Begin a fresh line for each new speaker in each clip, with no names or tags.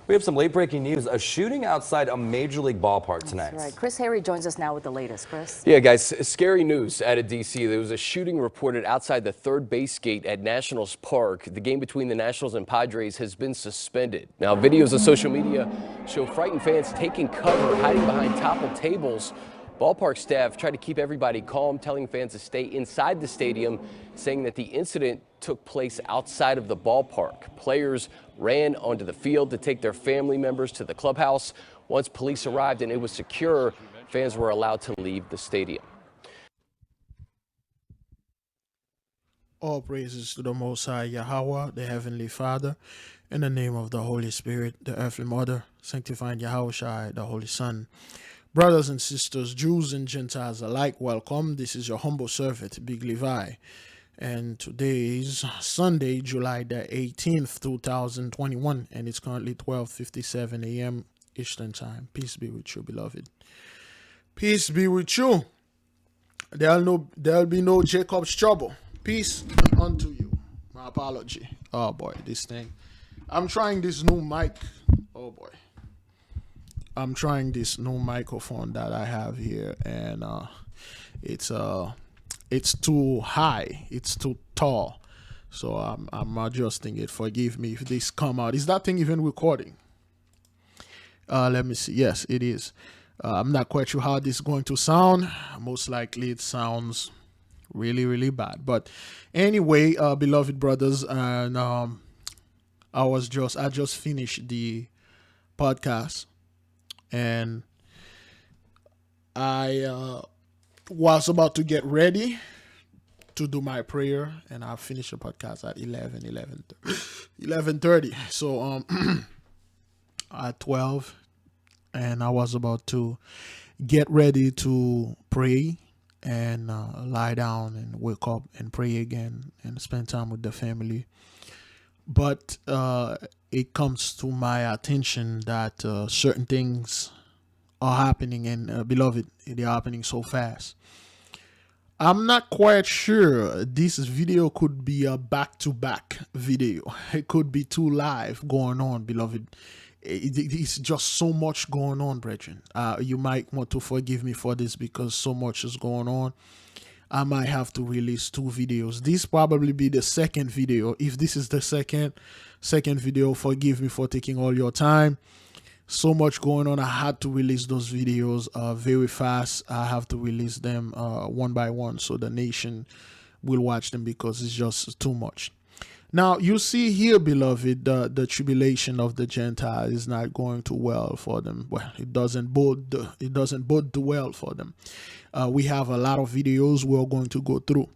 We have some late-breaking news. A shooting outside a Major League ballpark tonight.
That's right. Chris Harry joins us now with the latest. Chris?
Yeah, guys, scary news out of D.C. There was a shooting reported outside the third base gate at Nationals Park. The game between the Nationals and Padres has been suspended. Now, videos on social media show frightened fans taking cover, hiding behind toppled tables. Ballpark staff tried to keep everybody calm, telling fans to stay inside the stadium, saying that the incident took place outside of the ballpark. Players ran onto the field to take their family members to the clubhouse. Once police arrived and it was secure, fans were allowed to leave the stadium.
All praises to the Most High YAHAWAH, the Heavenly Father, in the name of the Holy Spirit, the Earthly Mother, sanctifying YAHWH, the Holy Son. Brothers and sisters, Jews and Gentiles alike, welcome. This is your humble servant, Biglevi. And today is Sunday, July the 18th, 2021, and it's currently 12:57 a.m. Eastern Time. Peace be with you, beloved. Peace be with you. There'll be no Jacob's trouble. Peace unto you. My apology. Oh boy, this thing. I'm trying this new mic. Oh boy. I'm trying this new microphone that I have here, and it's too high, it's too tall, so I'm adjusting it. Forgive me if this come out. Is that thing even recording? Let me see. Yes, it is. I'm not quite sure how this is going to sound. Most likely it sounds really bad, but anyway, beloved brothers, and I just finished the podcast, and I was about to get ready to do my prayer, and I finished the podcast at 11:30. So at 12, and I was about to get ready to pray and lie down and wake up and pray again and spend time with the family. But it comes to my attention that certain things are happening, and beloved, they're happening so fast. I'm not quite sure. This video could be a back-to-back video. It could be two live going on, beloved. It's just so much going on, brethren. You might want to forgive me for this because so much is going on. I might have to release two videos. This probably be the second video. If this is the second video, forgive me for taking all your time. So much going on. I had to release those videos very fast. I have to release them one by one so the nation will watch them because it's just too much. Now, you see here, beloved, the tribulation of the Gentiles is not going too well for them. Well, it doesn't bode well for them. We have a lot of videos we're going to go through.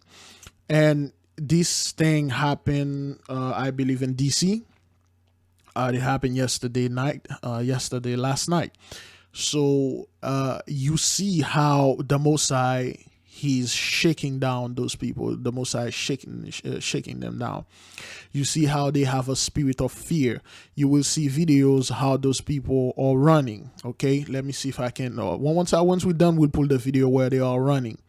And this thing happened, I believe, in DC. It happened last night. So you see how the Most High, he's shaking down those people. The Most High is shaking them down. You see how they have a spirit of fear. You will see videos how those people are running. Okay, let me see if I can. Once we're done, we'll pull the video where they are running.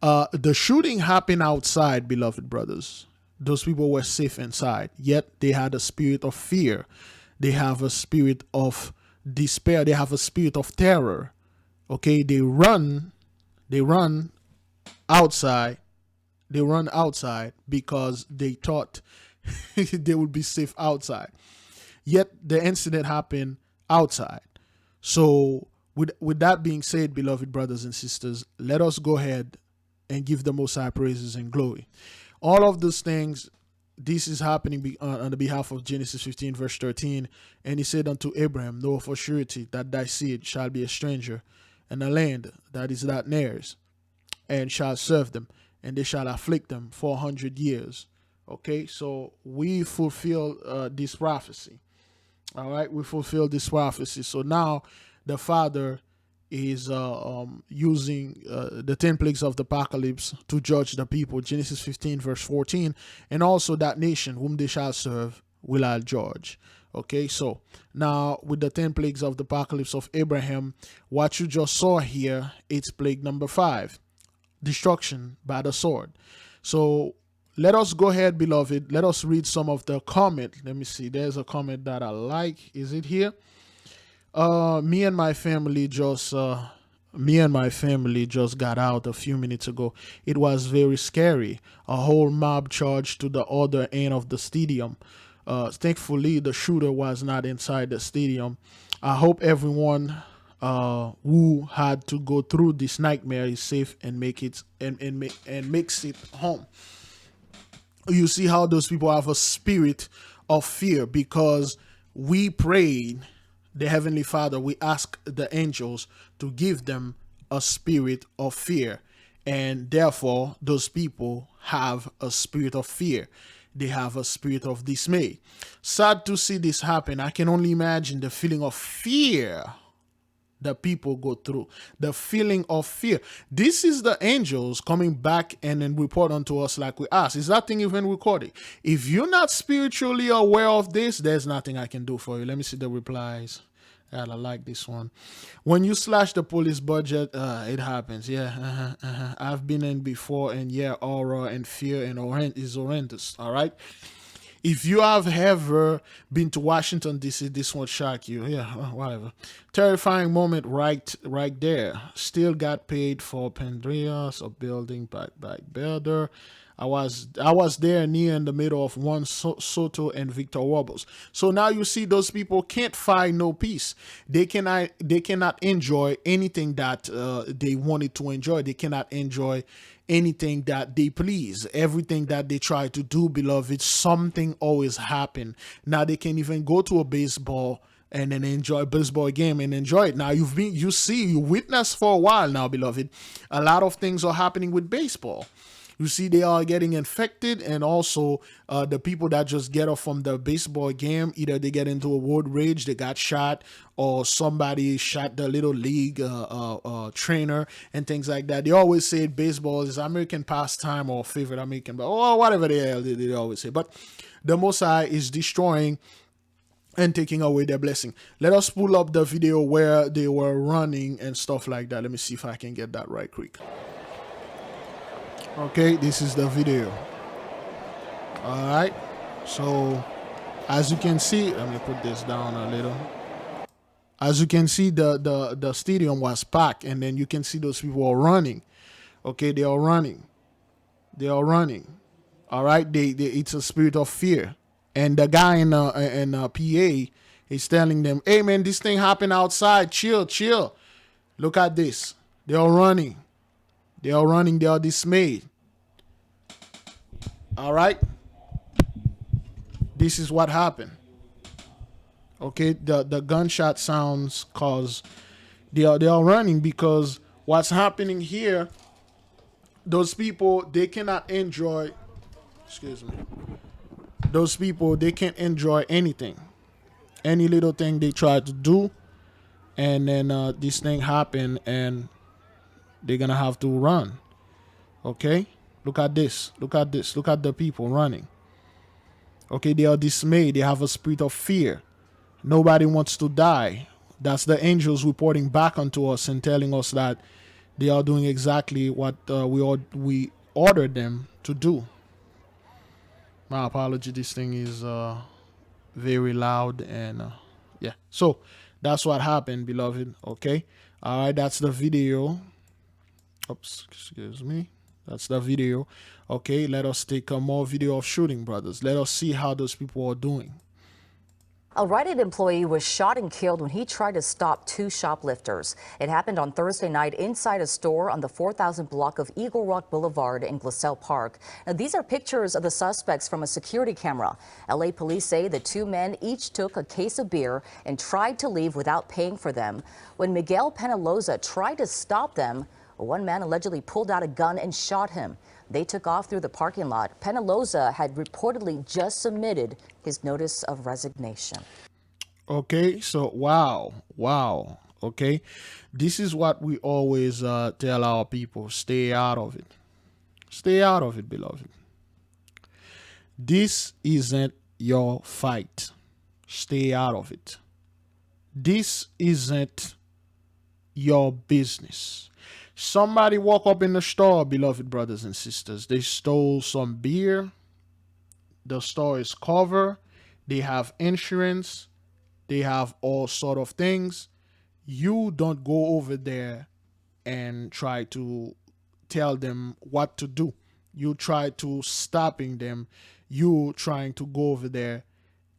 The shooting happened outside, beloved brothers. Those people were safe inside, yet they had a spirit of fear. They have a spirit of despair. They have a spirit of terror. Okay, they run outside. They run outside because they thought they would be safe outside. Yet the incident happened outside. So with that being said, beloved brothers and sisters, let us go ahead and give the Most High praises and glory. All of those things, this is happening on the behalf of Genesis 15 verse 13. And he said unto Abraham, know for surety that thy seed shall be a stranger in a land that is not theirs, and shall serve them, and they shall afflict them 400 years. Okay, so we fulfill this prophecy. All right, we fulfill this prophecy. So now the Father is using the 10 plagues of the apocalypse to judge the people. Genesis 15 verse 14. And also that nation whom they shall serve will I judge. Okay, so now with the 10 plagues of the apocalypse of Abraham, what you just saw here, it's plague number 5. Destruction by the sword. So let us go ahead, beloved. Let us read some of the comment. Let me see. There's a comment that I like. Is it here? Me and my family just got out a few minutes ago. It was very scary. A whole mob charged to the other end of the stadium. Thankfully, the shooter was not inside the stadium. I hope everyone who had to go through this nightmare is safe and makes it home. You see how those people have a spirit of fear, because we prayed the Heavenly Father, we ask the angels to give them a spirit of fear. And therefore, those people have a spirit of fear. They have a spirit of dismay. Sad to see this happen. I can only imagine the feeling of fear that people go through. The feeling of fear. This is the angels coming back and then report unto us like we ask. Is that thing even recording? If you're not spiritually aware of this, there's nothing I can do for you. Let me see the replies. I like this one. When you slash the police budget, it happens. Yeah, I've been in before, and yeah, aura and fear and is horrendous. All right. If you have ever been to Washington, D.C., this won't shock you. Yeah, whatever. Terrifying moment right there. Still got paid for Pandreas, a building by builder. I was there near in the middle of Juan Soto and Victor Robles. So now you see those people can't find no peace. They cannot enjoy anything that they wanted to enjoy. They cannot enjoy anything that they please. Everything that they try to do, beloved, something always happen. Now they can even go to a baseball and then enjoy a baseball game and enjoy it. Now you witness for a while now, beloved. A lot of things are happening with baseball. You see, they are getting infected, and also the people that just get off from the baseball game, either they get into a road rage, they got shot, or somebody shot the little league trainer and things like that. They always say baseball is American pastime or favorite American, or whatever they always say. But the Most High is destroying and taking away their blessing. Let us pull up the video where they were running and stuff like that. Let me see if I can get that right quick. Okay, this is the video. All right, so as you can see, let me put this down a little. As you can see, the stadium was packed, and then you can see those people are running. Okay, they are running. All right, it's a spirit of fear, and the guy in PA is telling them, "Hey man, this thing happened outside. Chill. Look at this. They are running. They are dismayed." All right. This is what happened. Okay, the gunshot sounds cause they are running, because what's happening here, those people, they cannot enjoy, those people, they can't enjoy anything. Any little thing they try to do, and then this thing happened, and they're gonna have to run. Okay, look at this. Look at the people running. Okay, they are dismayed. They have a spirit of fear. Nobody wants to die. That's the angels reporting back onto us and telling us that they are doing exactly what we ordered them to do. My apology. This thing is very loud, and yeah. So that's what happened, beloved. Okay. All right. That's the video. Oops. Excuse me. That's the video. Okay. Let us take a more video of shooting, brothers. Let us see how those people are doing.
A Rite Aid employee was shot and killed when he tried to stop two shoplifters. It happened on Thursday night inside a store on the 4000 block of Eagle Rock Boulevard in Glassell Park. Now, these are pictures of the suspects from a security camera. LA police say the two men each took a case of beer and tried to leave without paying for them. When Miguel Penaloza tried to stop them, one man allegedly pulled out a gun and shot him. They took off through the parking lot. Penaloza had reportedly just submitted his notice of resignation. Okay, so wow. Okay, this is what we always tell our people: stay out of it. Stay out of it, beloved. This isn't your fight. Stay out of it. This isn't your business.
Somebody walk up in the store, beloved brothers and sisters. They stole some beer. The store is covered. They have insurance. They have all sort of things. You don't go over there and try to tell them what to do. You try to stopping them. You trying to go over there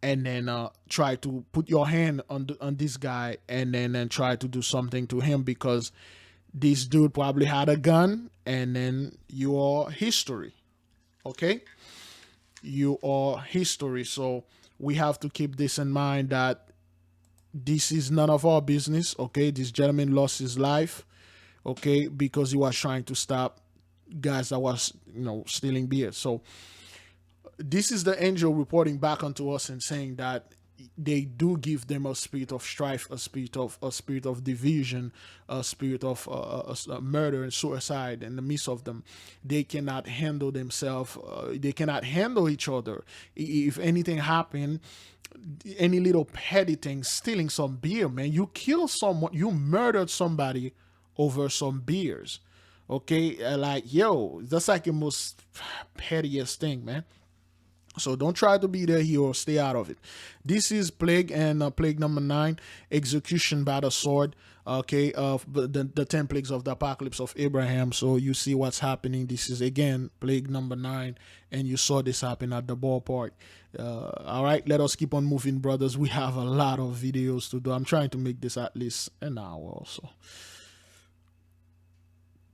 and then try to put your hand on this guy and then try to do something to him because this dude probably had a gun, and then you are history. Okay? You are history. So we have to keep this in mind that this is none of our business. Okay? This gentleman lost his life, okay, because he was trying to stop guys that was, stealing beer. So this is the angel reporting back unto us and saying that they do give them a spirit of strife, a spirit of division, a spirit of murder and suicide in the midst of them. They cannot handle themselves. They cannot handle each other. If anything happened, any little petty thing, stealing some beer, man, you kill someone, you murdered somebody over some beers. Okay, like, yo, that's like the most pettiest thing, man. So don't try to be the hero. Stay out of it. This is plague and plague number 9, execution by the sword. Okay, the 10 plagues of the apocalypse of Abraham. So you see what's happening. This is again plague number 9, and you saw this happen at the ballpark. All right, let us keep on moving, brothers. We have a lot of videos to do. I'm trying to make this at least an hour or so.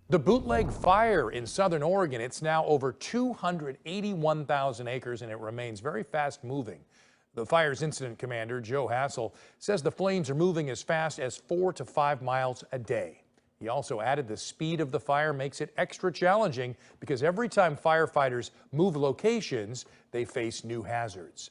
The bootleg fire in southern Oregon, it's now over 281,000 acres and it remains very fast moving. The fire's incident commander, Joe Hassel, says the flames are moving as fast as 4 to 5 miles a day. He also added the speed of the fire makes it extra challenging because every time firefighters move locations, they face new hazards.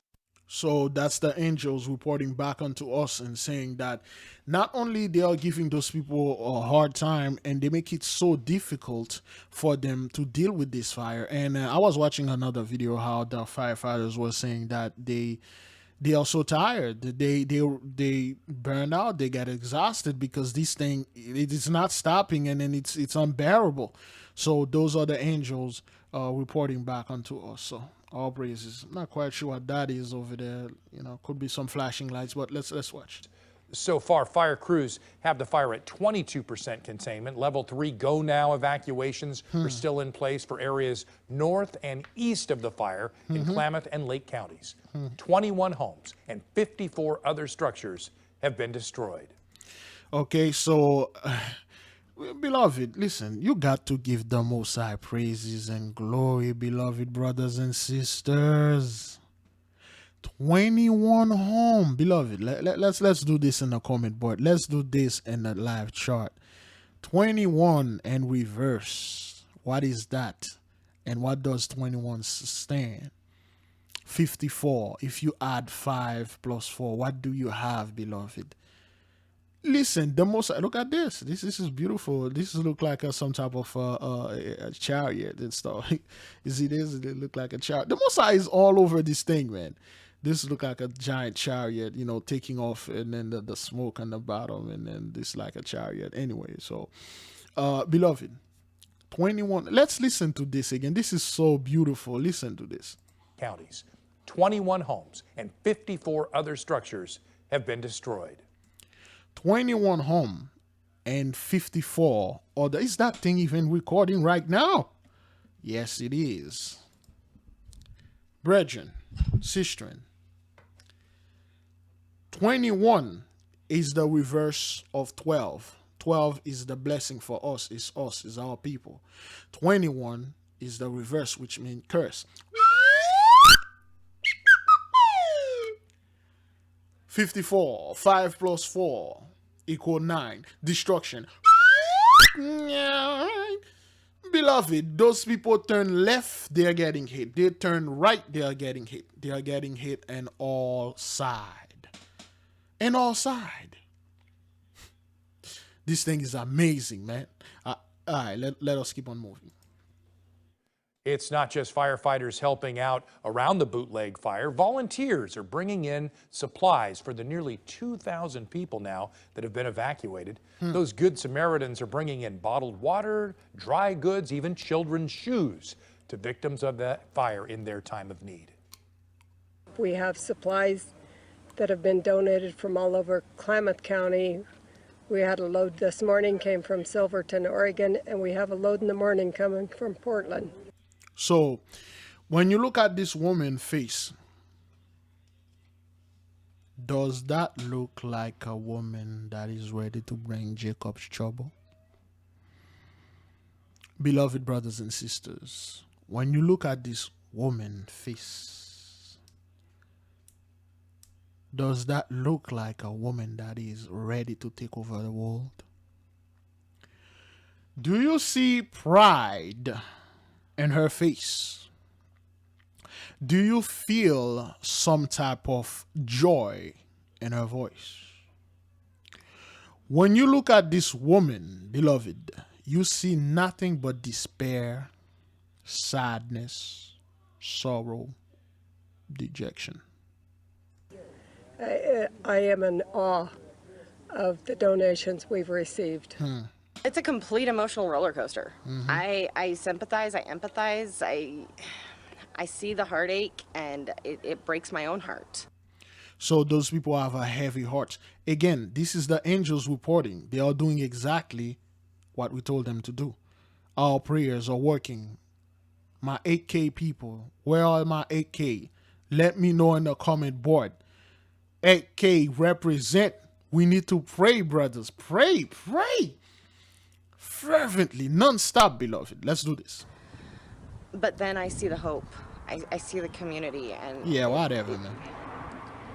So that's the angels reporting back unto us and saying that not only they are giving those people a hard time and they make it so difficult for them to deal with this fire. And I was watching another video how the firefighters were saying that they are so tired. They burn out. They get exhausted because this thing, it is not stopping, and then it's unbearable. So those are the angels reporting back unto us. So all praises. I'm not quite sure what that is over there. Could be some flashing lights, but let's watch.
So far, fire crews have the fire at 22% containment. Level 3 go now evacuations are still in place for areas north and east of the fire in Klamath and Lake counties. 21 homes and 54 other structures have been destroyed. Okay, so
beloved, listen, you got to give the Most High praises and glory, beloved brothers and sisters. 21 home, beloved. Let's do this in the comment board. Let's do this in the live chart. 21 and reverse. What is that? And what does 21 stand? 54. If you add 5 plus 4, what do you have, beloved? Listen, the most, look at this. This is beautiful. This look like some type of a chariot and stuff. You see this? It look like a chariot. The Most High is all over this thing, man. This look like a giant chariot, taking off, and then the smoke on the bottom, and then this like a chariot. Anyway, so, beloved, 21. Let's listen to this again. This is so beautiful. Listen to this.
Counties, 21 homes and 54 other structures have been destroyed.
21 home and 54 other. Is that thing even recording right now? Yes, it is. Brethren, sistren, 21 is the reverse of 12. 12 is the blessing for us, is our people. 21 is the reverse, which means curse. 54, 5 plus 4 equal 9. Destruction. Beloved, those people turn left, they are getting hit. They turn right, they are getting hit. They are getting hit on all side. And all side. This thing is amazing, man. All right, let us keep on moving.
It's not just firefighters helping out around the bootleg fire. Volunteers are bringing in supplies for the nearly 2,000 people now that have been evacuated. Those good Samaritans are bringing in bottled water, dry goods, even children's shoes to victims of that fire in their time of need.
We have supplies that have been donated from all over Klamath County. We had a load this morning, came from Silverton, Oregon, and we have a load in the morning coming from Portland.
So when you look at this woman's face, does that look like a woman that is ready to bring Jacob's trouble? Beloved brothers and sisters, when you look at this woman's face, does that look like a woman that is ready to take over the world? Do you see pride in her face? Do you feel some type of joy in her voice? When you look at this woman, beloved, you see nothing but despair, sadness, sorrow, dejection.
I am in awe of the donations we've received.
It's a complete emotional roller coaster. I sympathize, I empathize, I see the heartache, and it breaks my own heart.
So those people have a heavy heart. Again, this is the angels reporting. They are doing exactly what we told them to do. Our prayers are working. My 8K people, where are my 8K? Let me know in the comment board. 8K represent. We need to pray, brothers. Pray, pray. Fervently, non-stop, beloved. Let's do this.
But then I see the hope. I see the community, and
Yeah, whatever, man.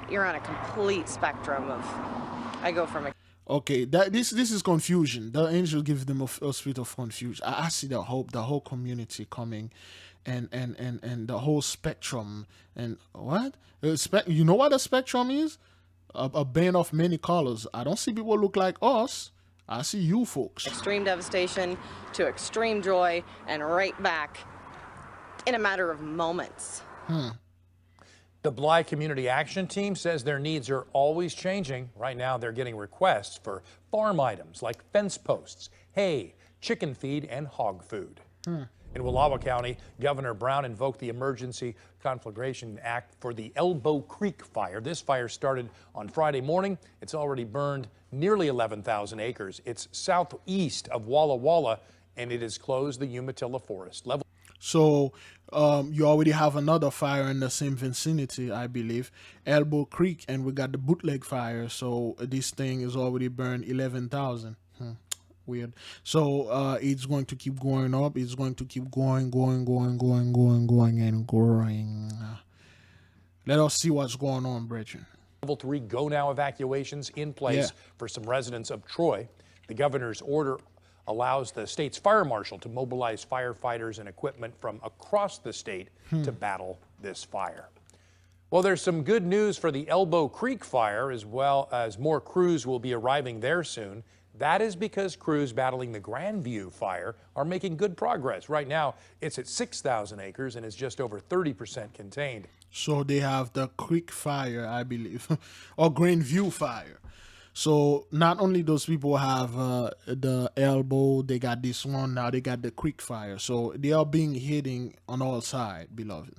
you're on a complete spectrum of, I go from a
Okay, this is confusion. The angel gives them a spirit of confusion. I see the hope, the whole community coming, and the whole spectrum. And what? You know what a spectrum is? A band of many colors. I don't see people look like us. I see you folks.
extreme devastation to extreme joy, and right back in a matter of moments.
The Bly Community Action Team says their needs are always changing. Right now, they're getting requests for farm items like fence posts, hay, chicken feed, and hog food. In YAHAWAH County, Governor Brown invoked the Emergency Conflagration Act for the Elbow Creek fire. This fire started on Friday morning. It's already burned nearly 11,000 acres. It's southeast of Walla Walla, and it has closed the Umatilla Forest.
So you already have another fire in the same vicinity, I believe, Elbow Creek, and we got the bootleg fire. So this thing is already burned 11,000. Weird. So it's going to keep going up. It's going to keep going, and growing. Let us see what's going on, brethren.
Level 3 go-now evacuations in place for some residents of Troy. The governor's order allows the state's fire marshal to mobilize firefighters and equipment from across the state to battle this fire. Well, there's some good news for the Elbow Creek fire, as well as more crews will be arriving there soon. That is because crews battling the Grandview fire are making good progress. Right now, it's at 6,000 acres and is just over 30% contained.
So they have the Creek fire, I believe, or Grandview fire. So not only those people have the Elbow, they got this one, now they got the Creek fire. So they are being hitting on all sides, beloved.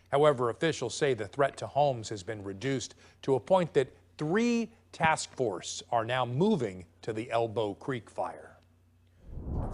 However, officials say the threat to homes has been reduced to a point that 3 task forces are now moving to the Elbow Creek fire.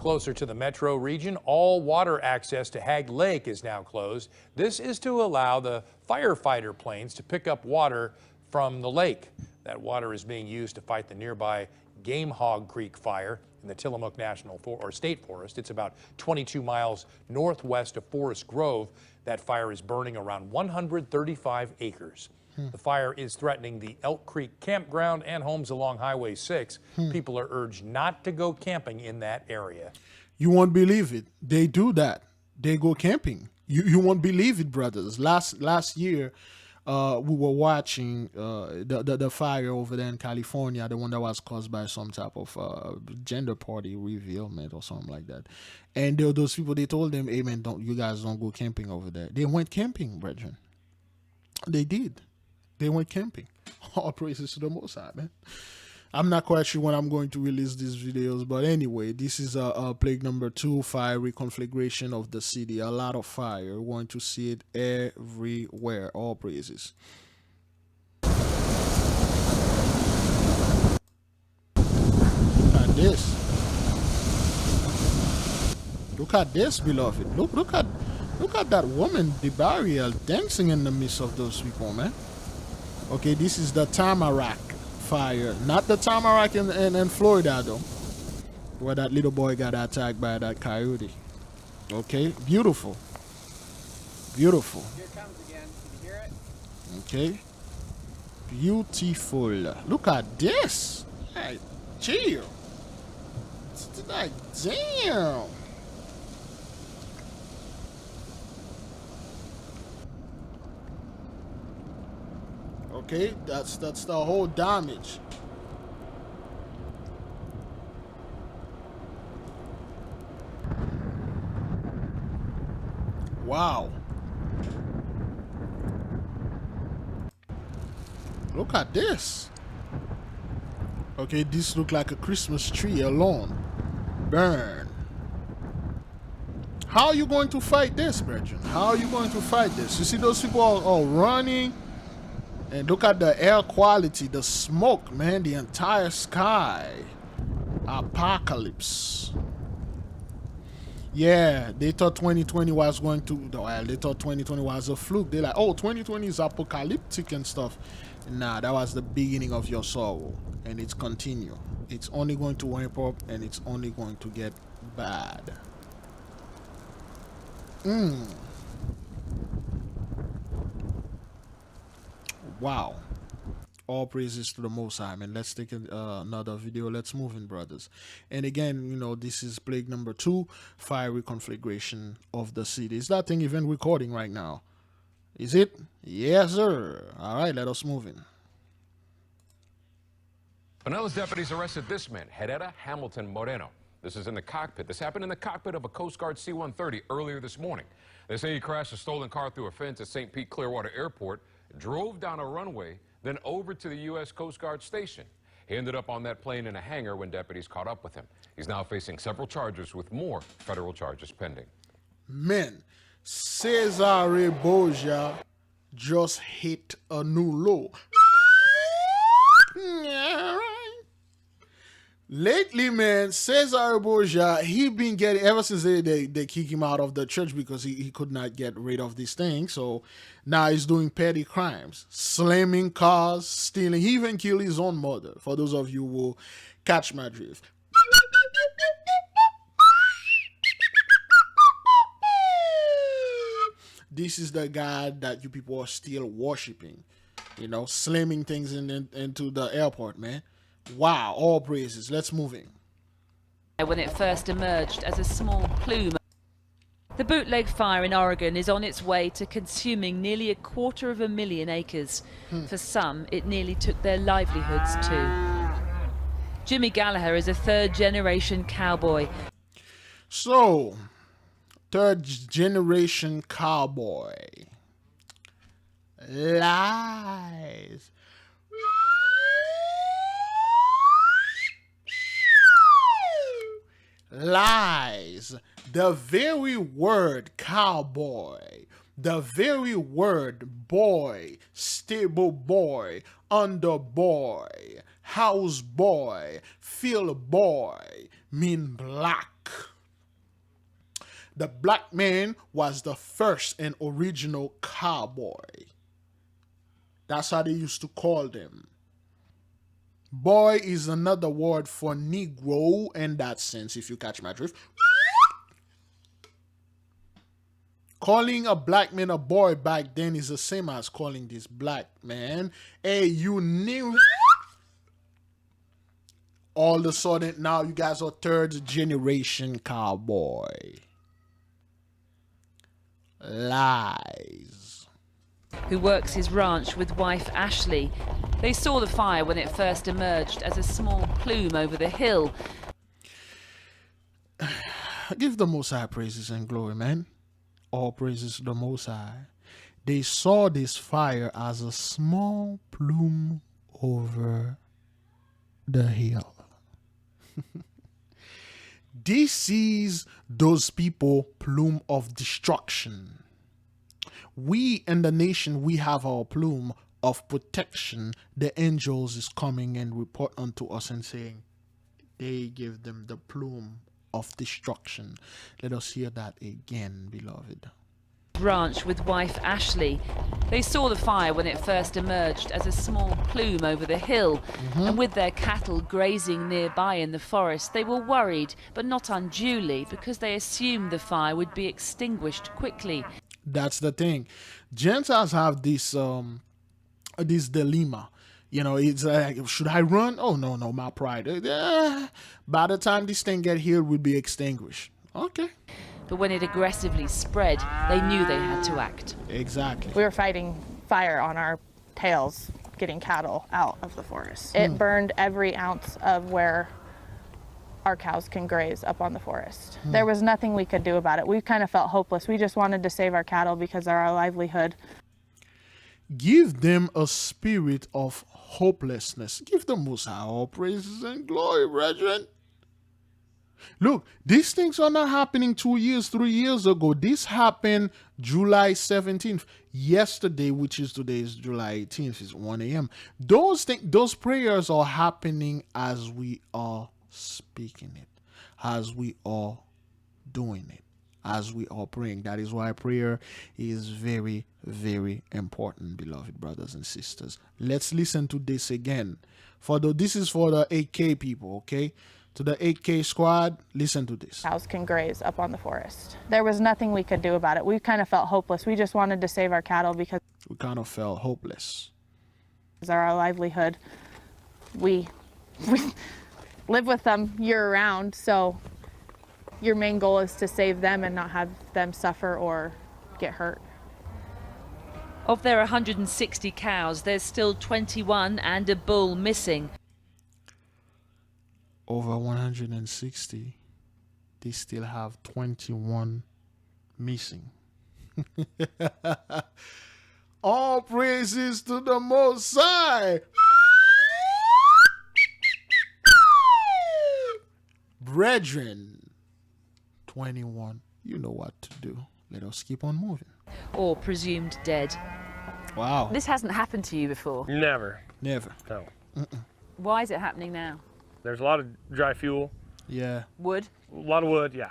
Closer to the metro region, all water access to Hag Lake is now closed. This is to allow the firefighter planes to pick up water from the lake. That water is being used to fight the nearby Game Hog Creek fire in the Tillamook National State Forest. It's about 22 miles northwest of Forest Grove. That fire is burning around 135 acres. The fire is threatening the Elk Creek campground and homes along Highway 6. People are urged not to go camping in that area.
You won't believe it. They do that. They go camping. You won't believe it, brothers. Last year, we were watching the fire over there in California, the one that was caused by some type of gender party revealment or something like that. And there were those people, they told them, hey man, you guys don't go camping over there. They went camping, brethren. They did. They went camping. All praises to the Most High, man. I'm not quite sure when I'm going to release these videos, but anyway, this is a plague number 2, fiery conflagration of the city. A lot of fire. We're going to see it everywhere. All praises. Look at this. Look at this, beloved. Look at that woman, the barrier, dancing in the midst of those people, man. Okay, this is the Tamarack fire, not the Tamarack in Florida though, where that little boy got attacked by that coyote. Okay, beautiful, beautiful.
Here it comes again. Can you hear it?
Okay, beautiful. Look at this. Hey, chill. It's like, damn. Okay, that's the whole damage. Wow. Look at this. Okay, this look like a Christmas tree alone. Burn. How are you going to fight this, brethren? How are you going to fight this? You see those people all running? And look at the air quality, the smoke, man, the entire sky. Apocalypse. Yeah, they thought 2020 was going to, well, they thought 2020 was a fluke. They're like, oh, 2020 is apocalyptic and stuff. Nah, that was the beginning of your sorrow. And it's continue. It's only going to ramp up and it's only going to get bad. Wow. All praises to the Most High, man. Let's take another video. Let's move in, brothers. And again, you know, this is plague number 2, fiery conflagration of the city. Is that thing even recording right now? Is it? Yes, sir. All right, let us move in.
Pinellas deputies arrested this man, Herrera Hamilton Moreno. This is in the cockpit. This happened in the cockpit of a Coast Guard C-130 earlier this morning. They say he crashed a stolen car through a fence at St. Pete Clearwater Airport, drove down a runway, then over to the U.S. Coast Guard station. He ended up on that plane in a hangar when deputies caught up with him. He's now facing several charges with more federal charges pending.
Man, Cesare Borgia just hit a new low. Yeah, right. Lately, man, Cesare Borgia, he been getting, ever since they kick him out of the church because he could not get rid of this thing. So now he's doing petty crimes, slamming cars, stealing. He even killed his own mother, for those of you who catch my drift. This is the God that you people are still worshiping, you know, slamming things into the airport, man. Wow, all praises. Let's move in.
When it first emerged as a small plume. The bootleg fire in Oregon is on its way to consuming nearly 250,000 acres. For some, it nearly took their livelihoods too. Jimmy Gallagher is a third-generation cowboy.
So, third-generation cowboy. Lies. Lies. The very word cowboy, the very word boy, stable boy, under boy, house boy, field boy mean black. The black man was the first and original cowboy. That's how they used to call them. Boy is another word for Negro in that sense, if you catch my drift. Calling a black man a boy back then is the same as calling this black man, hey, you knew. All of a sudden, now you guys are third generation cowboy. Lies.
who works his ranch with wife Ashley. They saw the fire when it first emerged as a small plume over the hill.
Give the Most High praises and glory, man. All praises to the Most High. They saw this fire as a small plume over the hill. This is those people plume of destruction. We in the nation, we have our plume of protection. The angels is coming and report unto us and saying they give them the plume of destruction. Let us hear that again, beloved.
Ranch with wife Ashley. They saw the fire when it first emerged as a small plume over the hill, and with their cattle grazing nearby in the forest, they were worried, but not unduly, because they assumed the fire would be extinguished quickly.
That's the thing. Gentiles have this this dilemma. You know, it's like, should I run? Oh, no, my pride. By the time this thing get here, it will be extinguished. Okay.
But when it aggressively spread, they knew they had to act.
Exactly.
We were fighting fire on our tails, getting cattle out of the forest. It burned every ounce of where our cows can graze up on the forest. There was nothing we could do about it. We kind of felt hopeless. We just wanted to save our cattle because they're our livelihood.
Give them a spirit of hopelessness. Give the Most High all praises and glory, brethren. Look, these things are not happening 2 years, 3 years ago. This happened July 17th. Yesterday, which is today, is July 18th, is 1 a.m. Those prayers are happening as we are speaking it, as we are doing it, as we are praying. That is why prayer is very, very important, beloved brothers and sisters. Let's listen to this again. This is for the 8K people, okay? To the 8K squad, listen to this.
Cows can graze up on the forest. There was nothing we could do about it. We kind of felt hopeless. We just wanted to save our cattle because
we kind of felt hopeless.
They're our livelihood. We live with them year round, so your main goal is to save them and not have them suffer or get hurt.
Of their 160 cows, there's still 21 and a bull missing.
Over 160, they still have 21 missing. All praises to the Most High. Brethren, 21, you know what to do. Let us keep on moving.
Or presumed dead.
Wow.
This hasn't happened to you before?
Never.
Never.
No.
Why is it happening now?
There's a lot of dry fuel.
Yeah.
Wood?
A lot of wood, yeah.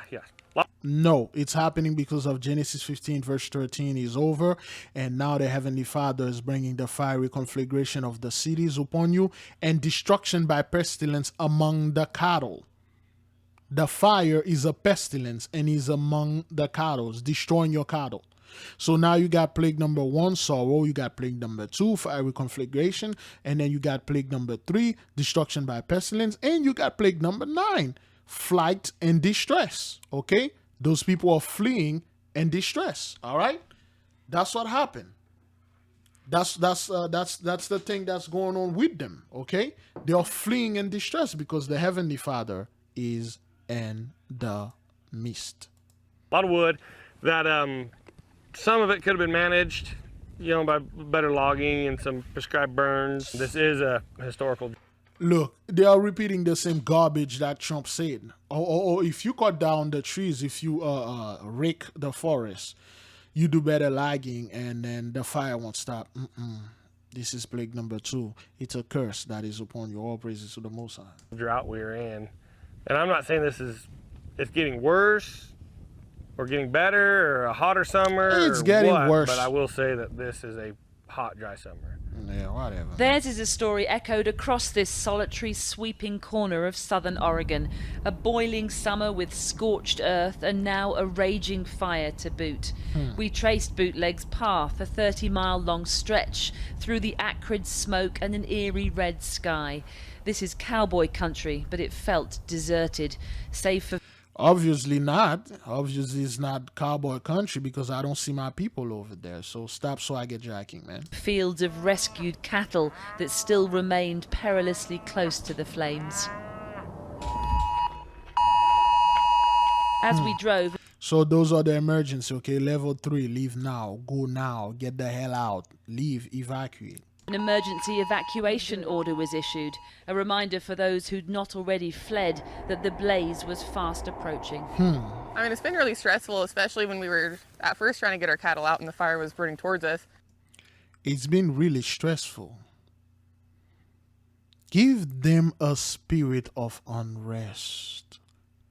No, it's happening because of Genesis 15 verse 13 is over, and now the Heavenly Father is bringing the fiery conflagration of the cities upon you and destruction by pestilence among the cattle. The fire is a pestilence and is among the cattle, destroying your cattle. So now you got plague number 1, sorrow. You got plague number 2, fiery conflagration. And then you got plague number 3, destruction by pestilence. And you got plague number 9, flight and distress. Okay? Those people are fleeing and distress. All right? That's what happened. That's the thing that's going on with them. Okay? They are fleeing and distress because the Heavenly Father is in the midst.
A lot of wood that some of it could have been managed, by better logging and some prescribed burns. This is a historical.
Look, they are repeating the same garbage that Trump said. Or if you cut down the trees, if you rake the forest, you do better logging, and then the fire won't stop. This is plague number 2. It's a curse that is upon you. All praises to the Most High.
Drought we're in, and I'm not saying it's getting worse or getting better or a hotter summer.
It's getting worse.
But I will say that this is a hot, dry summer.
Yeah, whatever.
Theirs is a story echoed across this solitary, sweeping corner of southern Oregon. A boiling summer with scorched earth and now a raging fire to boot. We traced Bootleg's path, a 30-mile-long stretch, through the acrid smoke and an eerie red sky. This is cowboy country, but it felt deserted, save for...
Obviously not. Obviously it's not cowboy country because I don't see my people over there. So stop so I get jacking, man.
Fields of rescued cattle that still remained perilously close to the flames. As we drove,
So those are the emergency, okay? Level 3, leave now, go now, get the hell out, leave, evacuate.
an emergency evacuation order was issued, a reminder for those who'd not already fled that the blaze was fast approaching.
I mean, it's been really stressful, especially when we were at first trying to get our cattle out and the fire was burning towards us.
It's been really stressful. Give them a spirit of unrest,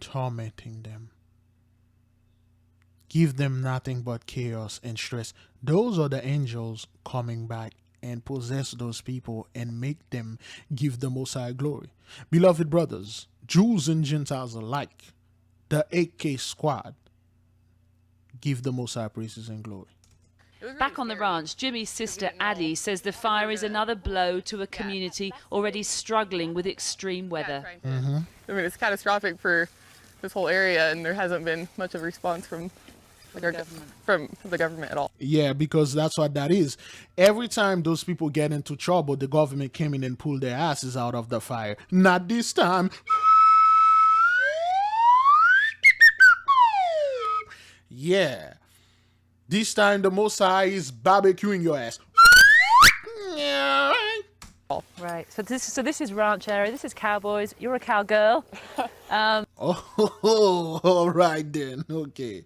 tormenting them. Give them nothing but chaos and stress. Those are the angels coming back and possess those people and make them give the Most High glory. Beloved brothers, Jews and Gentiles alike, the 8K squad, give the Most High praises and glory.
Back on the ranch, Jimmy's sister Addie says the fire is another blow to a community already struggling with extreme weather.
I mean, it's catastrophic for this whole area, and there hasn't been much of a response from the government at all.
Yeah, because that's what that is. Every time those people get into trouble, the government came in and pulled their asses out of the fire. Not this time. Yeah. This time the Most High is barbecuing your ass.
Right. So this is ranch area. This is cowboys. You're a cowgirl.
Oh, all right then. Okay.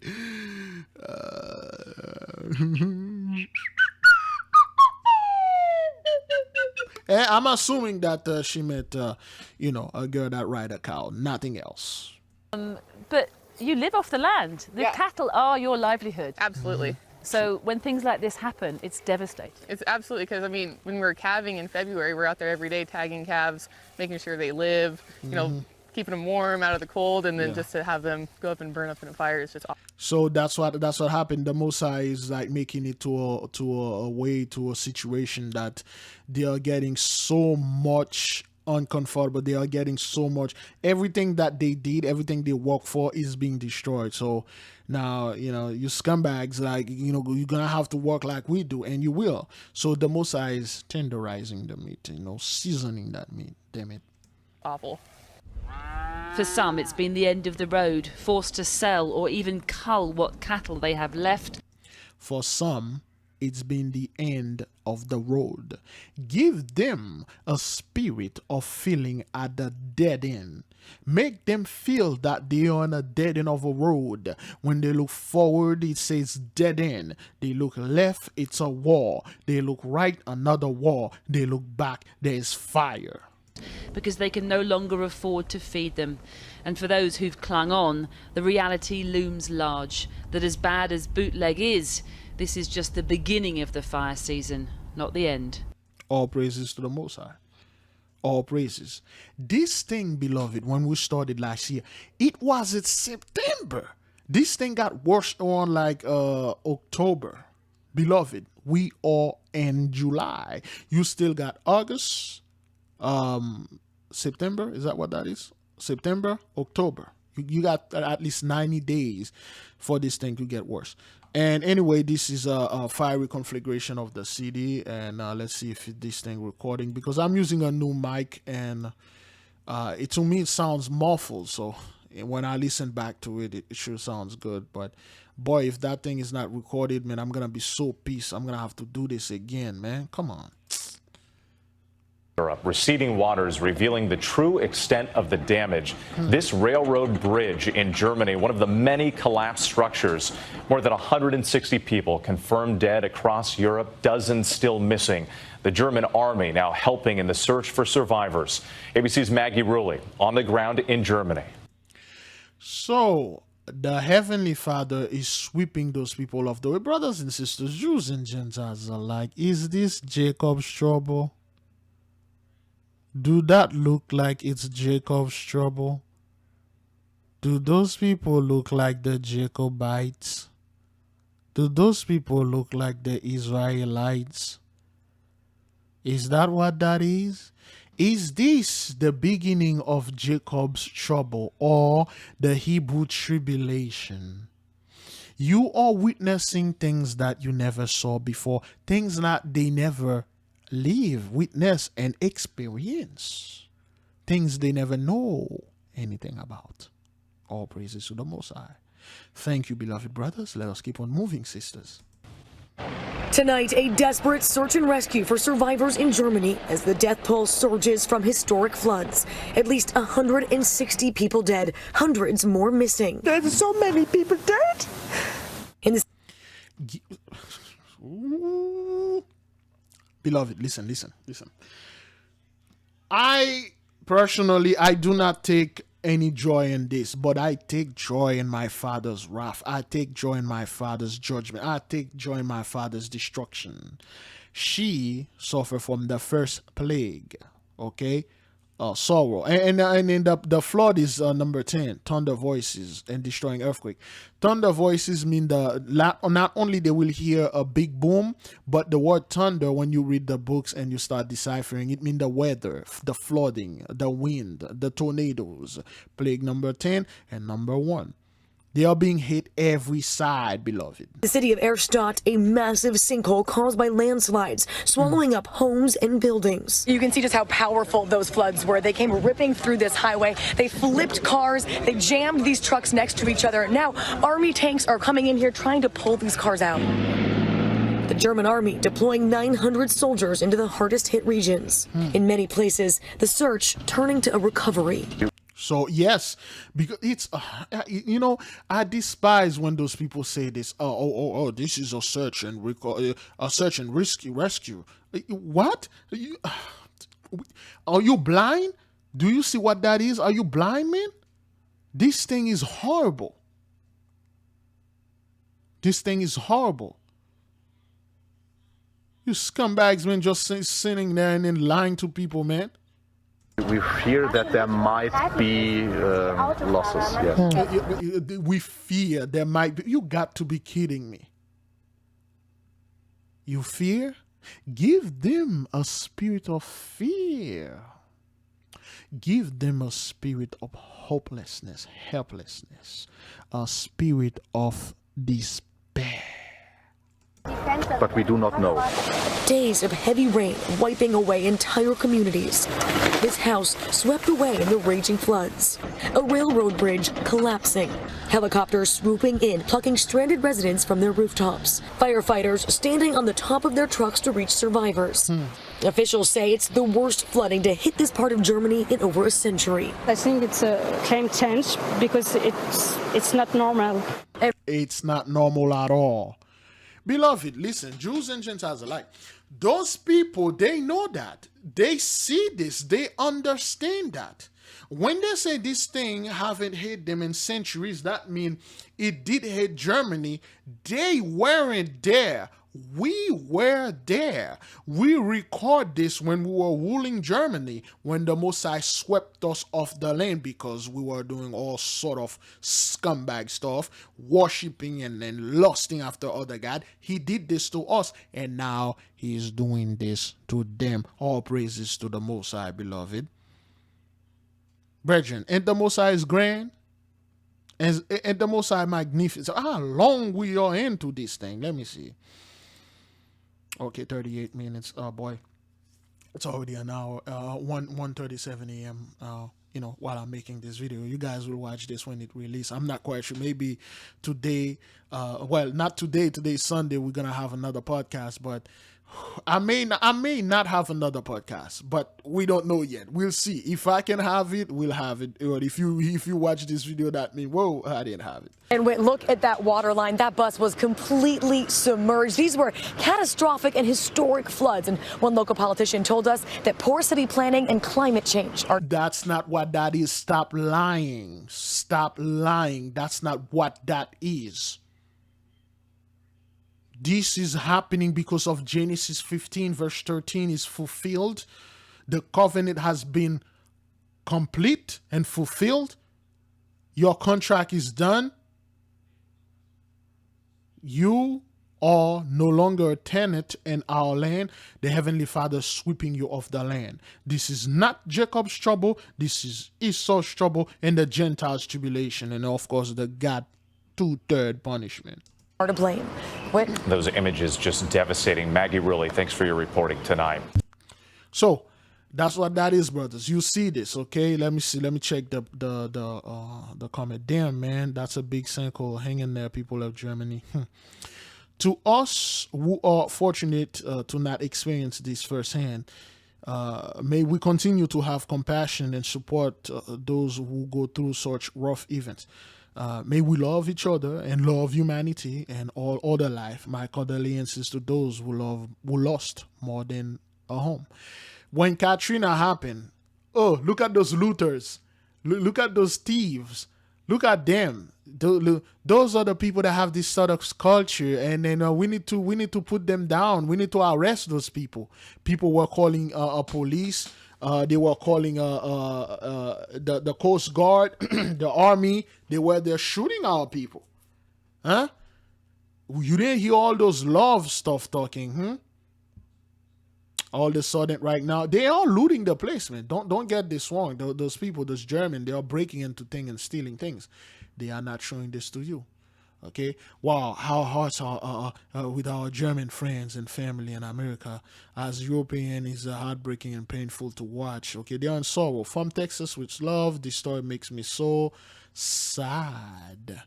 I'm assuming that she met, a girl that ride a cow. Nothing else.
But you live off the land. The cattle are your livelihood.
Absolutely.
So when things like this happen, it's devastating.
It's absolutely, because I mean, when we're calving in February, we're out there every day tagging calves, making sure they live, keeping them warm out of the cold, and then just to have them go up and burn up in a fire is just awful.
So that's what happened. The Most High is like making it to a situation that they are getting so much uncomfortable. They are getting so much. Everything that they did, everything they worked for is being destroyed. So now, you scumbags, like, you're gonna have to work like we do, and you will. So the Most High is tenderizing the meat, seasoning that meat. Damn it.
Awful.
For some, it's been the end of the road, forced to sell or even cull what cattle they have left.
For some, it's been the end of the road. Give them a spirit of feeling at the dead end. Make them feel that they are on a dead end of a road. When they look forward, it says dead end. They look left, it's a wall. They look right, another wall. They look back, there's fire.
Because they can no longer afford to feed them. And for those who've clung on, the reality looms large, that as bad as bootleg is, this is just the beginning of the fire season, not the end.
All praises to the Most High. All praises. This thing, beloved, when we started last year, it was in September. This thing got worse on like October. Beloved, we are in July. You still got August, September. Is that what that is? September, October. You got at least 90 days for this thing to get worse. And anyway, this is a fiery conflagration of the CD, and let's see if this thing recording, because I'm using a new mic, and to me it sounds muffled. So when I listen back to it, it sure sounds good. But boy, if that thing is not recorded, man, I'm gonna be so pissed. I'm gonna have to do this again, man. Come on.
Receding waters revealing the true extent of the damage. This railroad bridge in Germany, one of the many collapsed structures. More than 160 people confirmed dead across Europe, dozens still missing. The German army now helping in the search for survivors. ABC's Maggie Rulli on the ground in Germany.
So the Heavenly Father is sweeping those people off the way. Brothers and sisters, Jews and Gentiles alike, is this Jacob's trouble? Do that look like it's Jacob's trouble? Do those people look like the Jacobites? Do those people look like the Israelites? Is that what that is? Is this the beginning of Jacob's trouble or the Hebrew tribulation? You are witnessing things that you never saw before, things that they never live, witness, and experience, things they never know anything about. All praises to the Most High. Thank you, beloved brothers. Let us keep on moving, sisters.
Tonight, a desperate search and rescue for survivors in Germany as the death toll surges from historic floods. At least 160 people dead, hundreds more missing.
There's so many people dead.
In the
Beloved, listen. I personally do not take any joy in this, but I take joy in my Father's wrath. I take joy in my Father's judgment. I take joy in my Father's destruction. She suffered from the first plague, okay? Sorrow. And in the flood is number 10, thunder voices and destroying earthquake. Thunder voices mean not only they will hear a big boom, but the word thunder, when you read the books and you start deciphering, it means the weather, the flooding, the wind, the tornadoes. Plague number 10 and number 1. They are being hit every side, beloved.
The city of Erstadt, a massive sinkhole caused by landslides, swallowing up homes and buildings.
You can see just how powerful those floods were. They came ripping through this highway. They flipped cars. They jammed these trucks next to each other. Now, army tanks are coming in here trying to pull these cars out.
The German army deploying 900 soldiers into the hardest hit regions. In many places, the search turning to a recovery.
So yes, because it's I despise when those people say this. Oh, this is a search and rescue. What? Are you blind? Do you see what that is? Are you blind, man? This thing is horrible. This thing is horrible. You scumbags, man, just sitting there and then lying to people, man.
We fear that there might be losses. Yes.
We fear there might be. You got to be kidding me. You fear? Give them a spirit of fear. Give them a spirit of hopelessness, helplessness, a spirit of despair.
But we do not know.
Days of heavy rain wiping away entire communities. This house swept away in the raging floods. A railroad bridge collapsing. Helicopters swooping in, plucking stranded residents from their rooftops. Firefighters standing on the top of their trucks to reach survivors. Officials say it's the worst flooding to hit this part of Germany in over a century.
I think it's a climate change because it's not normal.
It's not normal at all. Beloved, listen, Jews and Gentiles alike, those people, they know that. They see this. They understand that. When they say this thing haven't hit them in centuries, that means it did hit Germany. They weren't there. We were there. We record this when we were ruling Germany, when the Mosai swept us off the land because we were doing all sort of scumbag stuff, worshipping and lusting after other God. He did this to us, and now he is doing this to them. All praises to the Mosai, beloved. Brethren, and the Mosai is grand, and the Mosai magnificent. How long we are into this thing? Let me see. Okay, 38 minutes. Boy, it's already an hour. 1:37 a.m. While I'm making this video, you guys will watch this when it releases. I'm not quite sure. Maybe today. Well, not today. Today's Sunday. We're gonna have another podcast, but I may not have another podcast, but we don't know yet. We'll see. If I can have it, we'll have it. Or if you watch this video, that means, whoa, I didn't have it.
And look at that water line. That bus was completely submerged. These were catastrophic and historic floods. And one local politician told us that poor city planning and climate change are...
That's not what that is. Stop lying. Stop lying. That's not what that is. This is happening because of Genesis 15 verse 13 is fulfilled. The covenant has been complete and fulfilled. Your contract is done. You are no longer a tenant in our land, the Heavenly Father is sweeping you off the land. This is not Jacob's trouble. This is Esau's trouble and the Gentiles' tribulation. And of course, the God 2/3 punishment.
Are to blame. What?
Those images just devastating. Maggie Rulli, thanks for your reporting tonight.
So that's what that is, brothers. You see this, okay? Let me see. Let me check the comment. Damn, man, that's a big sinkhole. Hang in there, people of Germany. To us who are fortunate to not experience this firsthand, may we continue to have compassion and support those who go through such rough events. May we love each other and love humanity and all other life. My condolences to those who lost more than a home. When Katrina happened, oh, look at those looters. Look at those thieves. Look at them. Those are the people that have this sort of culture, and then we need to put them down. We need to arrest those people. People were calling police. They were calling the Coast Guard, the Army. They're shooting our people. Huh? You didn't hear all those love stuff talking, All of a sudden, right now, they are looting the place, man. Don't get this wrong. Those people, those German, they are breaking into things and stealing things. They are not showing this to you. Okay? Wow, how hearts are with our German friends and family in America. As European, is heartbreaking and painful to watch. Okay? They are in sorrow. From Texas with love, this story makes me so sad.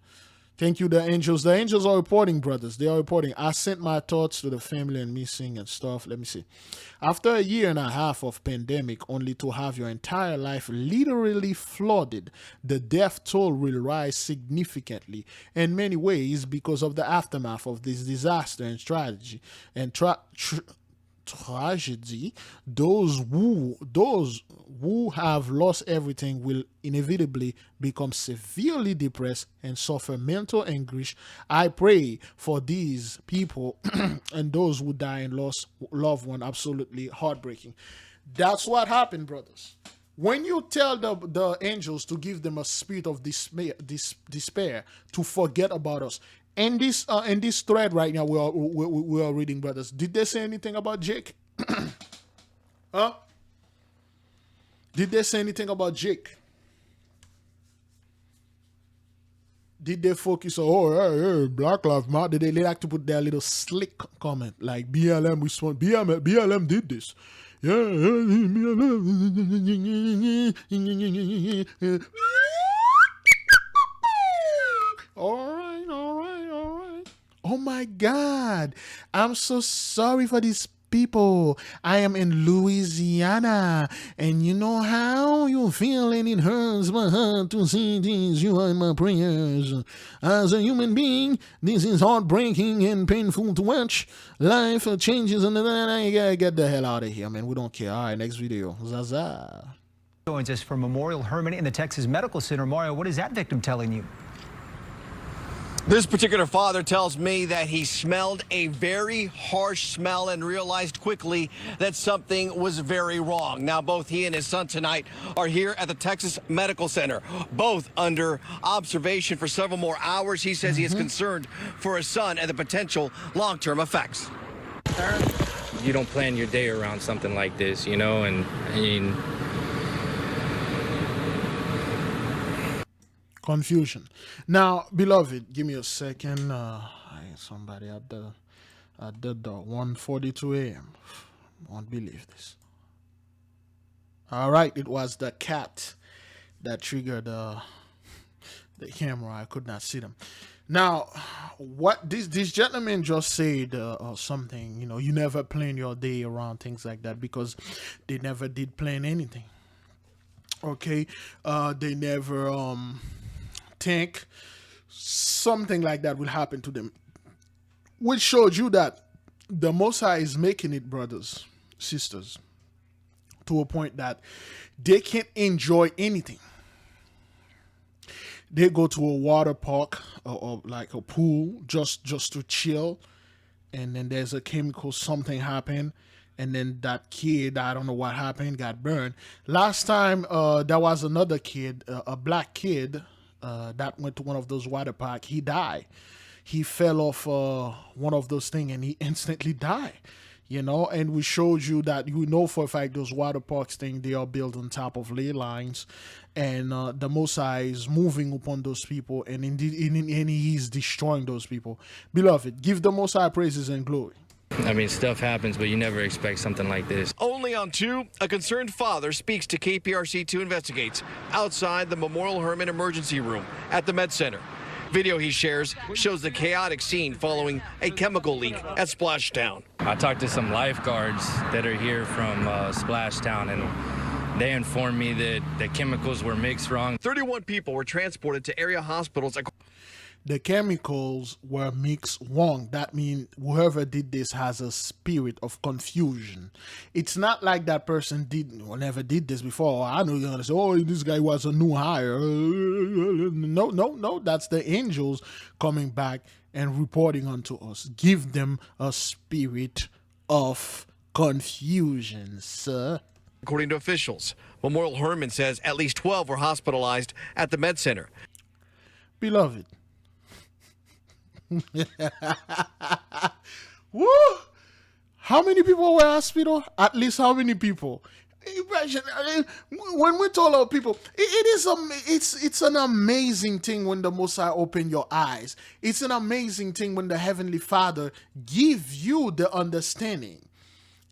Thank you, the angels. The angels are reporting, brothers. They are reporting. I sent my thoughts to the family and missing and stuff. Let me see. After a year and a half of pandemic, only to have your entire life literally flooded, the death toll will rise significantly in many ways because of the aftermath of this disaster and tragedy. Those who have lost everything will inevitably become severely depressed and suffer mental anguish. I pray for these people and those who die and lost loved one. Absolutely heartbreaking. That's what happened, brothers. When you tell the angels to give them a spirit of despair to forget about us. In this thread right now, we are reading, brothers. Did they say anything about Jake? Huh? Did they say anything about Jake? Did they focus on, hey, Black Lives Matter? Did they like to put their little slick comment like BLM respond? BLM did this. Yeah, BLM. All right. Oh my God. I'm so sorry for these people. I am in Louisiana. And you know how you feel, and it hurts my heart to see these. You are in my prayers. As a human being, this is heartbreaking and painful to watch. Life changes, and then I gotta get the hell out of here, man. We don't care. All right, next video. Zaza.
Joins us from Memorial Hermann in the Texas Medical Center. Mario, what is that victim telling you?
This particular father tells me that he smelled a very harsh smell and realized quickly that something was very wrong. Now, both he and his son tonight are here at the Texas Medical Center, both under observation for several more hours. He says he is concerned for his son and the potential long-term effects.
You don't plan your day around something like this, and I mean,
confusion. Now, beloved, give me a second. Somebody at the door. 1:42 a.m. Won't believe this. All right, it was the cat that triggered the camera. I could not see them. Now, what this gentleman just said something. You never plan your day around things like that, because they never did plan anything. Okay, they never think something like that will happen to them, which showed you that the Most High is making it, brothers, sisters, to a point that they can't enjoy anything. They go to a water park or like a pool just to chill, and then there's a chemical, something happened, and then that kid, I don't know what happened, got burned. Last time there was another kid, a black kid, that went to one of those water parks. He died. he fell off one of those things and he instantly died. You know, and we showed you that you know for a fact those water parks thing, they are built on top of ley lines, and the Messiah is moving upon those people, and indeed, and he is destroying those people. Beloved, give the Messiah praises and glory.
I mean, stuff happens, but you never expect something like this.
Only on 2, a concerned father speaks to KPRC2 Investigates outside the Memorial Hermann Emergency Room at the Med Center. Video he shares shows the chaotic scene following a chemical leak at Splashtown.
I talked to some lifeguards that are here from Splashtown, and they informed me that the chemicals were mixed wrong.
31 people were transported to area hospitals.
The chemicals were mixed wrong. That means whoever did this has a spirit of confusion. It's not like that person never did this before. I know you're going to say, oh, this guy was a new hire. No. That's the angels coming back and reporting unto us. Give them a spirit of confusion, sir.
According to officials, Memorial Hermann says at least 12 were hospitalized at the Med Center.
Beloved. Woo! How many people were hospital? At least how many people? Imagine, when we told our people, it's an amazing thing when the Messiah open your eyes. It's an amazing thing when the Heavenly Father give you the understanding.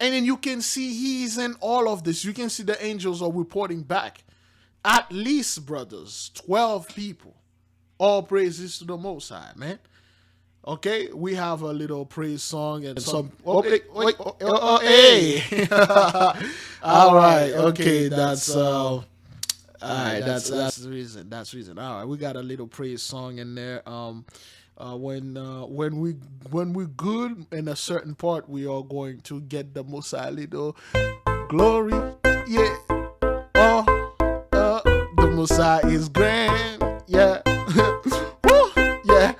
And then you can see He's in all of this. You can see the angels are reporting back. At least, brothers, 12 people. All praises to the Most High, man. Okay, we have a little praise song and some. Hey. All right, okay, that's all right. That's the reason. That's the reason. All right, we got a little praise song in there. When we good in a certain part, we are going to get the Messiah little glory. Yeah. The Messiah is grand. Yeah. Yeah.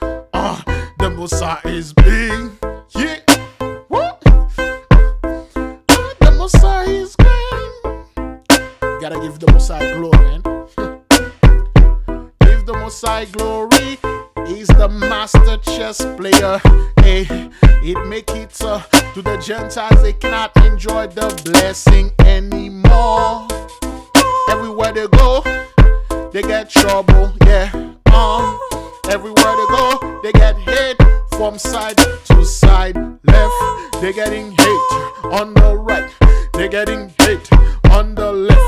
The Messiah is big. Yeah. What? The Messiah is grand. Gotta give the Messiah glory, man. Give the Messiah glory. He's the master chess player. Hey, it make it to the Gentiles. They cannot enjoy the blessing anymore. Everywhere they go, they get trouble. Yeah. Everywhere they go, they get hate from side to side. Left, they getting hate on the right. They getting hate on the left.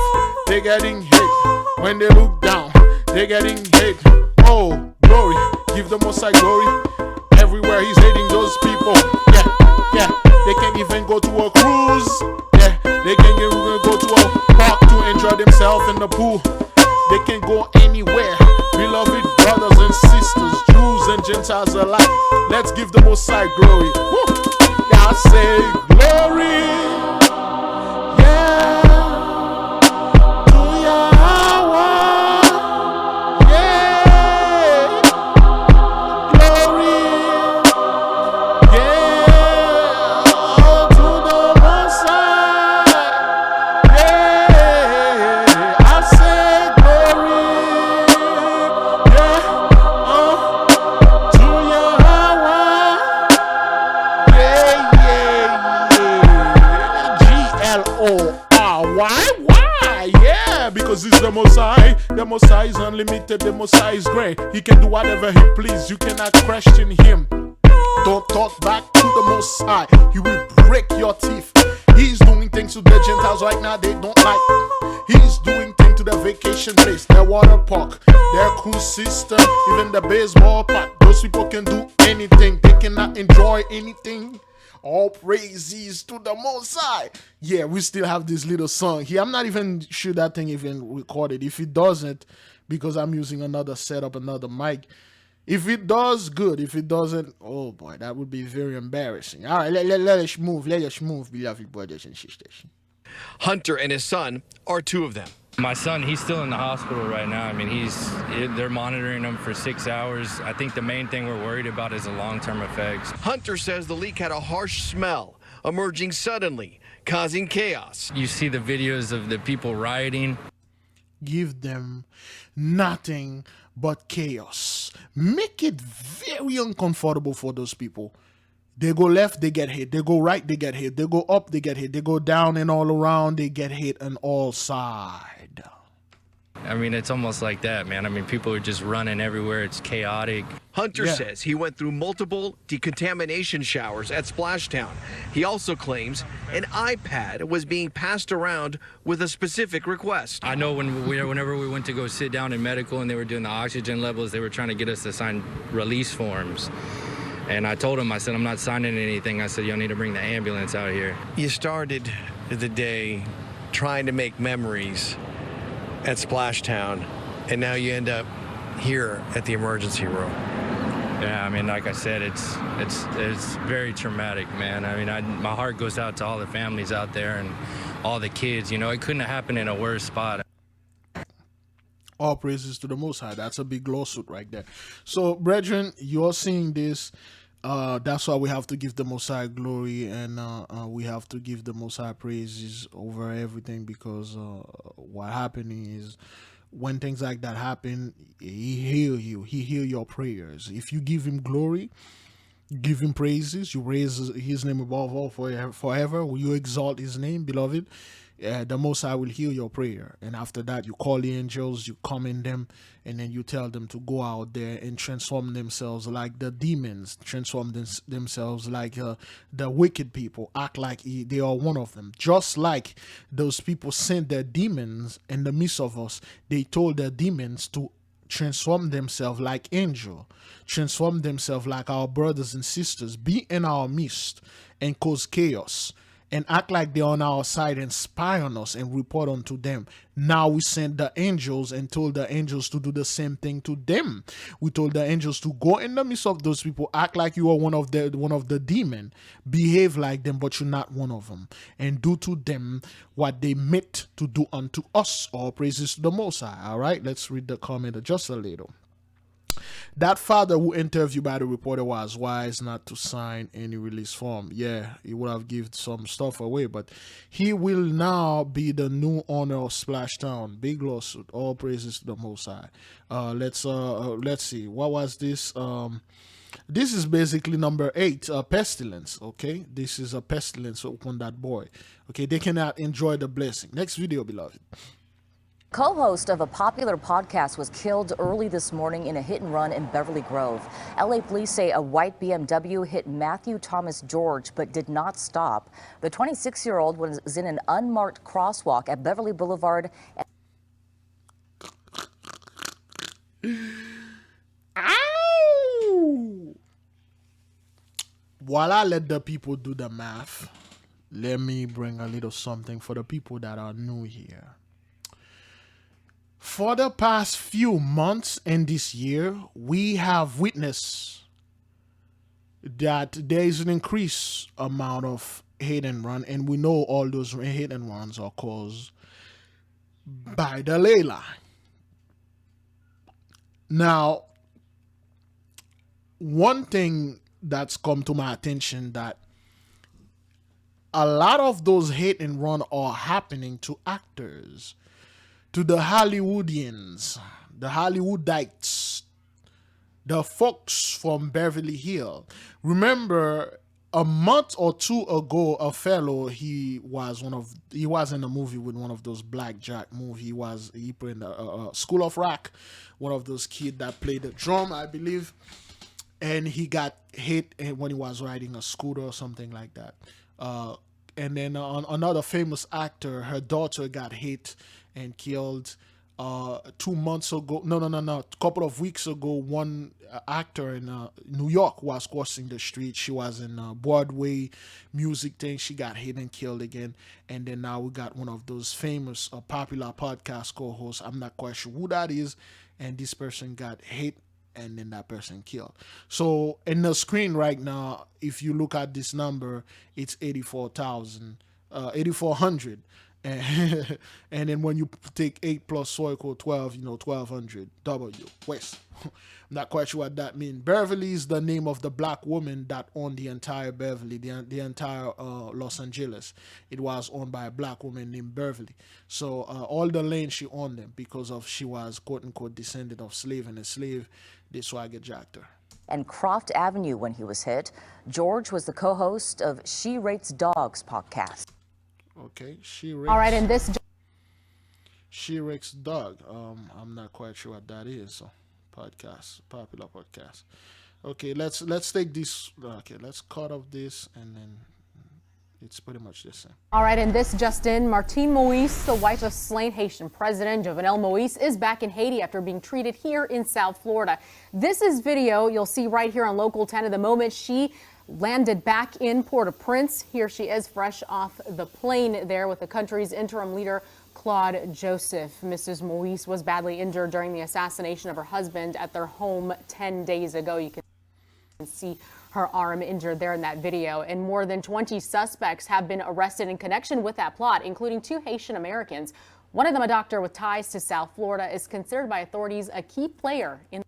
They getting hate when they look down. They getting hate. Oh, glory, give the Most High glory. Everywhere He's hating those people. Yeah. They can't even go to a cruise. Yeah, they can't even go to a park to enjoy themselves in the pool. They can go anywhere. Beloved brothers and sisters, Jews and Gentiles alike, let's give the Most High glory. Woo. Yeah, I say glory. Yeah. To YAHAWAH. Yeah. Glory. Yeah. To the Most High. Yeah. I say glory. Why? Yeah, because He's the Messiah. The Messiah is unlimited. The Messiah is great. He can do whatever He please. You cannot question Him. Don't talk back to the Messiah. He will break your teeth. He's doing things to the Gentiles right now they don't like. He's doing things to the vacation place, their water park, their cruise system, even the baseball park. Those people can do anything. They cannot enjoy anything. All praises to the Most High. Yeah, we still have this little song here. I'm not even sure that thing even recorded. If it doesn't, because I'm using another setup, another mic. If it does, good. If it doesn't, oh boy, that would be very embarrassing. All right, let us move. Let us move, beloved brothers and sisters.
Hunter and his son are 2 of them.
My son, he's still in the hospital right now. I mean, they're monitoring him for 6 hours. I think the main thing we're worried about is the long-term effects.
Hunter says the leak had a harsh smell, emerging suddenly, causing chaos.
You see the videos of the people rioting.
give them nothing but chaos. Make it very uncomfortable for those people. They go left, they get hit. They go right, they get hit. They go up, they get hit. They go down and all around, they get hit on all sides.
I mean, it's almost like that, man. I mean, people are just running everywhere. It's chaotic.
Hunter says he went through multiple decontamination showers at Splashtown. He also claims an iPad was being passed around with a specific request.
I know whenever we went to go sit down in medical and they were doing the oxygen levels, they were trying to get us to sign release forms. And I told him, I said, I'm not signing anything. I said, you'll need to bring the ambulance out here.
You started the day trying to make memories at Splashtown, and now you end up here at the emergency room.
Yeah, I mean, like I said, it's very traumatic, man. I mean, my heart goes out to all the families out there and all the kids. You know, it couldn't have happened in a worse spot.
All praises to the Most High. That's a big lawsuit right there. So, brethren, you're seeing this. That's why we have to give the Most High glory, and we have to give the Most High praises over everything, because what happening is when things like that happen, He hear you. He hear your prayers. If you give Him glory, give Him praises, you raise His name above all forever. Will you exalt His name, beloved? The Most High will hear your prayer. And after that, you call the angels, you commend them, and then you tell them to go out there and transform themselves like the demons, transform themselves like the wicked people, act like they are one of them. Just like those people sent their demons in the midst of us, they told their demons to transform themselves like angel, transform themselves like our brothers and sisters, be in our midst and cause chaos, and act like they're on our side and spy on us and report unto them. Now we sent the angels and told the angels to do the same thing to them. We told the angels to go in the midst of those people, act like you are one of the demon, behave like them, but you're not one of them, and do to them what they meant to do unto us. All praises to the Most High. All right, let's read the comment just a little. That father who interviewed by the reporter was wise not to sign any release form. Yeah, he would have given some stuff away, but he will now be the new owner of Splashtown. Big lawsuit. All praises to the Most High. Let's see. What was this? This is basically number 8, Pestilence. Okay, this is a pestilence upon that boy. Okay, they cannot enjoy the blessing. Next video, beloved.
Co-host of a popular podcast was killed early this morning in a hit and run in Beverly Grove. LA police say a white BMW hit Matthew Thomas George but did not stop. The 26-year-old was in an unmarked crosswalk at Beverly Boulevard.
Ow! While I let the people do the math, let me bring a little something for the people that are new here. For the past few months and this year, we have witnessed that there is an increased amount of hit and run, and we know all those hit and runs are caused by the ley line. Now, one thing that's come to my attention, that a lot of those hit and run are happening to actors, to the Hollywoodians, the Hollywoodites, the folks from Beverly Hills. Remember, a month or two ago, a fellow, he was in a movie with one of those blackjack movies. He played in the School of Rock, one of those kids that played the drum, I believe, and he got hit when he was riding a scooter or something like that. And then another famous actor, her daughter got hit and killed 2 months ago. No. A couple of weeks ago, one actor in New York was crossing the street. She was in a Broadway music thing. She got hit and killed again. And then now we got one of those famous, popular podcast co-hosts. I'm not quite sure who that is. And this person got hit, and then that person killed. So in the screen right now, if you look at this number, it's 84,000, 8,400. And, and then when you take 8 plus soy code 12, 1200 W West. I'm not quite sure what that means. Beverly is the name of the black woman that owned the entire Beverly, the entire Los Angeles. It was owned by a black woman named Beverly. So all the land she owned them because of she was quote unquote descendant of slave, and a slave, this why I get jacked her.
And Croft Avenue when he was hit. George was the co-host of She Rates Dogs podcast.
Okay, She Rates.
All right, and this.
She Rates Dog. I'm not quite sure what that is. So, podcast, popular podcast. Okay, let's take this. Okay, let's cut off this, and then it's pretty much the same.
All right, and this just in, Martine Moïse, the wife of slain Haitian President Jovenel Moïse, is back in Haiti after being treated here in South Florida. This is video you'll see right here on Local 10 of the moment she landed back in Port-au-Prince. Here she is fresh off the plane there with the country's interim leader, Claude Joseph. Mrs. Moïse was badly injured during the assassination of her husband at their home 10 days ago. You can see her arm injured there in that video. And more than 20 suspects have been arrested in connection with that plot, including 2 Haitian Americans. One of them, a doctor with ties to South Florida, is considered by authorities a key player in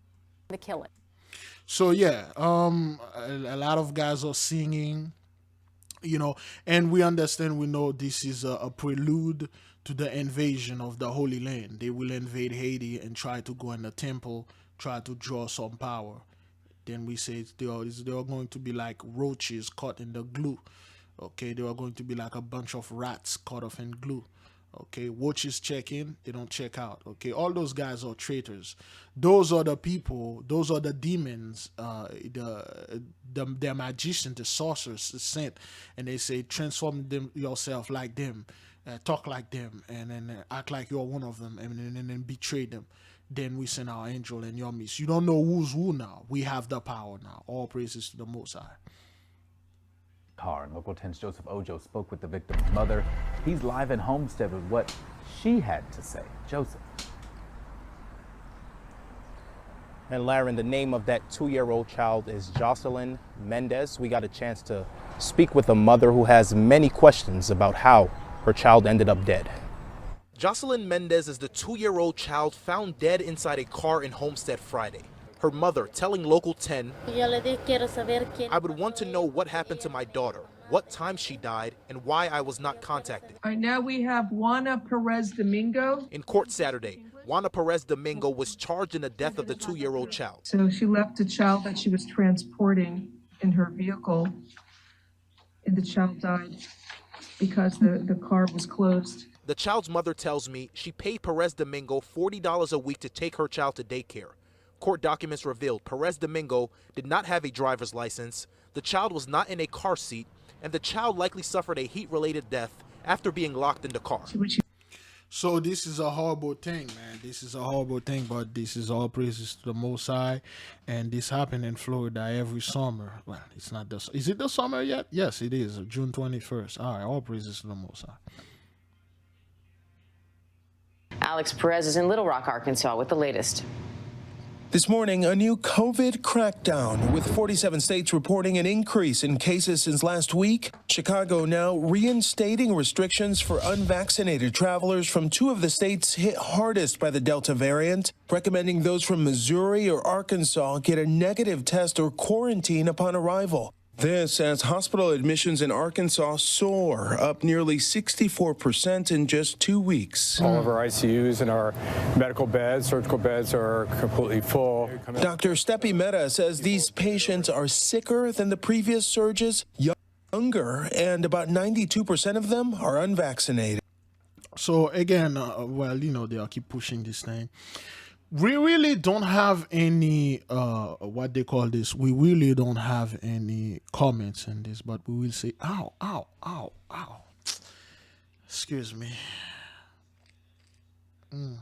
the killing.
So yeah, a lot of guys are singing, and we understand, we know this is a prelude to the invasion of the Holy Land. They will invade Haiti and try to go in the temple, try to draw some power. Then we say they are going to be like roaches caught in the glue. Okay, they are going to be like a bunch of rats caught off in glue. Okay, watches check in, they don't check out. Okay, all those guys are traitors. Those are the people, those are the demons, the magicians, the sorcerers sent, and they say transform them yourself like them, talk like them, and then act like you're one of them, and then betray them. Then we send our angel in your midst. You don't know who's who now. We have the power now. All praises to the Most High.
And Local 10's Joseph Ojo spoke with the victim's mother. He's live in Homestead with what she had to say. Joseph.
And Laren, the name of that 2-year-old child is Jocelyn Mendez. We got a chance to speak with a mother who has many questions about how her child ended up dead. Jocelyn Mendez is the 2-year-old child found dead inside a car in Homestead Friday. Her mother telling Local 10, I would want to know what happened to my daughter, what time she died, and why I was not contacted.
All right, now we have Juana Perez Domingo.
In court Saturday, Juana Perez Domingo was charged in the death of the 2-year-old child.
So she left a child that she was transporting in her vehicle, and the child died because the car was closed.
The child's mother tells me she paid Perez Domingo $40 a week to take her child to daycare. Court documents revealed Perez Domingo did not have a driver's license, the child was not in a car seat, and the child likely suffered a heat-related death after being locked in the car.
So this is a horrible thing, man. This is a horrible thing, but this is all praises to the Most High, and this happened in Florida every summer. Well, it's not the. Is it the summer yet? Yes, it is. June 21st. All right, all praises to the Most High.
Alex Perez is in Little Rock, Arkansas, with the latest.
This morning, a new COVID crackdown, with 47 states reporting an increase in cases since last week. Chicago now reinstating restrictions for unvaccinated travelers from 2 of the states hit hardest by the Delta variant, recommending those from Missouri or Arkansas get a negative test or quarantine upon arrival. This as hospital admissions in Arkansas soar, up nearly 64% in just 2 weeks.
All of our ICUs and our medical beds, surgical beds are completely full.
Dr. Stepi Mehta says these patients are sicker than the previous surges, younger, and about 92% of them are unvaccinated.
So again, well, they'll keep pushing this thing. We really don't have any, what they call this, we really don't have any comments in this, but we will say, ow, ow, ow, ow. Excuse me. I'm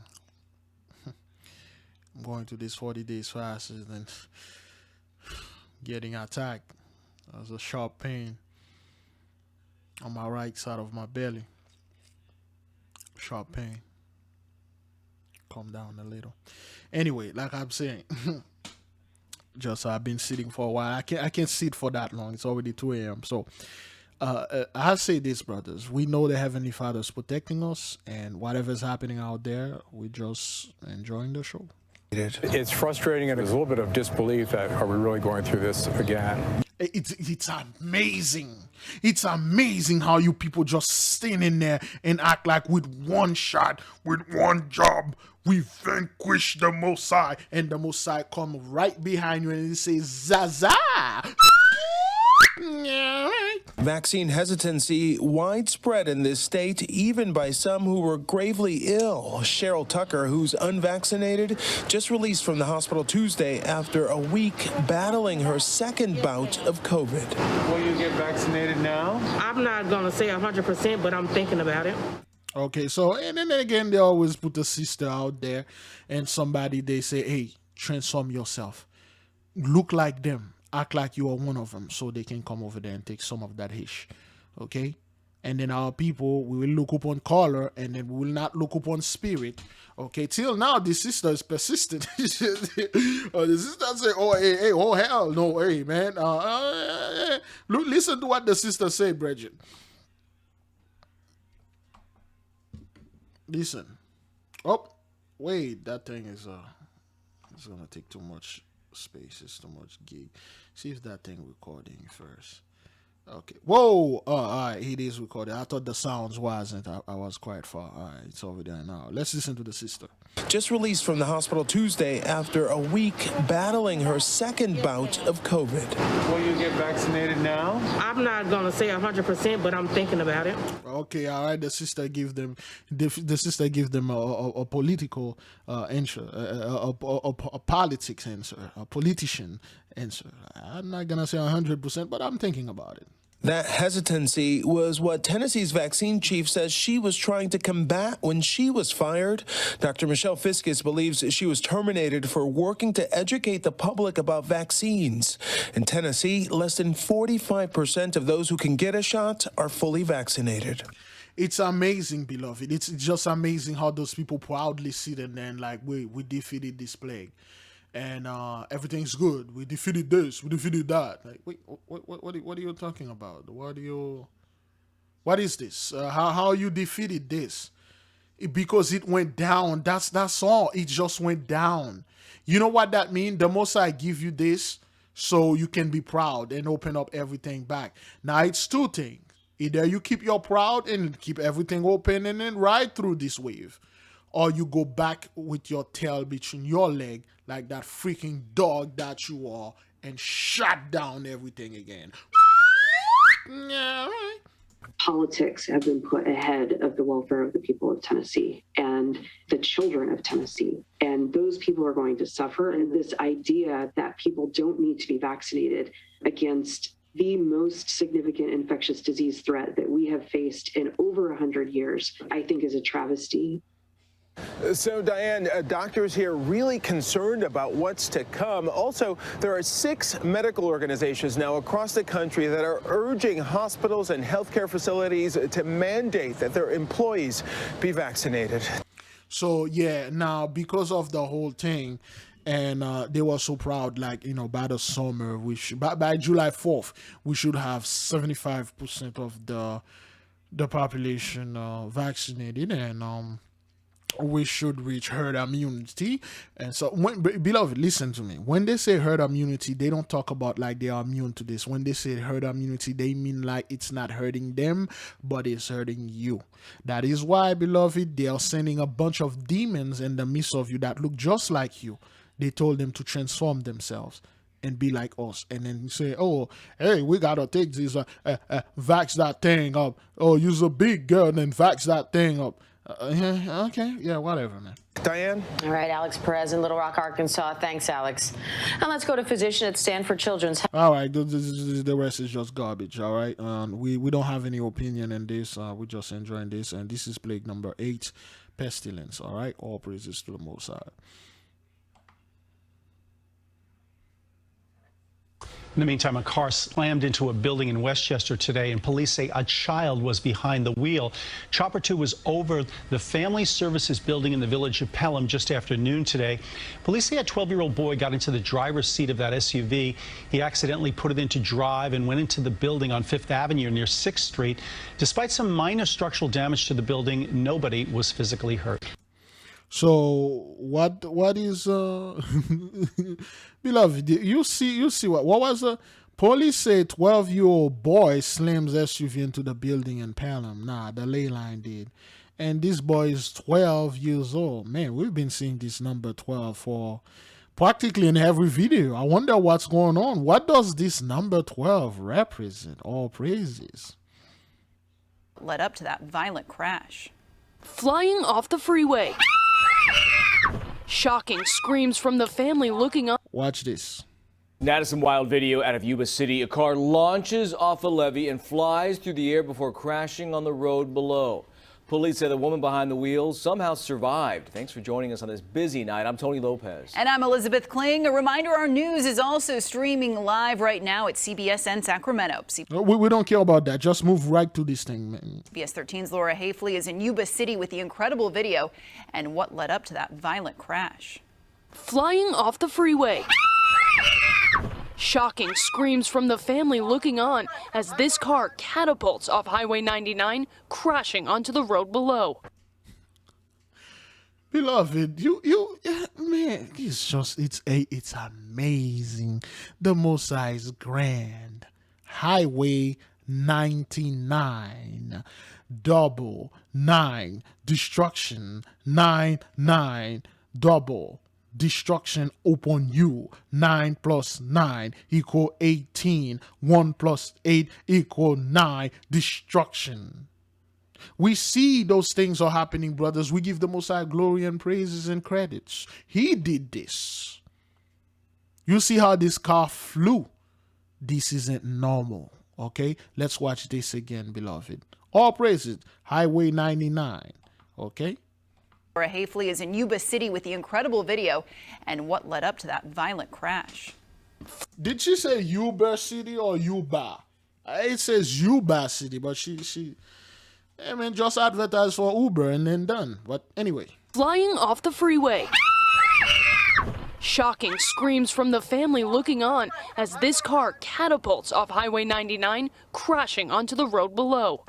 going to this 40 days fast and then getting attacked. There's a sharp pain on my right side of my belly. Sharp pain. Calm down a little. Anyway, like I'm saying, just I've been sitting for a while. I can't sit for that long. It's already 2 a.m. So I say this, brothers. We know the Heavenly Father is protecting us, and whatever's happening out there, we're just enjoying the show.
It's frustrating, and there's a little bit of disbelief that are we really going through this again?
It's amazing. It's amazing how you people just stand in there and act like with one shot, with one job, we vanquish the Most High, and the Most High come right behind you and he says, Zaza.
Vaccine hesitancy widespread in this state, even by some who were gravely ill. Cheryl Tucker, who's unvaccinated, just released from the hospital Tuesday after a week battling her second bout of COVID.
Will you get vaccinated now? I'm not going to say 100%, but I'm thinking about it.
Okay, so, and then again, they always put a sister out there and somebody, they say, hey, transform yourself. Look like them. Act like you are one of them so they can come over there and take some of that hish. Okay? And then our people, we will look upon color and then we will not look upon spirit. Okay? Till now, the sister is persistent. The sister say, oh, hey, oh, hell no, hey, man. Look, listen to what the sister say, Bridget. Listen. Oh, wait, that thing is it's gonna take too much space. It's too much gig. See if that thing recording first. Okay. Whoa. All right. It is recorded. I thought the sounds wasn't. I was quite far. All right. It's over there now. Let's listen to the sister.
Just released from the hospital Tuesday after a week battling her second bout of COVID.
Will you get vaccinated now? I'm not going to say 100%, but I'm thinking about it.
Okay. All right. The sister give them. The sister give them a political answer, a politics answer, a politician answer. I'm not gonna say 100%, but I'm thinking about it.
That hesitancy was what Tennessee's vaccine chief says she was trying to combat when she was fired. Dr. Michelle Fiscus believes she was terminated for working to educate the public about vaccines. In Tennessee, less than 45% of those who can get a shot are fully vaccinated.
It's amazing, beloved. It's just amazing how those people proudly sit in there and like, we defeated this plague. And everything's good. We defeated this. We defeated that. Like, wait, what are you talking about? What is this? How you defeated this? Because it went down. That's all. It just went down. You know what that means? The Most High give you this so you can be proud and open up everything back. Now it's two things. Either you keep your proud and keep everything open and then ride through this wave, or you go back with your tail between your leg like that freaking dog that you are and shut down everything again.
Politics have been put ahead of the welfare of the people of Tennessee and the children of Tennessee. And those people are going to suffer. And this idea that people don't need to be vaccinated against the most significant infectious disease threat that we have faced in over 100 years, I think is a travesty.
So, Diane, doctors here really concerned about what's to come. Also, there are 6 medical organizations now across the country that are urging hospitals and healthcare facilities to mandate that their employees be vaccinated.
So, yeah, now because of the whole thing, and they were so proud, like, you know, by the summer, by July 4th, we should have 75% of the population vaccinated, and we should reach herd immunity. And so, beloved, listen to me. When they say herd immunity, they don't talk about like they are immune to this. When they say herd immunity, they mean like it's not hurting them, but it's hurting you. That is why, beloved, they are sending a bunch of demons in the midst of you that look just like you. They told them to transform themselves and be like us, and then you say, oh, hey, we gotta take this, vax that thing up. Oh, you're a big girl, then vax that thing up. Okay, yeah, whatever, man.
Diane?
All right, Alex Perez in Little Rock, Arkansas. Thanks, Alex. And let's go to physician at Stanford Children's.
All right, the rest is just garbage, all right? We don't have any opinion in this. We're just enjoying this, and this is plague number 8, pestilence, all right? All praises to the Most High.
In the meantime, a car slammed into a building in Westchester today, and police say a child was behind the wheel. Chopper 2 was over the Family Services building in the village of Pelham just after noon today. Police say a 12-year-old boy got into the driver's seat of that SUV. He accidentally put it into drive and went into the building on 5th Avenue near 6th Street. Despite some minor structural damage to the building, nobody was physically hurt.
So what is beloved, you see what was police say 12-year-old boy slams SUV into the building in Pelham. Nah, the ley line did. And this boy is 12 years old. Man, we've been seeing this number 12 for practically in every video. I wonder what's going on. What does this number 12 represent? All praises.
Led up to that violent crash.
Flying off the freeway. Shocking screams from the family looking up.
Watch this.
Now to some wild video out of Yuba City. A car launches off a levee and flies through the air before crashing on the road below. Police say the woman behind the wheel somehow survived. Thanks for joining us on this busy night. I'm Tony Lopez.
And I'm Elizabeth Kling. A reminder, our news is also streaming live right now at CBSN Sacramento.
We don't care about that. Just move right to this thing, man.
CBS 13's Laura Hafley is in Yuba City with the incredible video and what led up to that violent crash.
Flying off the freeway. Shocking screams from the family looking on as this car catapults off Highway 99, crashing onto the road below.
Beloved, man, it's amazing. The Most High is grand. Highway 99, 9, destruction, 9, double. Destruction upon you. 9 plus 9 equal 18. 1 plus 8 equal 9. Destruction. We see those things are happening, brothers. We give the Most High glory and praises and credits. He did this. You see how this car flew. This isn't normal. Okay, let's watch this again, beloved. All praises. Highway 99. Okay.
Laura Hafley is in Yuba City with the incredible video and what led up to that violent crash.
Did she say Yuba City or Yuba? It says Yuba City, but I mean, just advertise for Uber and then done. But anyway.
Flying off the freeway. Shocking screams from the family looking on as this car catapults off Highway 99, crashing onto the road below.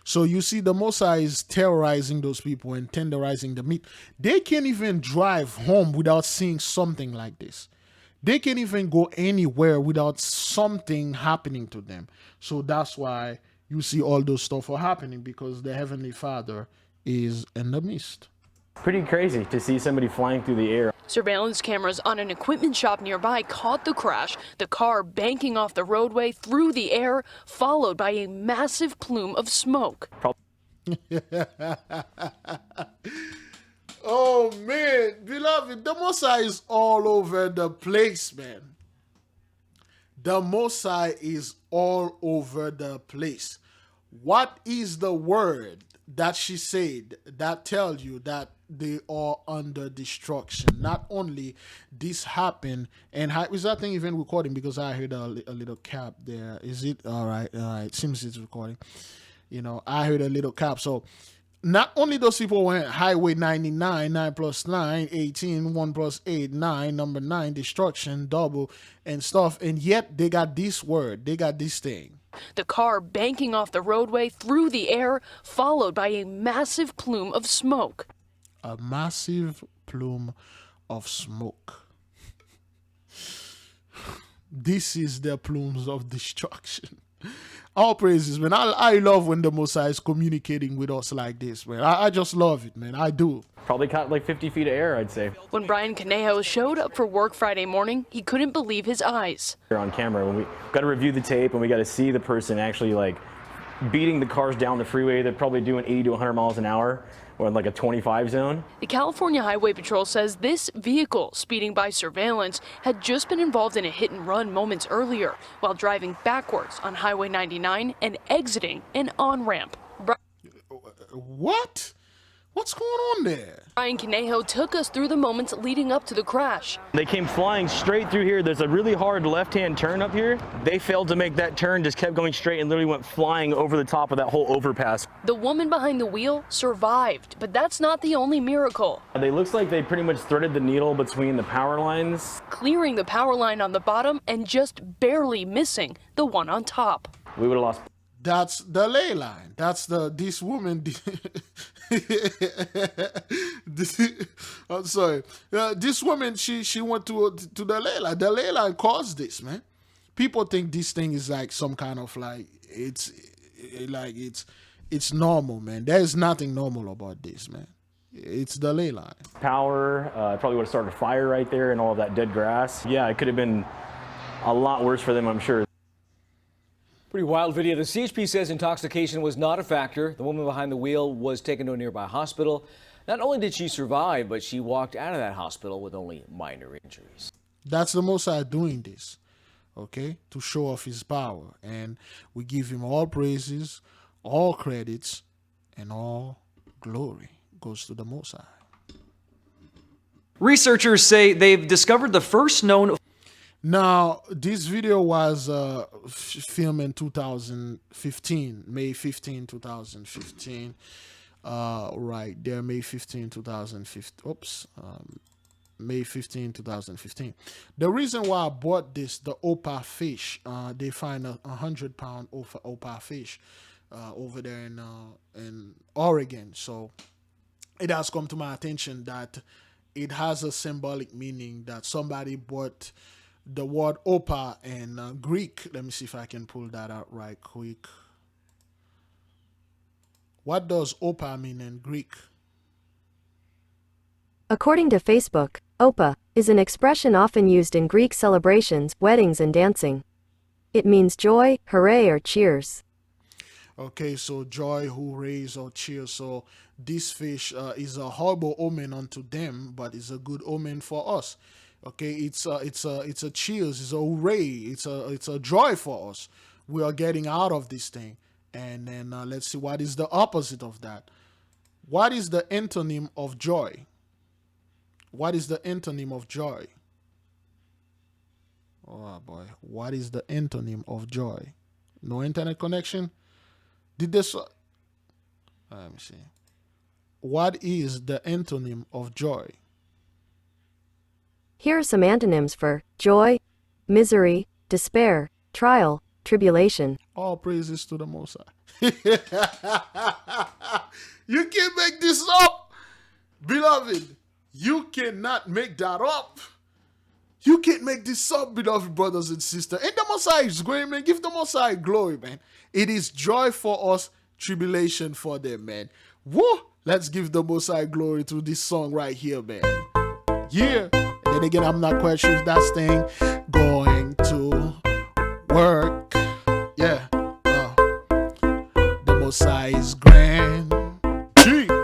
So you see, the Most High is terrorizing those people and tenderizing the meat. They can't even drive home without seeing something like this. They can't even go anywhere without something happening to them. So that's why you see all those stuff are happening, because the Heavenly Father is in the midst.
Pretty crazy to see somebody flying through the air.
Surveillance cameras on an equipment shop nearby caught the crash, the car banking off the roadway through the air, followed by a massive plume of smoke.
Oh, man, beloved, the Most High is all over the place, man. The Most High is all over the place. What is the word that she said that tells you that they are under destruction? Not only this happened, and is that thing even recording? Because I heard a little cap there. Is it all right? Seems it's recording. You know, I heard a little cap. So not only those people went Highway 99, 9 plus 9, 18, 1 plus 8, 9, number 9, destruction, double, and stuff, and yet they got this word, they got this thing.
The car banking off the roadway through the air, followed by a massive plume of smoke.
A massive plume of smoke. This is the plumes of destruction. All praises, man. I love when the Most High is communicating with us like this, man. I just love it, man. I do.
Probably caught like 50 feet of air, I'd say.
When Brian Conejo showed up for work Friday morning, he couldn't believe his eyes.
On camera, when we got to review the tape and we got to see the person actually like beating the cars down the freeway. They're probably doing 80 to 100 miles an hour, or in like a 25 zone.
The California Highway Patrol says this vehicle, speeding by surveillance, had just been involved in a hit and run moments earlier while driving backwards on Highway 99 and exiting an on-ramp.
What? What's going on there?
Ryan Conejo took us through the moments leading up to the crash.
They came flying straight through here. There's a really hard left-hand turn up here. They failed to make that turn, just kept going straight and literally went flying over the top of that whole overpass.
The woman behind the wheel survived, but that's not the only miracle.
They looks like they pretty much threaded the needle between the power lines.
Clearing the power line on the bottom and just barely missing the one on top.
We would have lost.
That's the ley line. That's this woman. I'm sorry. This woman, she went to the ley line. The ley line caused this, man. People think this thing is like some kind of like it's normal, man. There is nothing normal about this, man. It's the ley line.
Power probably would have started a fire right there and all of that dead grass. Yeah, it could have been a lot worse for them, I'm sure.
Pretty wild video. The CHP says intoxication was not a factor. The woman behind the wheel was taken to a nearby hospital. Not only did she survive, but she walked out of that hospital with only minor injuries.
That's the Most High doing this, okay, to show off his power. And we give him all praises, all credits, and all glory goes to the Most High.
Researchers say they've discovered the first known...
Now, this video was filmed in 2015, May 15, 2015. Right there, May 15, 2015. Oops. May 15, 2015. The reason why I bought this, the Opa fish, they find a 100-pound Opa fish over there in Oregon. So it has come to my attention that it has a symbolic meaning that somebody bought the word Opa in Greek. Let me see if I can pull that out right quick. What does Opa mean in Greek?
According to Facebook, Opa is an expression often used in Greek celebrations, weddings, and dancing. It means joy, hooray, or cheers.
Okay, so joy, hoorays, or cheers. So this fish is a horrible omen unto them, but it's a good omen for us. Okay, it's a cheers, it's a hooray, it's a joy for us. We are getting out of this thing. And then let's see, what is the opposite of that? What is the antonym of joy? What is the antonym of joy? Oh boy, what is the antonym of joy? No internet connection? Did this? Let me see. What is the antonym of joy?
Here are some antonyms for joy, misery, despair, trial, tribulation.
All praises to the Most High. You can't make this up, beloved. You cannot make that up. You can't make this up, beloved brothers and sisters. And the Most High is great, man. Give the Most High glory, man. It is joy for us, tribulation for them, man. Woo! Let's give the Most High glory to this song right here, man. Yeah. And then again, I'm not quite sure if that's thing going to work. Yeah. The Most High is grand. G-R-A-N-D.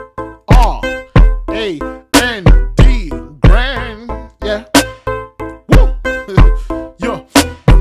Grand. Yeah. Woo! Yo. The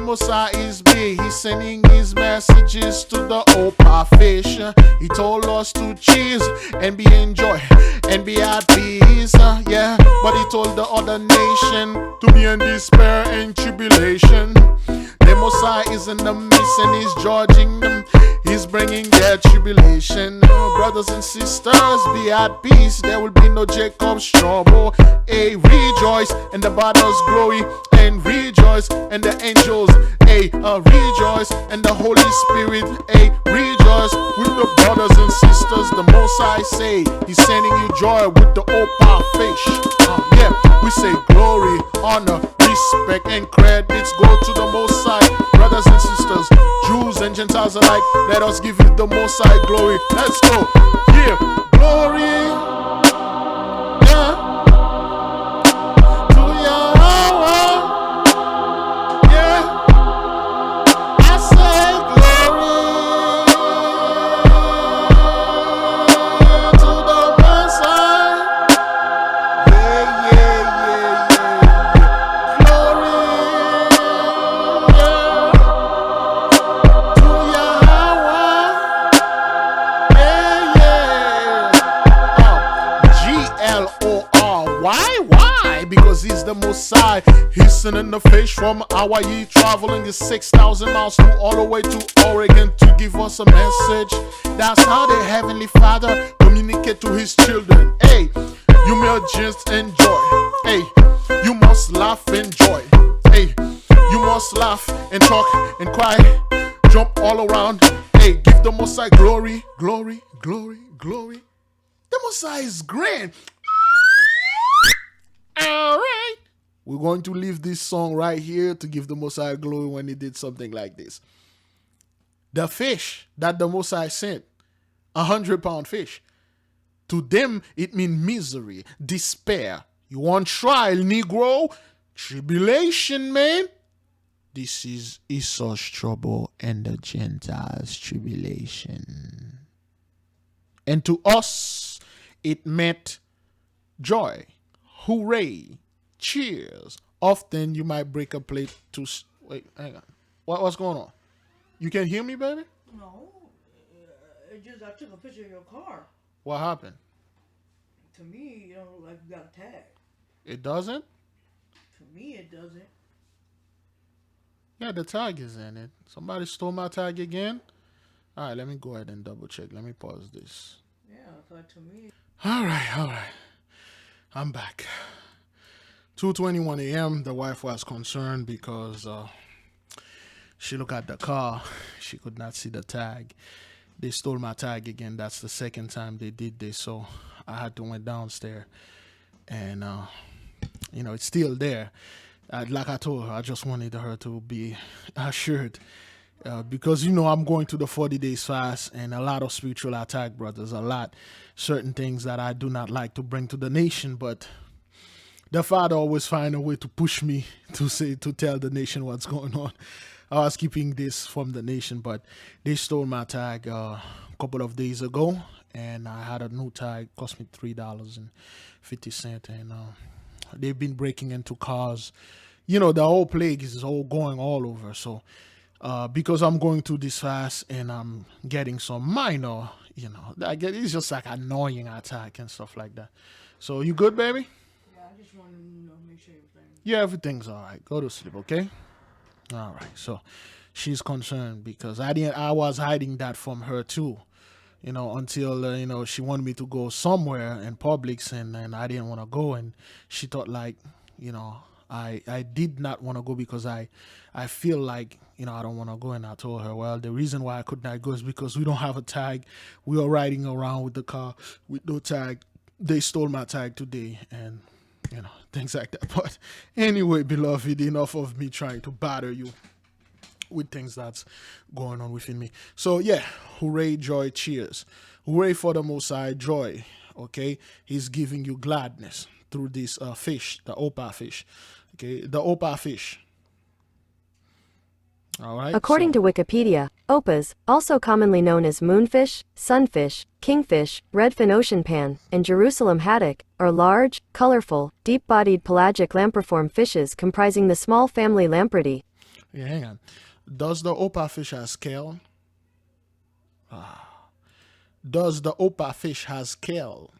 Most High is big. He's sending his messages to the Opa fish. He told us to cheers and be in joy and be at peace. Yeah. But he told the other nation to be in despair and tribulation. The Most High is in the midst and he's judging them. He's bringing their tribulation. Brothers and sisters, be at peace. There will be no Jacob's trouble. Hey, rejoice in the battle's glory. And rejoice in the angels. Hey, rejoice in the Holy Spirit. Hey, rejoice with the brothers and sisters. The Most High say he's sending you joy with the Opa fish. Yeah, we say glory, honor, respect, and credits go to the Most High. Brothers and sisters, Jews and Gentiles alike, let us give you the Most High glory. Let's go. Yeah, glory. Yeah. To YAHAWAH. Yeah. I say glory to the Most High. Yeah, yeah, yeah, yeah, yeah. Glory. Yeah. To YAHAWAH. Yeah, yeah. Mosai. He's sending the fish from Hawaii, traveling the 6,000 miles to all the way to Oregon to give us a message. That's how the Heavenly Father communicate to his children. Hey, you may just enjoy. Hey, you must laugh and joy. Hey, you must laugh and talk and cry, jump all around. Hey, give the Mosai glory, glory, glory, glory. The Mosai is grand. All right. We're going to leave this song right here to give the Mosai glory when he did something like this. The fish that the Mosai sent, 100-pound fish. To them, it means misery, despair. You want trial, Negro? Tribulation, man. This is Esau's trouble and the Gentiles' tribulation. And to us, it meant joy, hooray, cheers. Often you might break a plate to... Wait, hang on. What's going on? You can hear me, baby?
No. I took a picture of your car.
What happened?
To me, you don't look like you got a tag.
It doesn't?
To me, it doesn't.
Yeah, the tag is in it. Somebody stole my tag again? All right, let me go ahead and double check. Let me pause this.
Yeah, so to me.
All right. I'm back. 2:21 a.m. The wife was concerned because she looked at the car. She could not see the tag. They stole my tag again. That's the second time they did this. So I had to went downstairs. And, it's still there. Like I told her, I just wanted her to be assured. Because, I'm going to the 40 days fast and a lot of spiritual attack, brothers. Certain things that I do not like to bring to the nation. But the Father always find a way to push me to tell the nation what's going on. I was keeping this from the nation, but they stole my tag a couple of days ago, and I had a new tag, cost me $3.50, and they've been breaking into cars. The whole plague is all going all over. So because I'm going through this fast and I'm getting some minor, it's just like annoying attack and stuff like that. So you good, baby?
Yeah, I just want to make sure everything.
Yeah, everything's all right. Go to sleep, okay? All right. So she's concerned because I was hiding that from her too, until she wanted me to go somewhere in Publix and I didn't want to go, and she thought like, I did not want to go because I feel like, I don't want to go. And I told her, well, the reason why I could not go is because we don't have a tag. We are riding around with the car with no tag. They stole my tag today and, things like that. But anyway, beloved, enough of me trying to bother you with things that's going on within me. So yeah, hooray, joy, cheers. Hooray for the Most High, joy. Okay, he's giving you gladness through this fish, the Opa fish. Okay, the Opa fish. All right.
According to Wikipedia, Opas, also commonly known as moonfish, sunfish, kingfish, redfin ocean pan, and Jerusalem haddock, are large, colorful, deep-bodied pelagic lampriform fishes comprising the small family Lampridae.
Yeah, hang on. Does the Opa fish have scale? Does the Opa fish have scale?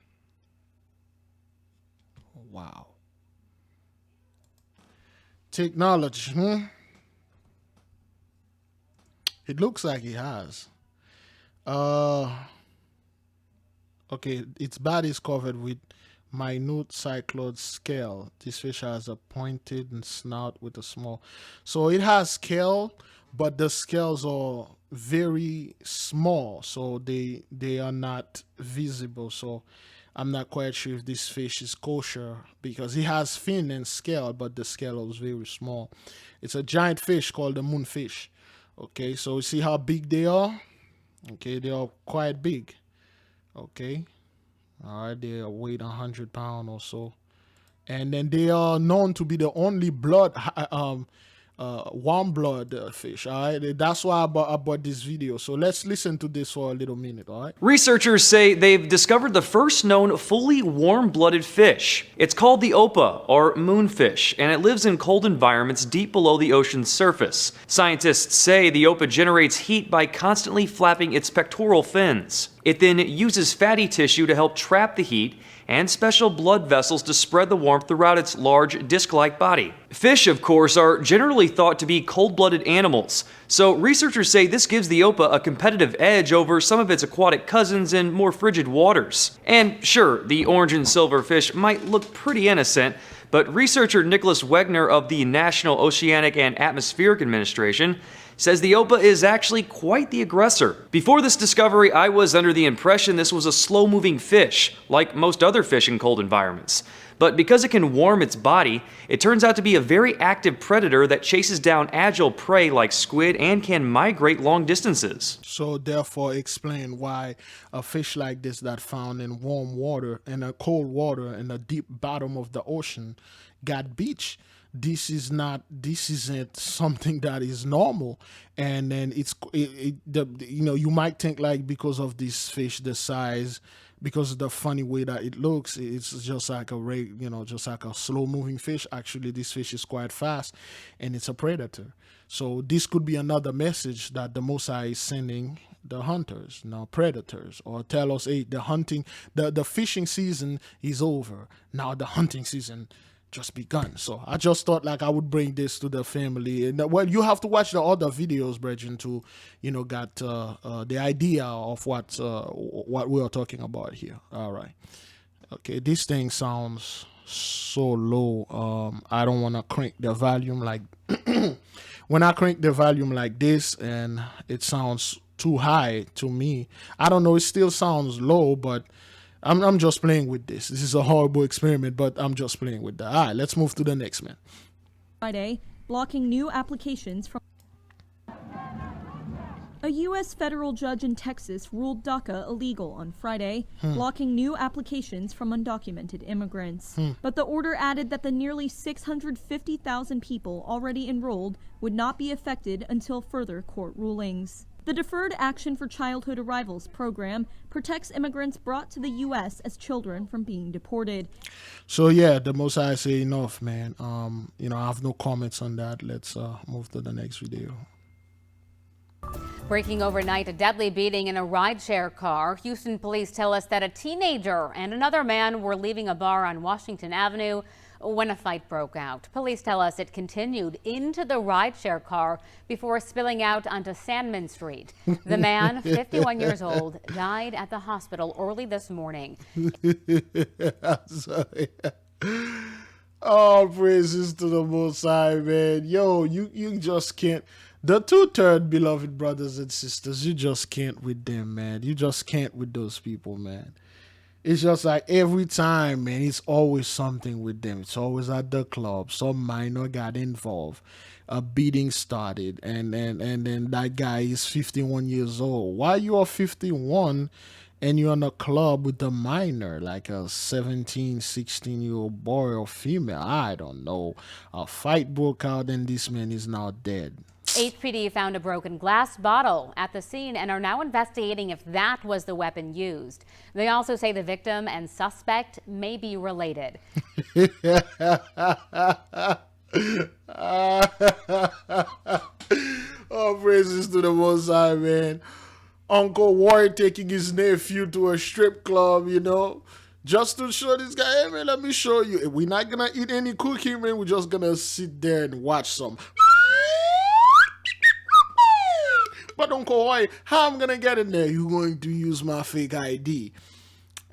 Wow. Technology, It looks like it has. Okay, its body is covered with minute cycloid scale. This fish has a pointed and snout with a small. So it has scale, but the scales are very small, so they are not visible. So I'm not quite sure if this fish is kosher because it has fin and scale, but the scale is very small. It's a giant fish called the moonfish. Okay, so you see how big they are? Okay, they are quite big. Okay, all right, they weigh 100 pounds or so. And then they are known to be the only warm blood fish. All right, that's why I bought this video. So let's listen to this for a little minute. All right.
Researchers say they've discovered the first known fully warm-blooded fish. It's called the Opa, or moonfish, and it lives in cold environments deep below the ocean's surface. Scientists say the Opa generates heat by constantly flapping its pectoral fins. It then uses fatty tissue to help trap the heat and special blood vessels to spread the warmth throughout its large disc-like body. Fish, of course, are generally thought to be cold-blooded animals, so researchers say this gives the opa a competitive edge over some of its aquatic cousins in more frigid waters. And sure, the orange and silver fish might look pretty innocent, but researcher Nicholas Wegner of the National Oceanic and Atmospheric Administration says the opa is actually quite the aggressor. Before this discovery, I was under the impression this was a slow-moving fish, like most other fish in cold environments. But because it can warm its body, it turns out to be a very active predator that chases down agile prey like squid and can migrate long distances.
So therefore explain why a fish like this that found in warm water and a cold water in the deep bottom of the ocean got beached. This isn't something that is normal, and then you might think like because of this fish, the size, because of the funny way that it looks, it's just like just like a slow moving fish. Actually, this fish is quite fast, and it's a predator. So this could be another message that the Most High is sending the hunters, predators, or tell us, hey, the fishing season is over. Now the hunting season just begun. So I just thought like I would bring this to the family. And well, you have to watch the other videos, Brethren, to get the idea of what we are talking about here. All right. Okay, this thing sounds so low. I don't want to crank the volume like when I crank the volume like this, and it sounds too high to me. I don't know. It still sounds low, but I'm just playing with this. This is a horrible experiment, but I'm just playing with that. All right, let's move to the next man.
Friday, blocking new applications from... A U.S. federal judge in Texas ruled DACA illegal on Friday, blocking new applications from undocumented immigrants. But the order added that the nearly 650,000 people already enrolled would not be affected until further court rulings. The Deferred Action for Childhood Arrivals program protects immigrants brought to the U.S. as children from being deported.
So yeah, the Most High say enough, man. I have no comments on that. Let's move to the next video.
Breaking overnight, a deadly beating in a rideshare car. Houston police tell us that a teenager and another man were leaving a bar on Washington Avenue when a fight broke out. Police tell us it continued into the rideshare car before spilling out onto Sandman Street. The man, 51 years old, died at the hospital early this morning.
All praises to the Most High, man. Yo, you just can't. The 2/3 beloved brothers and sisters, you just can't with them, man. You just can't with those people, man. It's just like every time, man, it's always something with them. It's always at the club. Some minor got involved. A beating started, and then that guy is 51 years old. Why you are 51 and you're in a club with a minor, like a 17, 16-year-old boy or female? I don't know. A fight broke out and this man is now dead.
HPD found a broken glass bottle at the scene and are now investigating if that was the weapon used. They also say the victim and suspect may be related.
Oh, praises to the Most High, man. Uncle Ward taking his nephew to a strip club, just to show this guy, hey, man, let me show you. We're not going to eat any cookie, man. We're just going to sit there and watch some. But Uncle Hoy, how I'm gonna get in there? You're going to use my fake ID.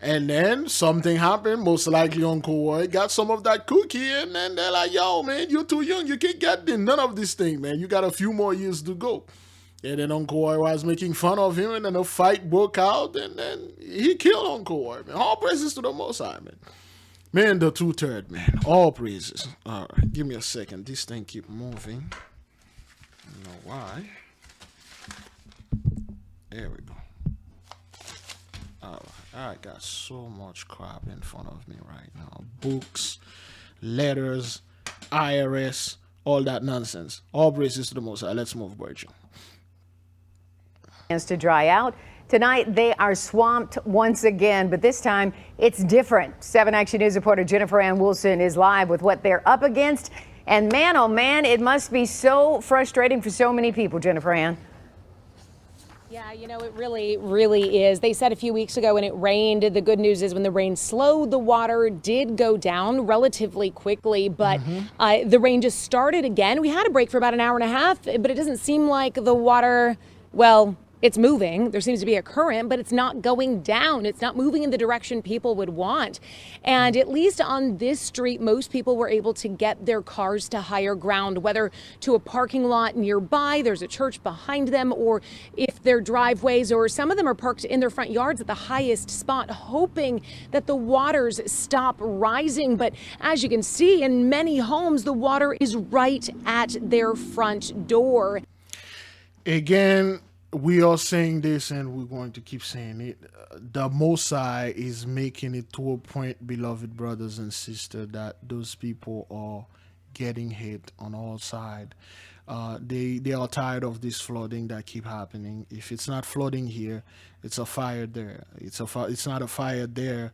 And then something happened. Most likely Uncle Hoy got some of that cookie, and then they're like, yo, man, you're too young. You can't get in none of this thing, man. You got a few more years to go. And then Uncle Hoy was making fun of him, and then a fight broke out, and then he killed Uncle Hoy, man. All praises to the Most High, man. Man, the 2/3, man. All praises. All right, give me a second. This thing keep moving. I don't know why. There we go. I got so much crap in front of me right now. Books, letters, IRS, all that nonsense. All praises to the Most High. Let's move, Virgin.
To dry out. Tonight, they are swamped once again, but this time it's different. 7 Action News reporter Jennifer Ann Wilson is live with what they're up against. And man, oh man, it must be so frustrating for so many people, Jennifer Ann.
Yeah, you know, it really is. They said a few weeks ago when it rained, the good news is when the rain slowed, the water did go down relatively quickly, but the rain just started again. We had a break for about an hour and a half, but it doesn't seem like the water, well, it's moving. There seems to be a current, but it's not going down. It's not moving in the direction people would want. And at least on this street, most people were able to get their cars to higher ground, whether to a parking lot nearby, there's a church behind them, or if their driveways, or some of them are parked in their front yards at the highest spot, hoping that the waters stop rising. But as you can see, in many homes, the water is right at their front door.
Again, we are saying this and we're going to keep saying it. The Most High is making it to a point, beloved brothers and sisters, that those people are getting hit on all sides. They are tired of this flooding that keep happening. If it's not flooding here, it's a fire there. It's not a fire there.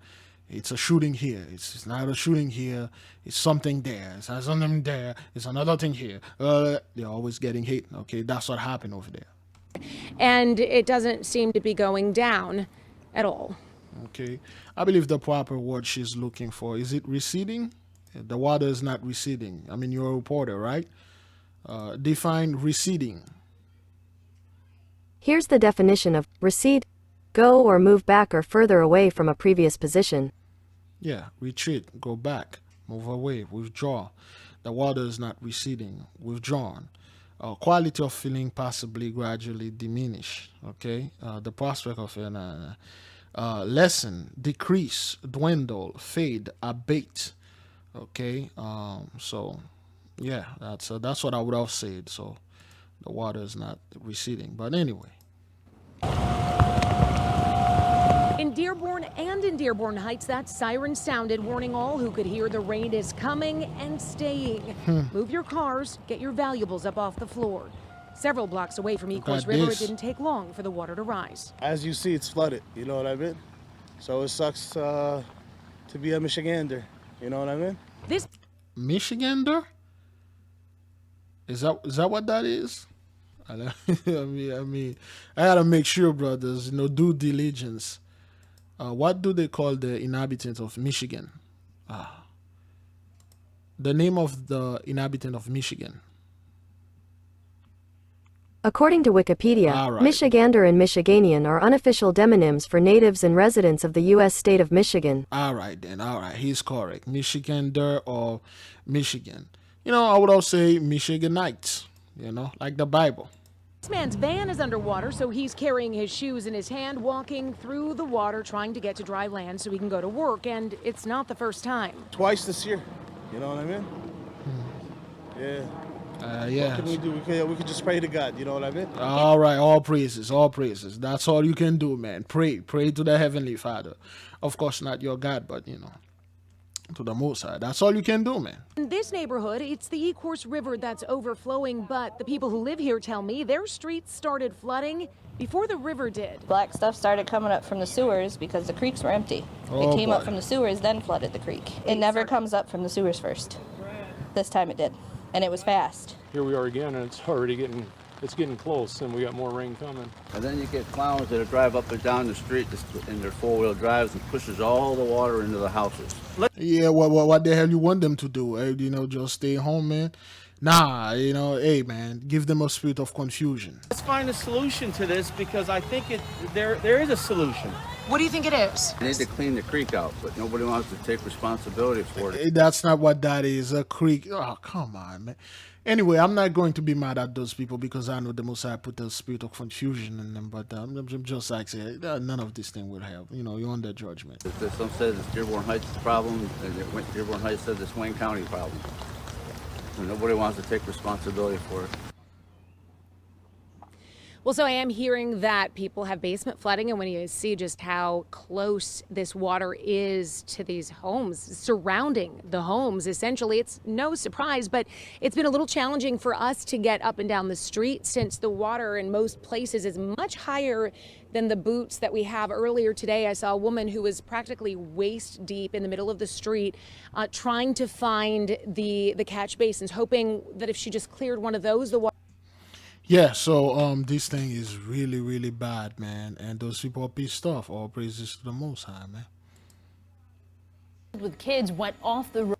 It's a shooting here. It's not a shooting here. It's something there. It's not something there. It's another thing here. They're always getting hit. Okay, that's what happened over there.
And it doesn't seem to be going down at all.
Okay, I believe the proper word she's looking for, is it receding? The water is not receding. I mean, you're a reporter, right? Define receding.
Here's the definition of recede: go or move back or further away from a previous position.
Yeah, retreat, go back, move away, withdraw. The water is not receding, withdrawn. Quality of feeling possibly gradually diminish. Okay, the prospect of it lessen, decrease, dwindle, fade, abate. Okay, so yeah, that's what I would have said. So the water is not receding, but anyway.
In Dearborn and in Dearborn Heights, that siren sounded, warning all who could hear the rain is coming and staying. Move your cars, get your valuables up off the floor. Several blocks away from Ecorse River, it didn't take long for the water to rise.
As you see, it's flooded, you know what I mean? So it sucks to be a Michigander, you know what I mean?
This
Michigander? Is that what that is? I mean, I gotta make sure, brothers, due diligence. What do they call the inhabitants of Michigan? The name of the inhabitant of Michigan.
According to Wikipedia, Michigander and Michiganian are unofficial demonyms for natives and residents of the U.S. state of Michigan.
All right, then. All right, he's correct. Michigander or Michigan. I would also say Michiganites, like the Bible.
This man's van is underwater, so he's carrying his shoes in his hand, walking through the water, trying to get to dry land so he can go to work, and it's not the first time.
Twice this year, you know what I mean? Yeah.
Yeah.
What can we do? We could just pray to God, you know what I mean?
All right, all praises, all praises. That's all you can do, man. Pray to the Heavenly Father. Of course, not your God, but, to the Most High. That's all you can do, man.
In this neighborhood, it's the Ecorse River that's overflowing, but the people who live here tell me their streets started flooding before the river did.
Black stuff started coming up from the sewers because the creeks were empty. It came up from the sewers, then flooded the creek. It never comes up from the sewers first. This time it did, and it was fast.
Here we are again, and it's already getting close, and we got more rain coming.
And then you get clowns that drive up and down the street in their four-wheel drives and pushes all the water into the houses.
Yeah, what the hell you want them to do? Just stay home, man? Nah, hey, man, give them a spirit of confusion.
Let's find a solution to this, because I think there is a solution.
What do you think it is?
They need to clean the creek out, but nobody wants to take responsibility for it.
That's not what that is, a creek. Oh, come on, man. Anyway, I'm not going to be mad at those people because I know the Most High put a spirit of confusion in them, but I'm just like saying, none of this thing will help. You're under judgment.
Some says it's Dearborn Heights' problem, and Dearborn Heights says it's Wayne County problem. And nobody wants to take responsibility for it.
Well, so I am hearing that people have basement flooding, and when you see just how close this water is to these homes, surrounding the homes, essentially, it's no surprise, but it's been a little challenging for us to get up and down the street since the water in most places is much higher than the boots that we have. Earlier today, I saw a woman who was practically waist deep in the middle of the street trying to find the catch basins, hoping that if she just cleared one of those, the water.
Yeah, so this thing is really, really bad, man. And those people are pissed off. All praises to the Most High, man.
With kids went off the road.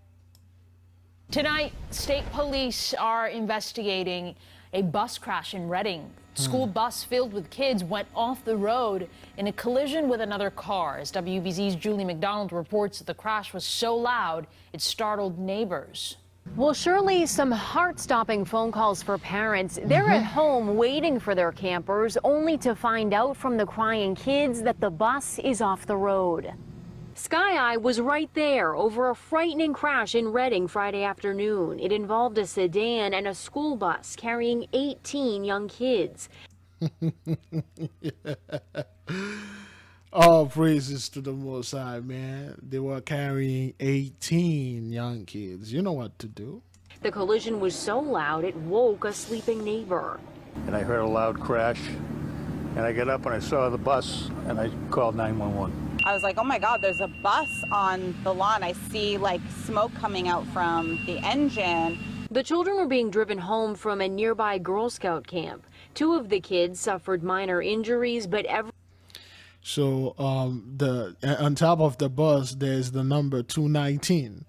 Tonight, state police are investigating a bus crash in Reading. School bus filled with kids went off the road in a collision with another car. As WBZ's Julie McDonald reports, that the crash was so loud it startled neighbors.
Well, surely some heart-stopping phone calls for parents. They're at home waiting for their campers, only to find out from the crying kids that the bus is off the road. Sky Eye was right there over a frightening crash in Reading Friday afternoon. It involved a sedan and a school bus carrying 18 young kids.
All praises to the Most High, man. They were carrying 18 young kids. You know what to do.
The collision was so loud it woke a sleeping neighbor.
And I heard a loud crash, and I got up and I saw the bus, and I called 911.
I was like, oh my God, there's a bus on the lawn. I see like smoke coming out from the engine.
The children were being driven home from a nearby Girl Scout camp. 2 of the kids suffered minor injuries, but
So on top of the bus, there's the number 219.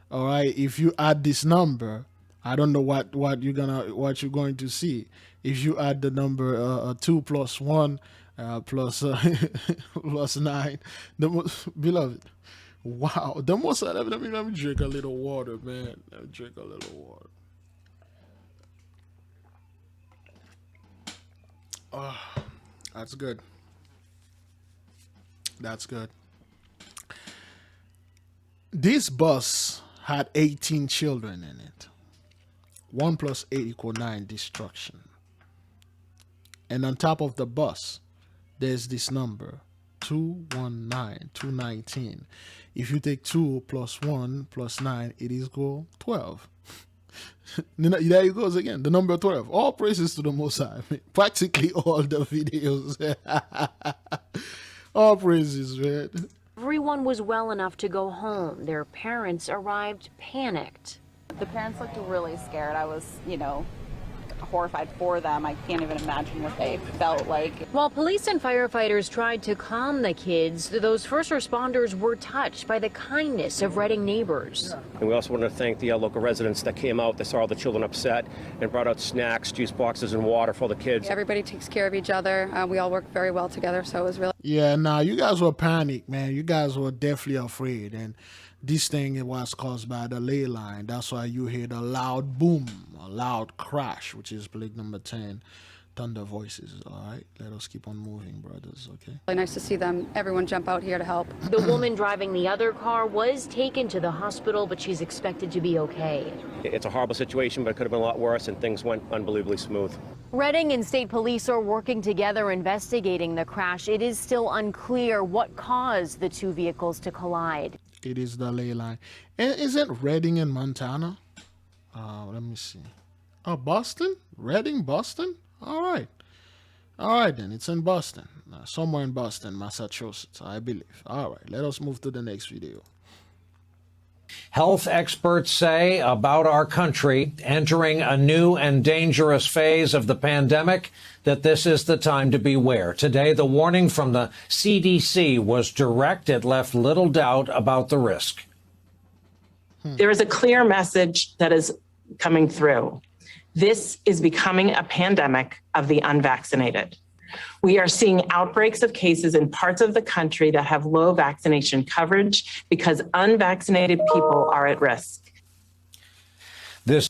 All right, if you add this number, I don't know what you're going to see. If you add the number 2 plus 1 plus 9, beloved. Wow, the most. Let me drink a little water, man. Let me drink a little water. Oh, that's good. That's good. This bus had 18 children in it. 1 plus 8 equals 9, destruction. And on top of the bus, there's this number, 219. If you take 2 plus 1 plus 9, it is equal 12. There it goes again, the number 12. All praises to the Most High. Practically all the videos. All praises, man.
everyone was well enough to go home. Their parents arrived panicked.
The parents looked really scared. I was, horrified for them. I can't even imagine what they felt like.
While police and firefighters tried to calm the kids, those first responders were touched by the kindness of Reading neighbors.
And we also want to thank the local residents that came out. They saw all the children upset and brought out snacks, juice boxes, and water for the kids.
Everybody takes care of each other. We all work very well together, so it was really...
Yeah, you guys were panicked, man. You guys were definitely afraid. And this thing, it was caused by the ley line. That's why you heard a loud boom, a loud crash, which is plague number 10, thunder voices. All right, let us keep on moving, brothers, okay?
Really nice to see everyone jump out here to help.
The woman driving the other car was taken to the hospital, but she's expected to be okay.
It's a horrible situation, but it could have been a lot worse, and things went unbelievably smooth.
Reading and state police are working together investigating the crash. It is still unclear what caused the two vehicles to collide.
It is the ley line. And isn't Reading in Montana? Let me see. Oh, Boston? Reading, Boston? All right. All right, then. It's in Boston. Somewhere in Boston, Massachusetts, I believe. All right. Let us move to the next video.
Health experts say about our country entering a new and dangerous phase of the pandemic that this is the time to beware. Today, the warning from the CDC was direct. It left little doubt about the risk.
There is a clear message that is coming through. This is becoming a pandemic of the unvaccinated. We are seeing outbreaks of cases in parts of the country that have low vaccination coverage because unvaccinated people are at risk.
This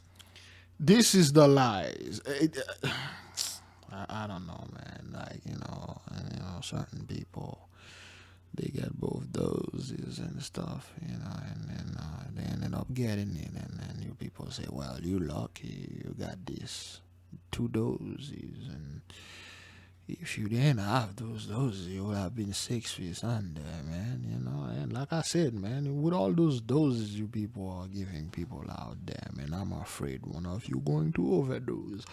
is the lies. I don't know, man. Certain people, they get both doses and stuff, and then they ended up getting it, and then you people say, well, you lucky, you got this 2 doses, and if you didn't have those doses, you would have been 6 feet under, man, and like I said, man, with all those doses you people are giving people out there, man, I'm afraid one of you going to overdose.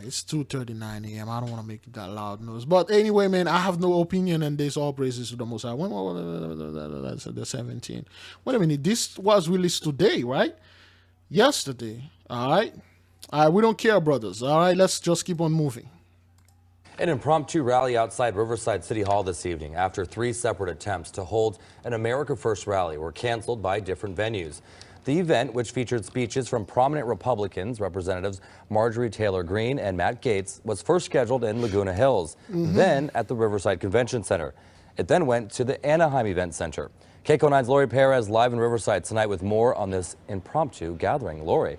It's 2:39 a.m. I don't want to make that loud noise. But anyway, man, I have no opinion on this. All praises to the Most High. That's the 17th. Wait a minute. This was released today, right? yesterday. All right, we don't care, brothers. All right, let's just keep on moving.
An impromptu rally outside Riverside City Hall this evening after 3 separate attempts to hold an America First rally were canceled by different venues. The event, which featured speeches from prominent Republicans, Representatives Marjorie Taylor Greene and Matt Gaetz, was first scheduled in Laguna Hills, then at the Riverside Convention Center. It then went to the Anaheim Event Center. KCO 9's Lori Perez live in Riverside tonight with more on this impromptu gathering. Lori.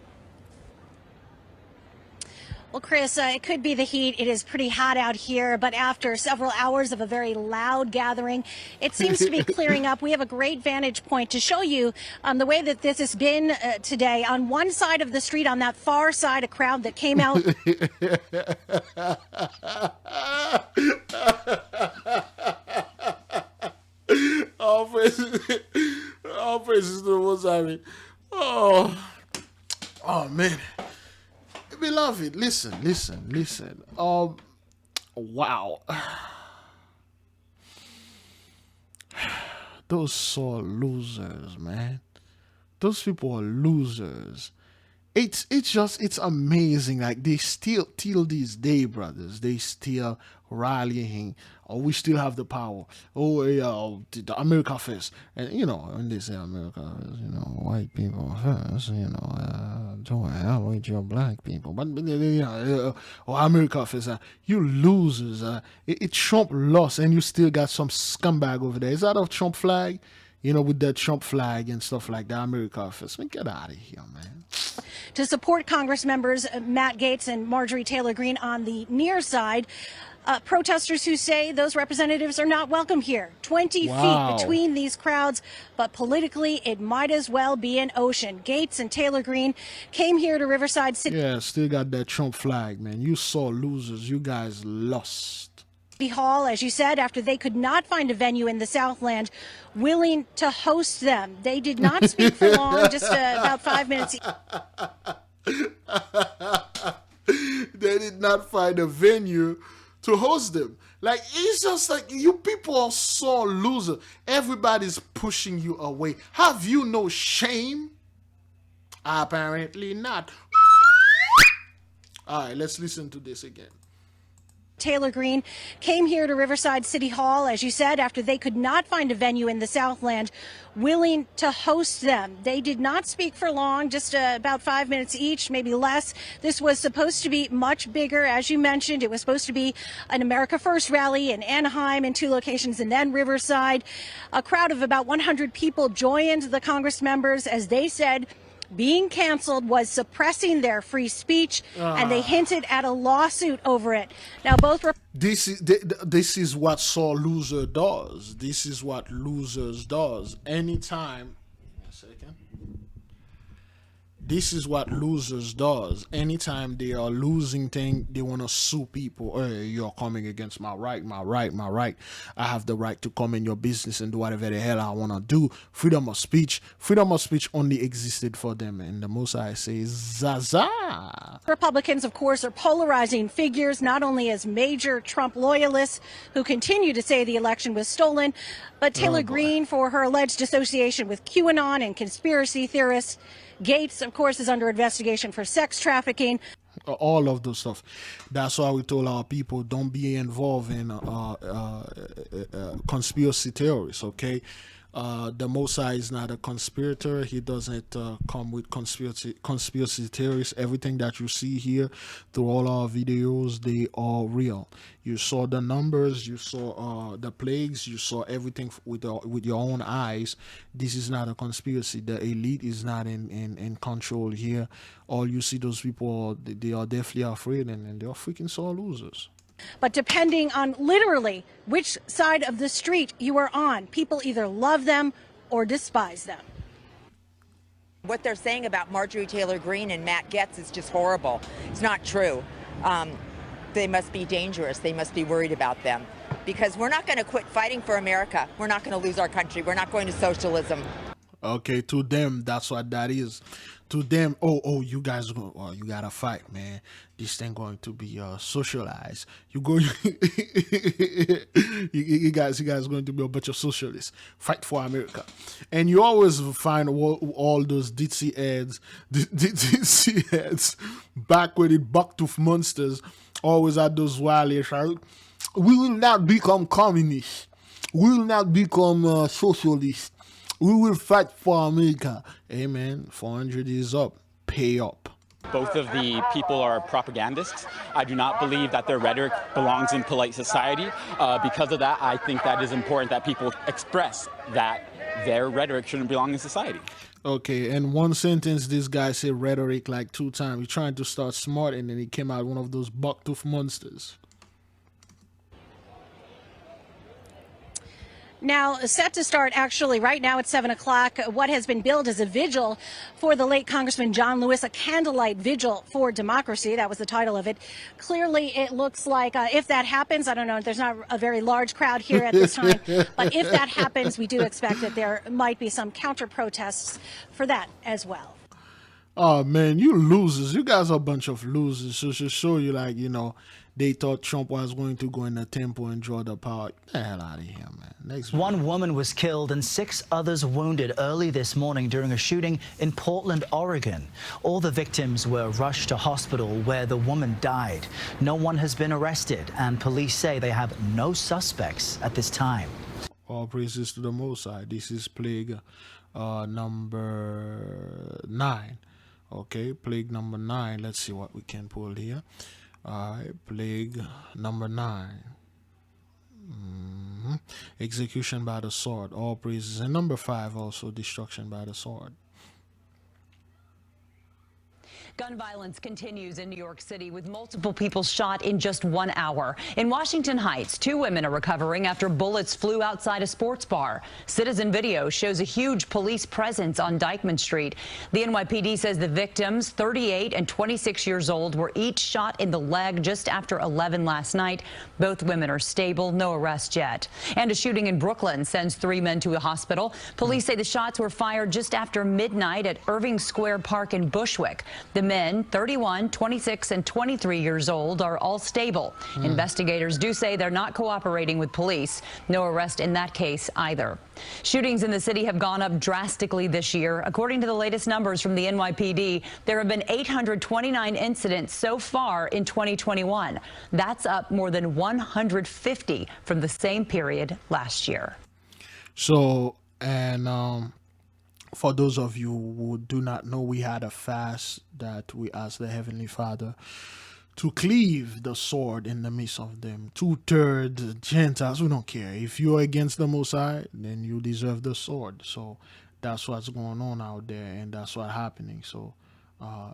Well, Chris, it could be the heat. It is pretty hot out here, but after several hours of a very loud gathering, it seems to be clearing up. We have a great vantage point to show you the way that this has been today. On one side of the street, on that far side, a crowd that came out.
All praises to the Most High. Oh man. Beloved, listen. Wow. Those sore losers, man. Those people are losers. It's amazing. Like, they still, till this day, brothers, they still rallying. Oh, we still have the power. Oh, yeah, the America first. And, you know, when they say America first, you know, white people first, you know, don't hell with your black people. But America first. You losers. Trump lost, and you still got some scumbag over there. Is that a Trump flag? You know, with that Trump flag and stuff like that, America first. Man, get out of here, man.
To support Congress members Matt Gaetz and Marjorie Taylor Greene on the near side. Protesters who say those representatives are not welcome here. 20 feet between these crowds, but politically it might as well be an ocean. Gaetz and Taylor Greene came here to Riverside City.
Yeah, still got that Trump flag, man. You saw losers. You guys lost.
Hall, as you said, after they could not find a venue in the Southland willing to host them. They did not speak for long, just about 5 minutes.
They did not find a venue to host them. Like, it's just like, you people are so loser. Everybody's pushing you away. Have you no shame? Apparently not. All right, let's listen to this again.
Taylor Greene came here to Riverside City Hall, as you said, after they could not find a venue in the Southland willing to host them. They did not speak for long, just about 5 minutes each, maybe less. This was supposed to be much bigger, as you mentioned. It was supposed to be an America First rally in Anaheim in 2 locations and then Riverside. A crowd of about 100 people joined the Congress members as they said being canceled was suppressing their free speech, and they hinted at a lawsuit over it. Now, both were.
This is what sore loser does. This is what losers does. Anytime. A second. This is what losers does. Anytime they are losing thing, they want to sue people. Hey, you're coming against my right. I have the right to come in your business and do whatever the hell I want to do. Freedom of speech. Freedom of speech only existed for them. And the most I say is Zaza.
Republicans, of course, are polarizing figures, not only as major Trump loyalists who continue to say the election was stolen, but Taylor Greene for her alleged association with QAnon and conspiracy theorists. Gaetz, of course, is under investigation for sex trafficking.
All of those stuff. That's why we told our people, don't be involved in conspiracy theories, okay? The Mosai is not a conspirator. He doesn't come with conspiracy theories. Everything that you see here through all our videos, they are real. You saw the numbers, you saw the plagues, you saw everything with your own eyes. This is not a conspiracy. The elite is not in control here. All you see, those people, they are definitely afraid, and they are freaking sore losers.
But depending on literally which side of the street you are on, people either love them or despise them.
What they're saying about Marjorie Taylor Greene and Matt Gaetz is just horrible. It's not true. They must be dangerous. They must be worried about them. Because we're not going to quit fighting for America. We're not going to lose our country. We're not going to socialism.
Okay, to them, that's what that is. To them, oh, you guys, you gotta fight, man. This thing going to be socialized. You go, you guys going to be a bunch of socialists. Fight for America, and you always find all those ditzy heads back with it, bucktooth monsters. Always at those rallies. We will not become communists. We will not become socialists. We will fight for America. Hey man, 400 is up. Pay up.
Both of the people are propagandists. I do not believe that their rhetoric belongs in polite society. Because of that, I think that is important that people express that their rhetoric shouldn't belong in society.
Okay, in one sentence, this guy said rhetoric like 2 times. He's trying to start smart, and then he came out one of those bucktooth monsters.
Now, set to start actually right now at 7 o'clock, what has been billed as a vigil for the late Congressman John Lewis, a candlelight vigil for democracy. That was the title of it. Clearly, it looks like if that happens, I don't know, there's not a very large crowd here at this time, but if that happens, we do expect that there might be some counter protests for that as well.
Oh man, you losers. You guys are a bunch of losers. So to show you, like, you know, they thought Trump was going to go in the temple and draw the power. Get the hell out of here, man. Next
one woman was killed and 6 others wounded early this morning during a shooting in Portland, Oregon. All the victims were rushed to hospital where the woman died. No one has been arrested, and police say they have no suspects at this time.
All praises to the Most High. This is plague number 9. Okay, plague number 9. Let's see what we can pull here. Plague number 9. Execution by the sword. All praises. And number 5 also, destruction by the sword.
Gun violence continues in New York City with multiple people shot in just 1 hour. In Washington Heights, 2 women are recovering after bullets flew outside a sports bar. Citizen video shows a huge police presence on Dyckman Street. The NYPD says the victims, 38 and 26 years old, were each shot in the leg just after 11 last night. Both women are stable, no arrest yet. And a shooting in Brooklyn sends 3 men to a hospital. Police say the shots were fired just after midnight at Irving Square Park in Bushwick. The men, 31, 26, and 23 years old, are all stable. Investigators do say they're not cooperating with police. No arrest in that case either. Shootings in the city have gone up drastically this year. According to the latest numbers from the NYPD, there have been 829 incidents so far in 2021. That's up more than 150 from the same period last year.
So, and for those of you who do not know, we had a fast that we asked the Heavenly Father to cleave the sword in the midst of them. 2/3 Gentiles, we don't care. If you're against the Most High, then you deserve the sword. So that's what's going on out there, and that's what's happening. So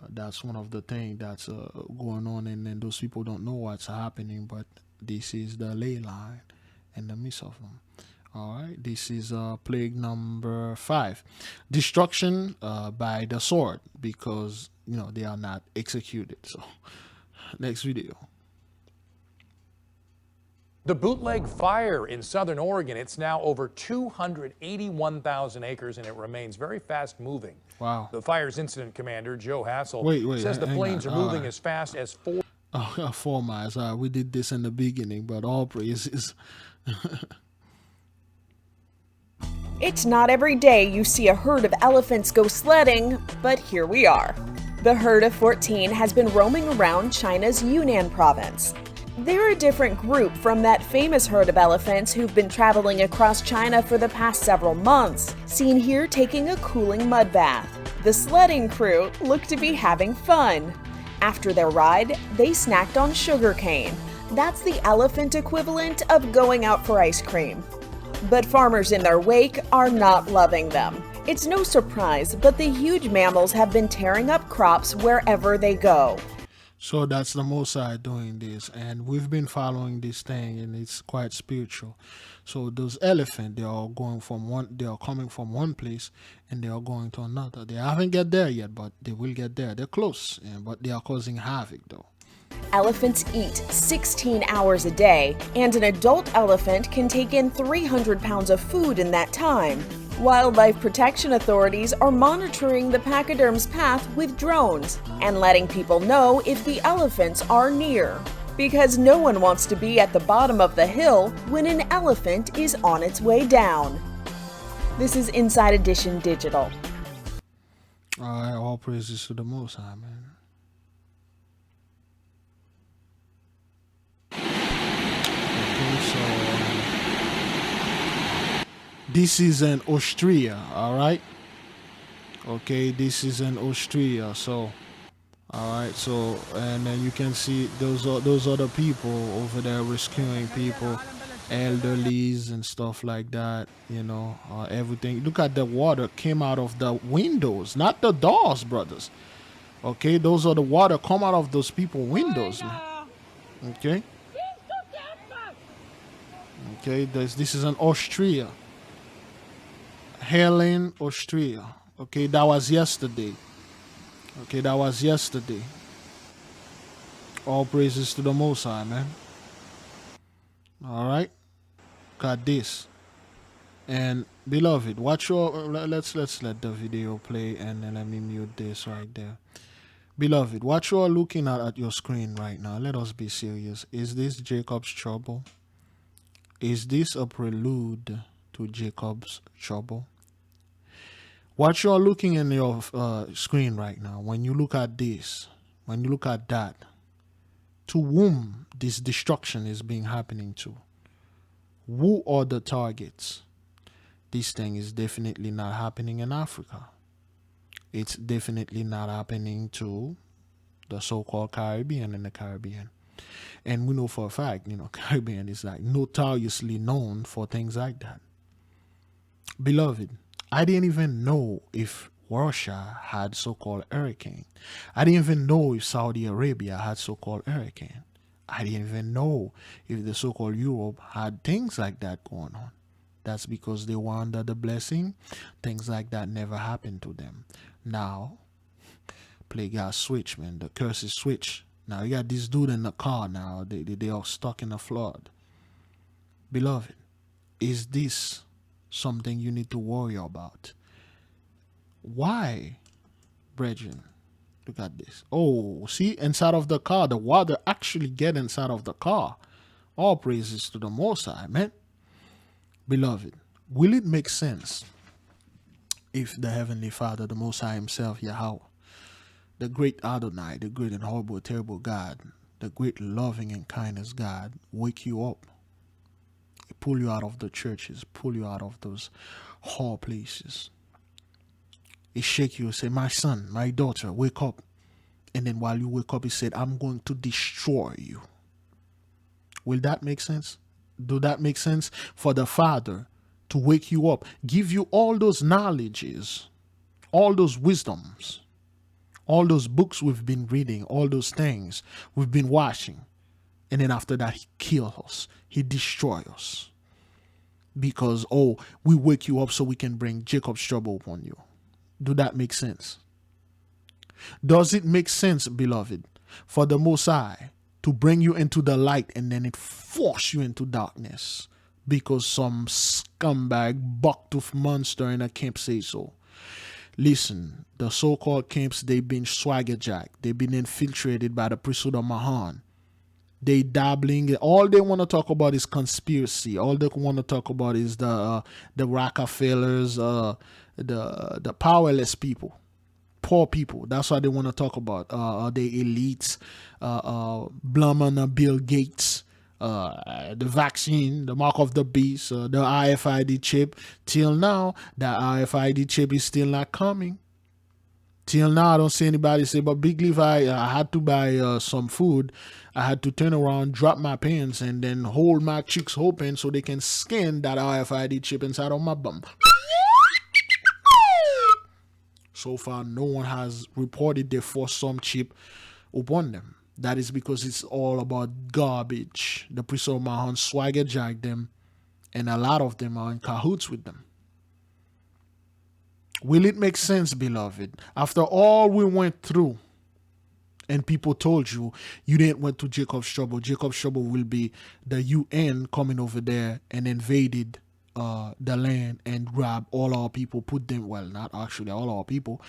that's one of the things that's going on, and then those people don't know what's happening, but this is the ley line in the midst of them. All right, this is plague number 5, destruction by the sword, because you know they are not executed. So next video.
The bootleg fire in southern Oregon, it's now over 281,000 acres, and it remains very fast moving.
Wow.
The fire's incident commander, Joe Hassel, says the
hang
flames
on.
are moving as fast as
4 miles. We did this in the beginning, but all praises.
It's not every day you see a herd of elephants go sledding, but here we are. The herd of 14 has been roaming around China's Yunnan province. They're a different group from that famous herd of elephants who've been traveling across China for the past several months, seen here taking a cooling mud bath. The sledding crew looked to be having fun. After their ride, they snacked on sugarcane. That's the elephant equivalent of going out for ice cream. But farmers in their wake are not loving them. It's no surprise, but the huge mammals have been tearing up crops wherever they go.
So that's the Most High doing this, and we've been following this thing, and it's quite spiritual. So those elephants, they are coming from one place, and they are going to another. They haven't get there yet, but they will get there. They're close, but they are causing havoc though.
Elephants eat 16 hours a day, and an adult elephant can take in 300 pounds of food in that time. Wildlife protection authorities are monitoring the pachyderm's path with drones and letting people know if the elephants are near. Because no one wants to be at the bottom of the hill when an elephant is on its way down. This is Inside Edition Digital.
All right, all praises to the Most High, man. Okay, so this is in Austria, all right? Okay, this is in Austria, so all right, so and then you can see those are the people over there rescuing people, elderlies and stuff like that, you know, everything. Look at the water came out of the windows, not the doors, brothers. Okay, those are the water come out of those people windows, man. Okay. Okay, this is in Austria. Helen, Austria. Okay, that was yesterday. Okay, that was yesterday. All praises to the Most High, man. All right, got this. And beloved, watch your. Let's let the video play, and then let me mute this right there. Beloved, what you are looking at your screen right now, let us be serious. Is this Jacob's trouble? Is this a prelude to Jacob's trouble? What you are looking in your screen right now, when you look at this, when you look at that, to whom this destruction is being happening to? Who are the targets? This thing is definitely not happening in Africa. It's definitely not happening to the so-called Caribbean and the Caribbean. And we know for a fact, you know, Caribbean is like notoriously known for things like that. Beloved, I didn't even know if Russia had so-called hurricane. I didn't even know if Saudi Arabia had so-called hurricane. I didn't even know if the so-called Europe had things like that going on. That's because they were under the blessing. Things like that never happened to them. Now, play got switch, man. The curse is switch. Now you got this dude in the car now. They are stuck in a flood. Beloved, is this something you need to worry about? Why, brethren? Look at this. Oh, see, inside of the car, the water actually get inside of the car. All praises to the Most High, man. Beloved, will it make sense if the Heavenly Father, the Most High Himself, YAHAWAH, the great Adonai, the great and horrible, terrible God, the great loving and kindness God, wake you up, pull you out of the churches, pull you out of those whore places? He shake you and say, my son, my daughter, wake up. And then while you wake up, he said, I'm going to destroy you. Will that make sense? Do that make sense for the Father to wake you up, give you all those knowledges, all those wisdoms, all those books we've been reading, all those things we've been watching, and then after that he kills us, he destroys us because, oh, we wake you up so we can bring Jacob's trouble upon you? Do that make sense? Does it make sense, beloved, for the Most High to bring you into the light and then it force you into darkness because some scumbag bucktooth monster in a camp say so? Listen, the so-called camps, they've been swaggerjacked. They've been infiltrated by the priesthood of Mahan. They dabbling. All they want to talk about is conspiracy. All they want to talk about is the Rockefellers, the powerless people, poor people. That's what they want to talk about. The elites, Blum and Bill Gates, the vaccine, the mark of the beast, the RFID chip. Till now, the RFID chip is still not coming. Till now, I don't see anybody say, but Big Levi, I had to buy some food. I had to turn around, drop my pants, and then hold my cheeks open so they can scan that RFID chip inside of my bum. So far, no one has reported they forced some chip upon them. That is because it's all about garbage. The priest of Mahan swaggerjacked them, and a lot of them are in cahoots with them. Will it make sense, beloved? After all we went through, and people told you, you didn't went to Jacob's trouble. Jacob's trouble will be the UN coming over there and invaded the land and grab all our people, put them, well, not actually all our people.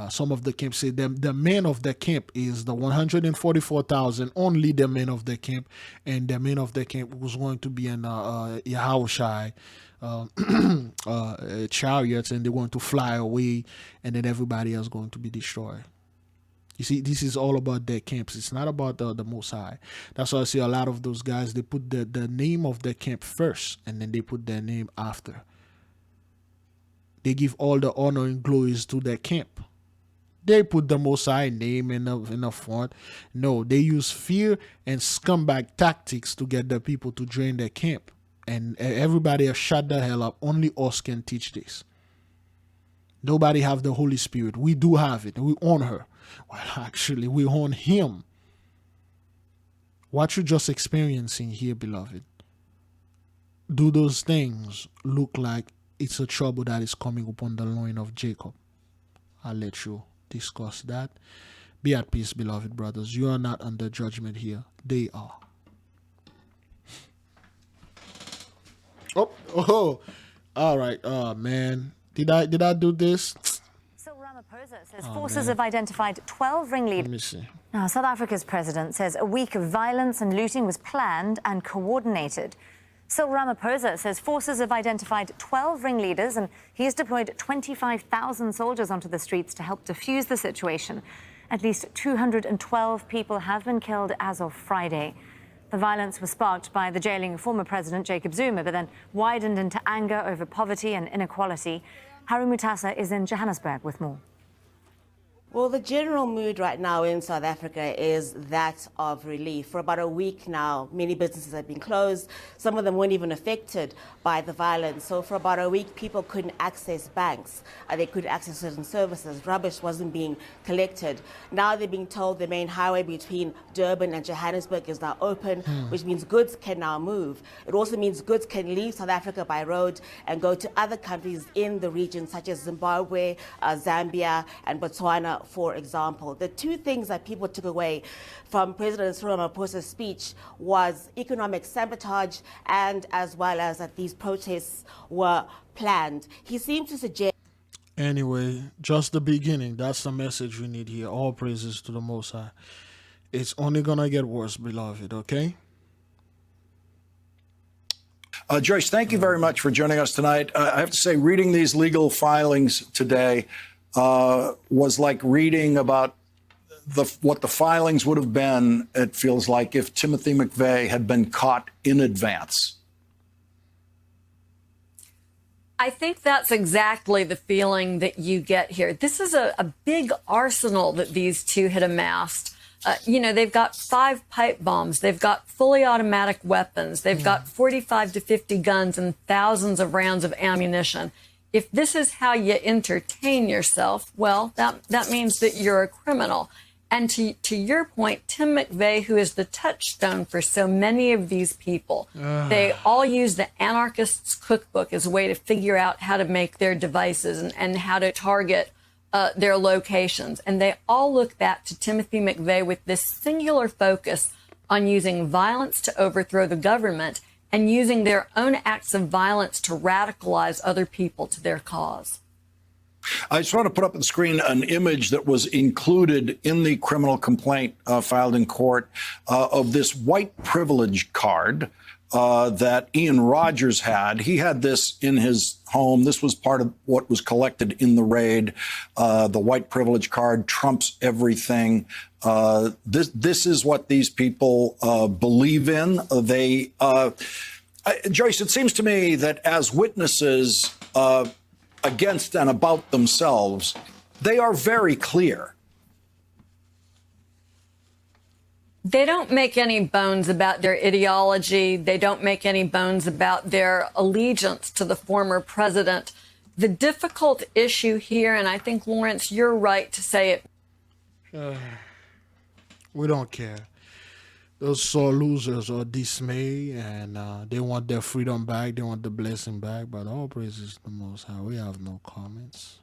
Some of the camp say the men of the camp is the 144,000, only the men of the camp, and the men of the camp was going to be in YAHAWAH chariots, and they're going to fly away, and then everybody else going to be destroyed. You see, this is all about their camps. It's not about the Most High. That's why I see a lot of those guys, they put the name of their camp first, and then they put their name after. They give all the honor and glories to their camp. They put the Most High name in the front. No, they use fear and scumbag tactics to get the people to join their camp. And everybody has shut the hell up. Only us can teach this. Nobody have the Holy Spirit. We do have it. We own her. Well, actually, we own him. What you're just experiencing here, beloved, do those things look like it's a trouble that is coming upon the loin of Jacob? I'll let you discuss that. Be at peace, beloved brothers. You are not under judgment here. They are. Oh, all right. Oh, man. Did I do this?
Says forces have identified 12 ringleaders.
Let me see.
Now, South Africa's president says a week of violence and looting was planned and coordinated. Cyril Ramaphosa says forces have identified 12 ringleaders and he has deployed 25,000 soldiers onto the streets to help defuse the situation. At least 212 people have been killed as of Friday. The violence was sparked by the jailing of former President Jacob Zuma, but then widened into anger over poverty and inequality. Harry Mutasa is in Johannesburg with more.
Well, the general mood right now in South Africa is that of relief. For about a week now, many businesses have been closed. Some of them weren't even affected by the violence. So for about a week, people couldn't access banks. They couldn't access certain services. Rubbish wasn't being collected. Now they're being told the main highway between Durban and Johannesburg is now open, which means goods can now move. It also means goods can leave South Africa by road and go to other countries in the region, such as Zimbabwe, Zambia, and Botswana, for example. The two things that people took away from President Cyril Ramaphosa's speech was economic sabotage and as well as that these protests were planned. He seemed to suggest...
Anyway, just the beginning. That's the message we need here. All praises to the Most High. It's only gonna get worse, beloved, okay?
Joyce, thank you very much for joining us tonight. I have to say, reading these legal filings today was like reading about what the filings would have been, it feels like, if Timothy McVeigh had been caught in advance.
I think that's exactly the feeling that you get here. This is a big arsenal that these two had amassed. They've got 5 pipe bombs. They've got fully automatic weapons. They've got 45 to 50 guns and thousands of rounds of ammunition. If this is how you entertain yourself, well, that means that you're a criminal. And to your point, Tim McVeigh, who is the touchstone for so many of these people, they all use the anarchists' cookbook as a way to figure out how to make their devices and how to target their locations. And they all look back to Timothy McVeigh with this singular focus on using violence to overthrow the government and using their own acts of violence to radicalize other people to their cause.
I just want to put up on the screen an image that was included in the criminal complaint filed in court of this white privilege card that Ian Rogers had. He had this in his home. This was part of what was collected in the raid. The white privilege card trumps everything. This is what these people believe in. Joyce, it seems to me that as witnesses against and about themselves, they are very clear.
They don't make any bones about their ideology. They don't make any bones about their allegiance to the former president. The difficult issue here, and I think, Lawrence, you're right to say it.
We don't care. Those sore losers are dismayed, and they want their freedom back. They want the blessing back. But all praises to the Most High. We have no comments.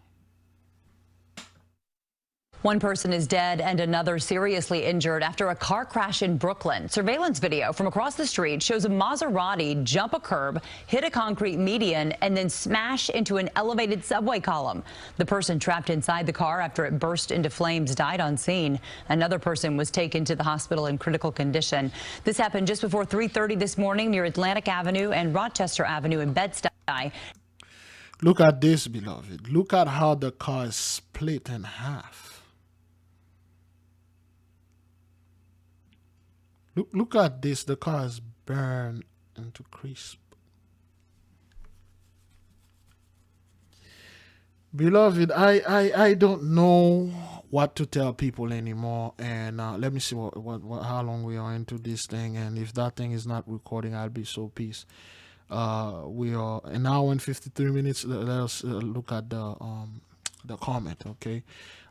One person is dead and another seriously injured after a car crash in Brooklyn. Surveillance video from across the street shows a Maserati jump a curb, hit a concrete median, and then smash into an elevated subway column. The person trapped inside the car after it burst into flames died on scene. Another person was taken to the hospital in critical condition. This happened just before 3:30 this morning near Atlantic Avenue and Rochester Avenue in Bed-Stuy.
Look at this, beloved. Look at how the car is split in half. Look at this. The car is burned into crisp. Beloved, I don't know what to tell people anymore. And let me see how long we are into this thing. And if that thing is not recording, I'll be so pissed. We are an hour and 53 minutes. Let us look at the comment. Okay,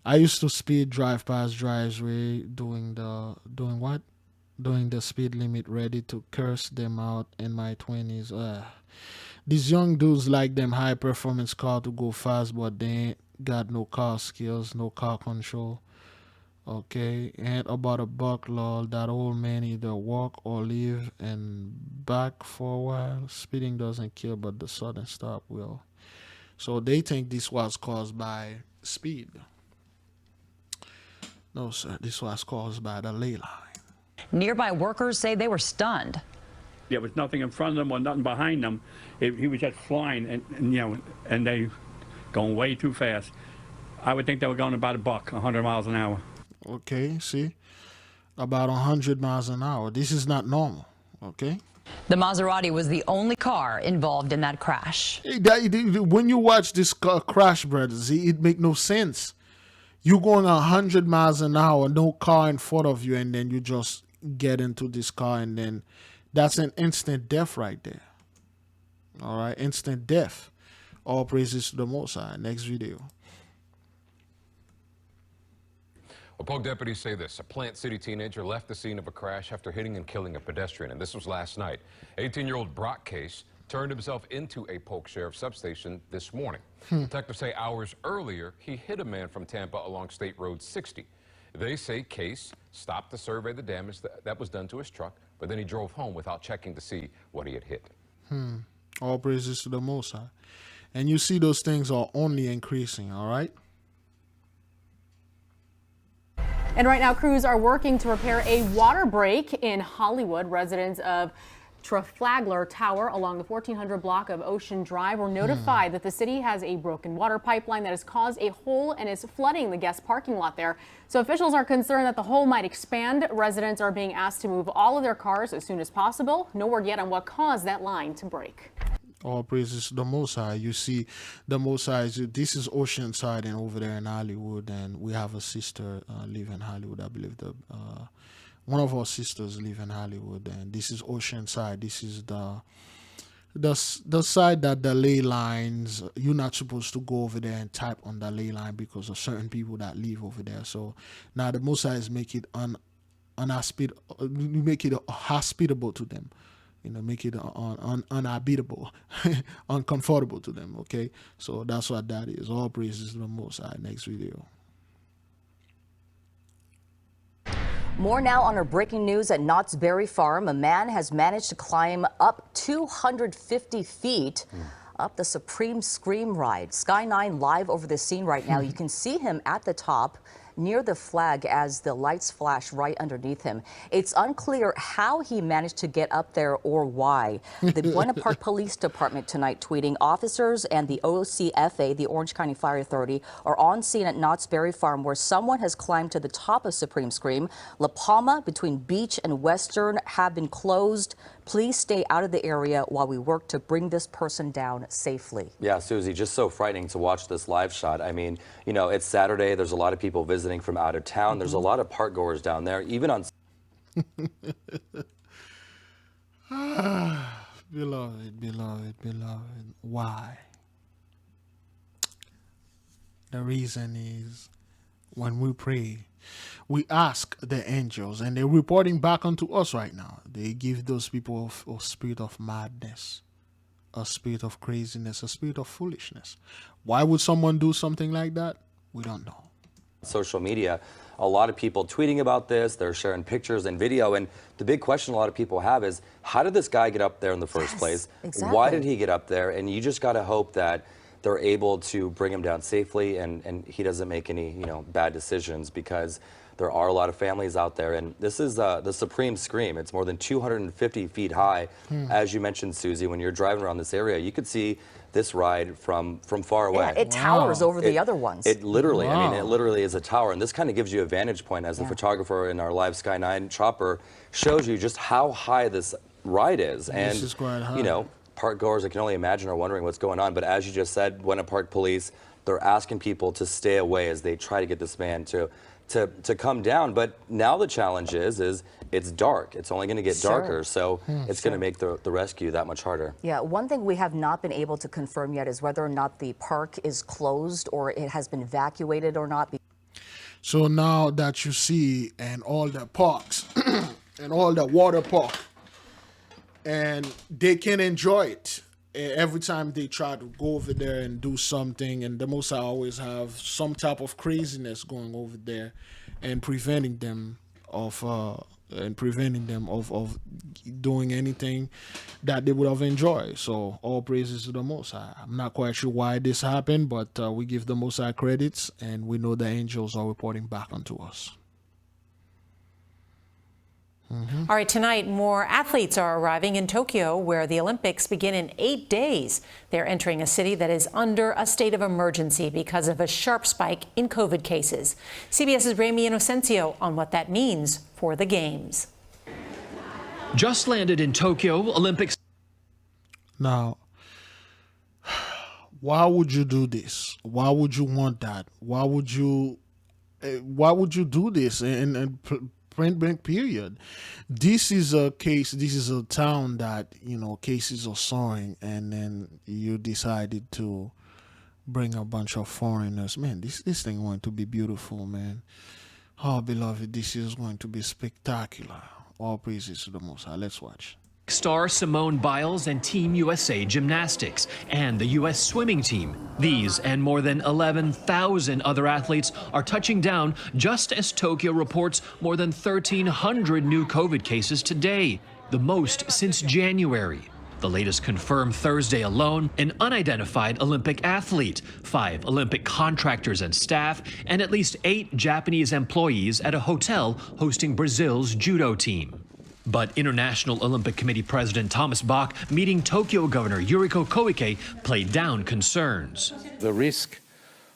I used to speed drive past driveway doing what? Doing the speed limit, ready to curse them out in my 20s. These young dudes like them high performance car to go fast, but they ain't got no car skills, no car control. Okay, and about a buck law, that old man either walk or leave and back for a while. Speeding doesn't kill, but the sudden stop will. So they think this was caused by speed. No, sir, this was caused by the ley line.
Nearby workers say they were stunned.
There was nothing in front of them or nothing behind them. He was just flying, and they going way too fast. I would think they were going about a buck, 100 miles an hour.
Okay, see, about 100 miles an hour. This is not normal. Okay.
The Maserati was the only car involved in that crash.
When you watch this crash, brothers, it make no sense. You going 100 miles an hour, no car in front of you, and then you just get into this car, and then that's an instant death right there. All right, instant death. All praises to the Most High. Next video.
Well, Polk deputies say this. A Plant City teenager left the scene of a crash after hitting and killing a pedestrian, and this was last night. 18-year-old Brock Case turned himself into a Polk Sheriff substation this morning. Detectives say hours earlier, he hit a man from Tampa along State Road 60. They say Case stopped to survey the damage that was done to his truck, but then he drove home without checking to see what he had hit.
All praises to the Most High. And you see those things are only increasing, all right?
And right now, crews are working to repair a water break in Hollywood. Residents of Trafalgar Tower along the 1400 block of Ocean Drive were notified that the city has a broken water pipeline that has caused a hole and is flooding the guest parking lot there. So officials are concerned that the hole might expand. Residents are being asked to move all of their cars as soon as possible. No word yet on what caused that line to break.
All praises to the Most High. You see, the Most High, this is Oceanside and over there in Hollywood, and we have a sister live in Hollywood. I believe one of our sisters live in Hollywood, and this is Oceanside. This is the side that the ley lines, you're not supposed to go over there and type on the ley line because of certain people that live over there. So now the Most High is make it make it hospitable to them. Make it unhabitable, uncomfortable to them, okay? So that's what that is. All praises to the Most High. Next video.
More now on our breaking news at Knott's Berry Farm. A man has managed to climb up 250 feet up the Supreme Scream ride. Sky 9 live over the scene right now. You can see him at the top near the flag as the lights flash right underneath him. It's unclear how he managed to get up there or why. The Buena Park Police Department tonight tweeting officers and the OCFA, the Orange County Fire Authority, are on scene at Knott's Berry Farm where someone has climbed to the top of Supreme Scream. La Palma between Beach and Western have been closed. Please stay out of the area while we work to bring this person down safely.
Yeah, Susie, just so frightening to watch this live shot. I mean, it's Saturday. There's a lot of people visiting from out of town. There's a lot of park goers down there, even on...
Beloved. Why? The reason is when we pray, we ask the angels, and they're reporting back unto us right now. They give those people a spirit of madness, a spirit of craziness, a spirit of foolishness. Why would someone do something like that? We don't know.
social media. A lot of people tweeting about this, they're sharing pictures and video, and the big question a lot of people have is, how did this guy get up there in the first place?
exactly.
Why did he get up there? And you just got to hope that they're able to bring him down safely and he doesn't make any, bad decisions, because there are a lot of families out there, and this is the supreme scream. It's more than 250 feet high. As you mentioned, Susie, when you're driving around this area, you could see this ride from far away.
Yeah, it towers over the other ones.
It literally, I mean, it literally is a tower, and this kind of gives you a vantage point as the photographer in our live Sky 9 chopper shows you just how high this ride is. And,
This is quite high.
park goers, I can only imagine, are wondering what's going on. But as you just said, Winter Park Police, they're asking people to stay away as they try to get this man to come down. But now the challenge is it's dark. It's only going to get darker, so it's going to make the rescue that much harder.
Yeah, one thing we have not been able to confirm yet is whether or not the park is closed or it has been evacuated or not.
So now that you see, and all the parks and all the water park, and they can enjoy it. Every time they try to go over there and do something, and the Most High always have some type of craziness going over there, and preventing them of doing anything that they would have enjoyed. So all praises to the Most High. I'm not quite sure why this happened, but we give the Most High credits, and we know the angels are reporting back unto us.
All right, tonight, more athletes are arriving in Tokyo, where the Olympics begin in 8 days. They're entering a city that is under a state of emergency because of a sharp spike in COVID cases. CBS's Remy Inocencio on what that means for the Games.
Just landed in Tokyo, Olympics.
Now, why would you do this? Why would you want that? Why would you do this? And print bank period. This is a case. This is a town that cases are soaring, and then you decided to bring a bunch of foreigners. Man, this thing going to be beautiful, man. Oh, beloved, this is going to be spectacular. All praises to the Most High. Let's watch.
Star Simone Biles and Team USA Gymnastics and the U.S. swimming team. These and more than 11,000 other athletes are touching down just as Tokyo reports more than 1,300 new COVID cases today, the most since January. The latest confirmed Thursday alone, an unidentified Olympic athlete, 5 Olympic contractors and staff, and at least 8 Japanese employees at a hotel hosting Brazil's judo team. But International Olympic Committee President Thomas Bach meeting Tokyo Governor Yuriko Koike played down concerns.
The risk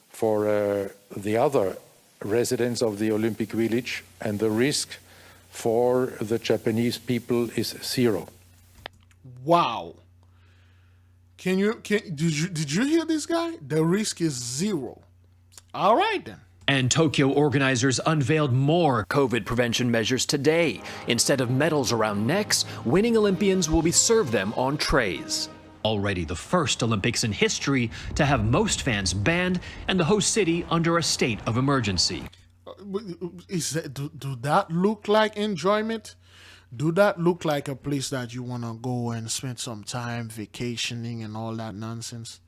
for the other residents of the Olympic Village and the risk for the Japanese people is 0.
Wow. Did you hear this guy? The risk is 0. All right then.
And Tokyo organizers unveiled more COVID prevention measures today. Instead of medals around necks, winning Olympians will be served them on trays. Already the first Olympics in history to have most fans banned and the host city under a state of emergency.
Do that look like enjoyment? Do that look like a place that you want to go and spend some time vacationing and all that nonsense?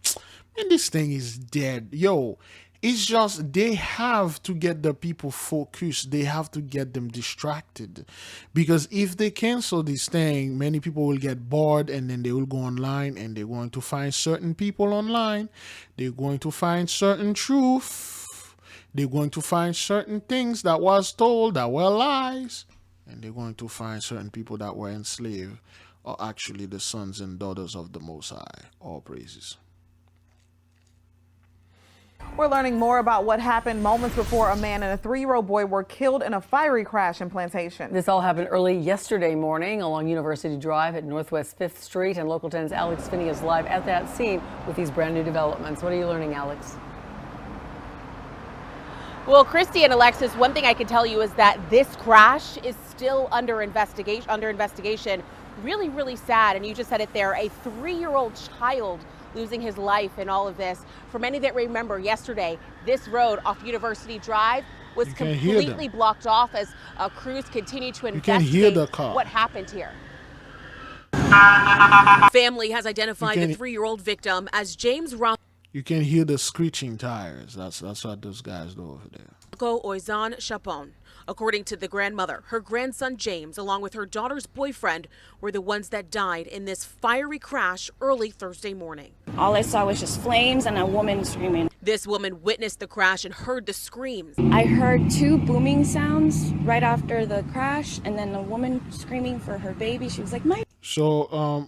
Man, this thing is dead. Yo, it's just they have to get the people focused. They have to get them distracted. Because if they cancel this thing, many people will get bored and then they will go online and they're going to find certain people online. They're going to find certain truth. They're going to find certain things that was told that were lies. And they're going to find certain people that were enslaved are actually the sons and daughters of the Most High. All praises.
We're learning more about what happened moments before a man and a 3-year-old boy were killed in a fiery crash in Plantation.
This all happened early yesterday morning along University Drive at Northwest 5th Street, and Local 10's Alex Finney is live at that scene with these brand new developments. What are you learning, Alex?
Well, Christy and Alexis, one thing I can tell you is that this crash is still under investigation. Really, really sad. And you just said it there, a 3-year-old child losing his life in all of this. For many that remember yesterday, this road off University Drive was completely blocked off as crews continued to investigate what happened here.
Family has identified the 3-year-old victim as James Ross.
You can hear the screeching tires. That's what those guys do over there.
Oizan Chapon. According to the grandmother, her grandson James, along with her daughter's boyfriend, were the ones that died in this fiery crash early Thursday morning.
All I saw was just flames and a woman screaming.
This woman witnessed the crash and heard the screams.
I heard two booming sounds right after the crash, and then a woman screaming for her baby. She was like, "My."
So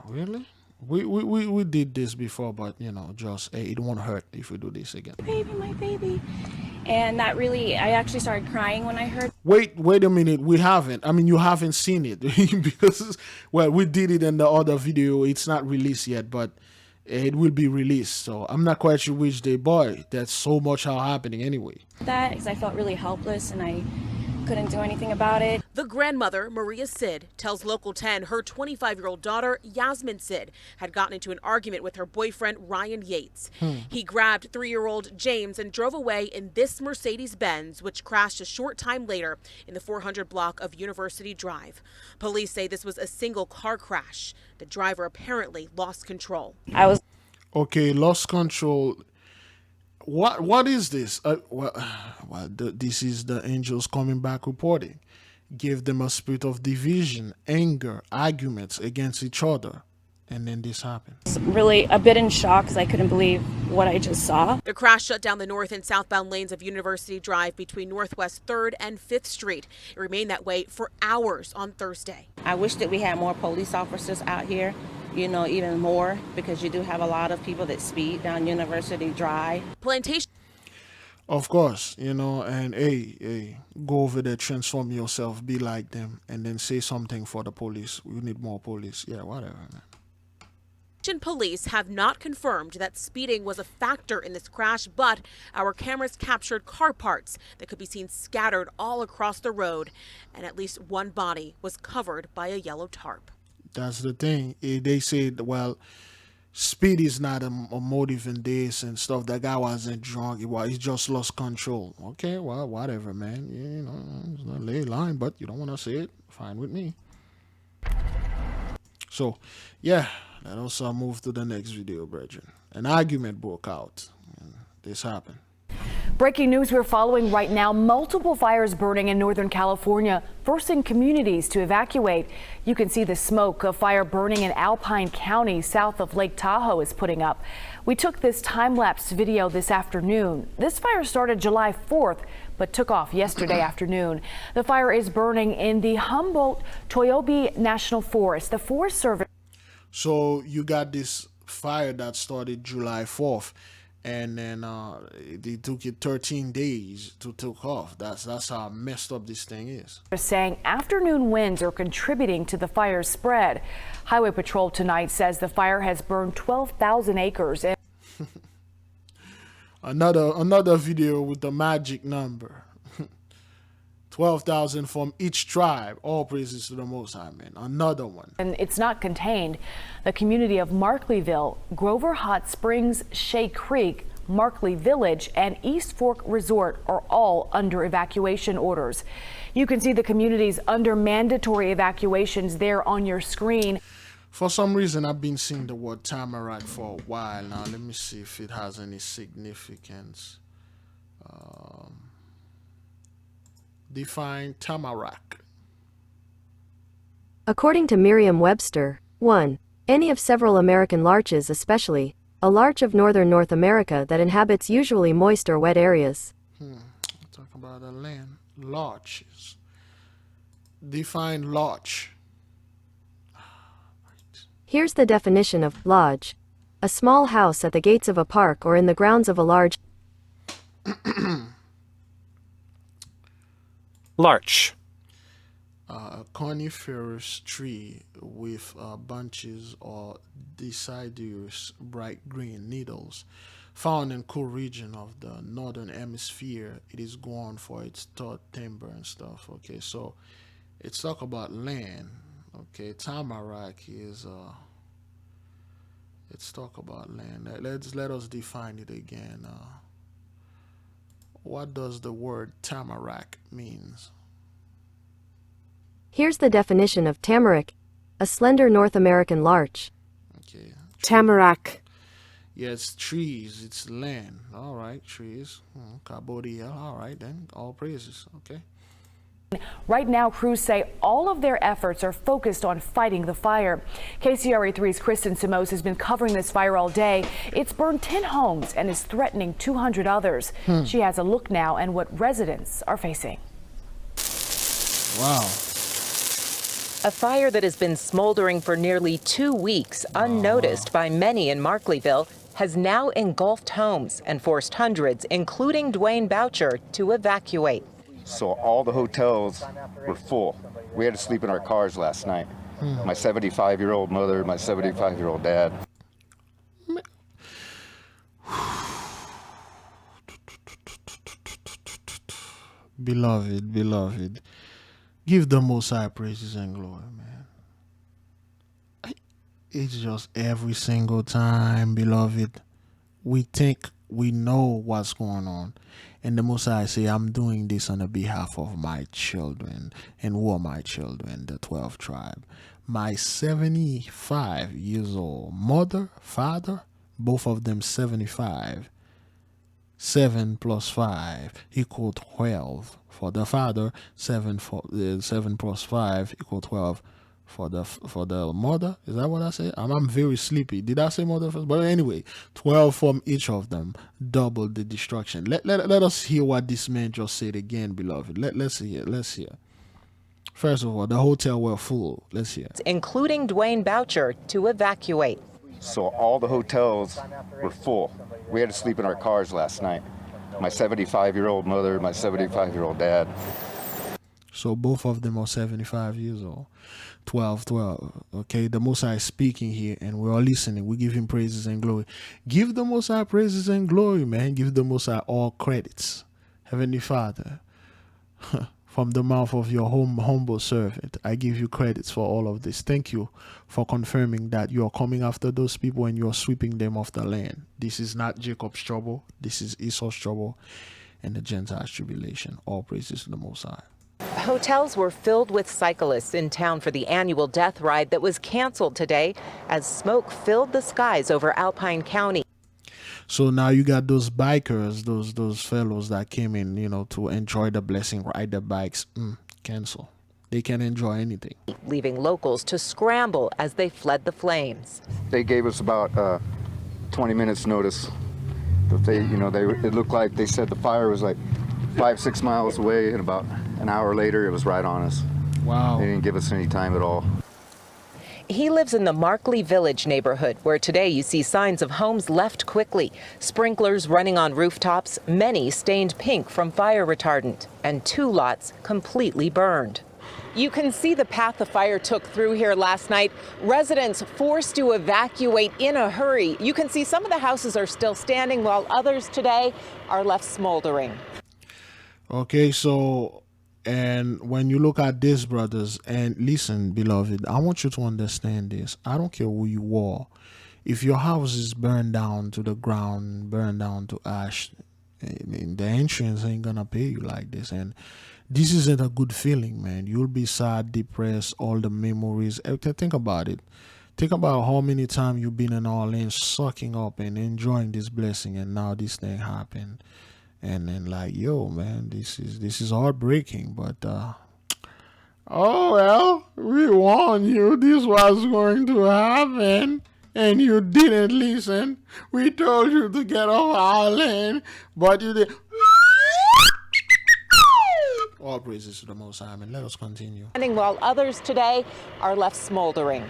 really? We did this before, but just it won't hurt if we do this again.
Baby, my baby. And that really, I actually started crying when I heard.
Wait a minute. We haven't. I mean, you haven't seen it because, well, we did it in the other video. It's not released yet, but it will be released. So I'm not quite sure which day. Boy, that's so much happening anyway.
That because I felt really helpless and I couldn't do anything about it.
The grandmother, Maria Sid, tells Local 10 her 25-year-old daughter, Yasmin Sid, had gotten into an argument with her boyfriend, Ryan Yates. He grabbed 3-year-old James and drove away in this Mercedes-Benz, which crashed a short time later in the 400 block of University Drive. Police say this was a single car crash. The driver apparently lost control.
Okay, lost control. What is this? This is the angels coming back reporting. Give them a spirit of division, anger, arguments against each other. And then this happened.
Really a bit in shock because I couldn't believe what I just saw.
The crash shut down the north and southbound lanes of University Drive between Northwest 3rd and 5th Street. It remained that way for hours on Thursday.
I wish that we had more police officers out here, even more, because you do have a lot of people that speed down University Drive.
Plantation.
Of course, and hey, go over there, transform yourself, be like them, and then say something for the police. We need more police. Yeah, whatever, man.
Police have not confirmed that speeding was a factor in this crash, but our cameras captured car parts that could be seen scattered all across the road, and at least one body was covered by a yellow tarp.
That's the thing. They said, well, speed is not a motive in this and stuff. That guy wasn't drunk. He just lost control. Okay, well, whatever, man. It's not a lay line, but you don't want to say it. Fine with me. So, yeah. Let us move to the next video, brethren. An argument broke out. This happened.
Breaking news we're following right now. Multiple fires burning in Northern California, forcing communities to evacuate. You can see the smoke of fire burning in Alpine County, south of Lake Tahoe, is putting up. We took this time-lapse video this afternoon. This fire started July 4th, but took off yesterday afternoon. The fire is burning in the Humboldt-Toyobe National Forest. The Forest Service.
So you got this fire that started July 4th, and then they took it 13 days to take off. That's how messed up this thing is.
Saying afternoon winds are contributing to the fire's spread. Highway Patrol tonight says the fire has burned 12,000 acres.
Another video with the magic number. 12,000 from each tribe. All praises to the Most High, man. Another one.
And it's not contained. The community of Markleyville, Grover Hot Springs, Shea Creek, Markley Village, and East Fork Resort are all under evacuation orders. You can see the communities under mandatory evacuations there on your screen.
For some reason, I've been seeing the word tamarack for a while now. Let me see if it has any significance. Define tamarack.
According to Merriam-Webster, 1. Any of several American larches, especially a larch of northern North America that inhabits usually moist or wet areas.
Talk about the land. Larches. Define larch.
Here's the definition of lodge. A small house at the gates of a park or in the grounds of a large
larch.
A coniferous tree with bunches or deciduous bright green needles found in cool region of the northern hemisphere. It is grown for its tall timber and stuff. Okay, so it's talk about land. Okay, tamarack is let's talk about land. Let us define it again. What does the word tamarack means?
Here's the definition of tamarack, a slender North American larch.
Okay.
Tamarack.
Yes, trees, it's land. All right, trees. Cambodia, all right, then, all praises, okay.
Right now, crews say all of their efforts are focused on fighting the fire. KCRA3's Kristen Simos has been covering this fire all day. It's burned 10 homes and is threatening 200 others. She has a look now at what residents are facing.
Wow.
A fire that has been smoldering for nearly 2 weeks, unnoticed by many in Markleyville, has now engulfed homes and forced hundreds, including Dwayne Boucher, to evacuate.
So all the hotels were full. We had to sleep in our cars last night. My 75-year-old mother, my 75-year-old dad.
Beloved, give the Most High praises and glory, man. It's just every single time, beloved, we think we know what's going on. And the Most High say, I'm doing this on the behalf of my children. And who are my children? The 12 tribe. My 75 years old mother, father, both of them 75. 7 plus 5 equal 12 for the father. 7 plus 5 equal 12 for the mother. Is that what I said? I'm very sleepy. Did I say mother first? But anyway, 12 from each of them, double the destruction. Let us hear what this man just said again, beloved. Let's hear. First of all, the hotel were full. Let's hear.
Including Dwayne Boucher, to evacuate.
So all the hotels were full. We had to sleep in our cars last night. My 75-year-old mother, my 75-year-old dad.
So both of them are 75 years old. 12. Okay, the Most High is speaking here, and we're all listening. We give him praises and glory. Give the Most High praises and glory, man. Give the Most High all credits. Heavenly Father, from the mouth of your humble servant, I give you credits for all of this. Thank you for confirming that you are coming after those people and you are sweeping them off the land. This is not Jacob's trouble. This is Esau's trouble and the Gentiles' tribulation. All praises to the Most High.
Hotels were filled with cyclists in town for the annual death ride that was canceled today as smoke filled the skies over Alpine County.
So now you got those bikers, those fellows that came in, to enjoy the blessing, ride the bikes, cancel. They can't enjoy anything.
Leaving locals to scramble as they fled the flames.
They gave us about 20 minutes notice. But it looked like they said the fire was like 5-6 miles away, and about an hour later it was right on us.
Wow.
They didn't give us any time at all.
He lives in the Markley Village neighborhood, where today you see signs of homes left quickly, sprinklers running on rooftops, many stained pink from fire retardant, and 2 lots completely burned. You can see the path the fire took through here last night. Residents forced to evacuate in a hurry. You can see some of the houses are still standing, while others today are left smoldering.
Okay, so, and when you look at this, brothers, and listen, beloved, I want you to understand this. I don't care who you are. If your house is burned down to the ground, burned down to ash, the insurance ain't gonna pay you like this. And this isn't a good feeling, man. You'll be sad, depressed, all the memories. Think about it. Think about how many times you've been in all in, sucking up and enjoying this blessing, and now this thing happened. And then yo, man, this is heartbreaking, but oh well, we warned you this was going to happen and you didn't listen. We told you to get off our land, but you did. All praises to the Most High, and let us continue.
While others today are left smoldering.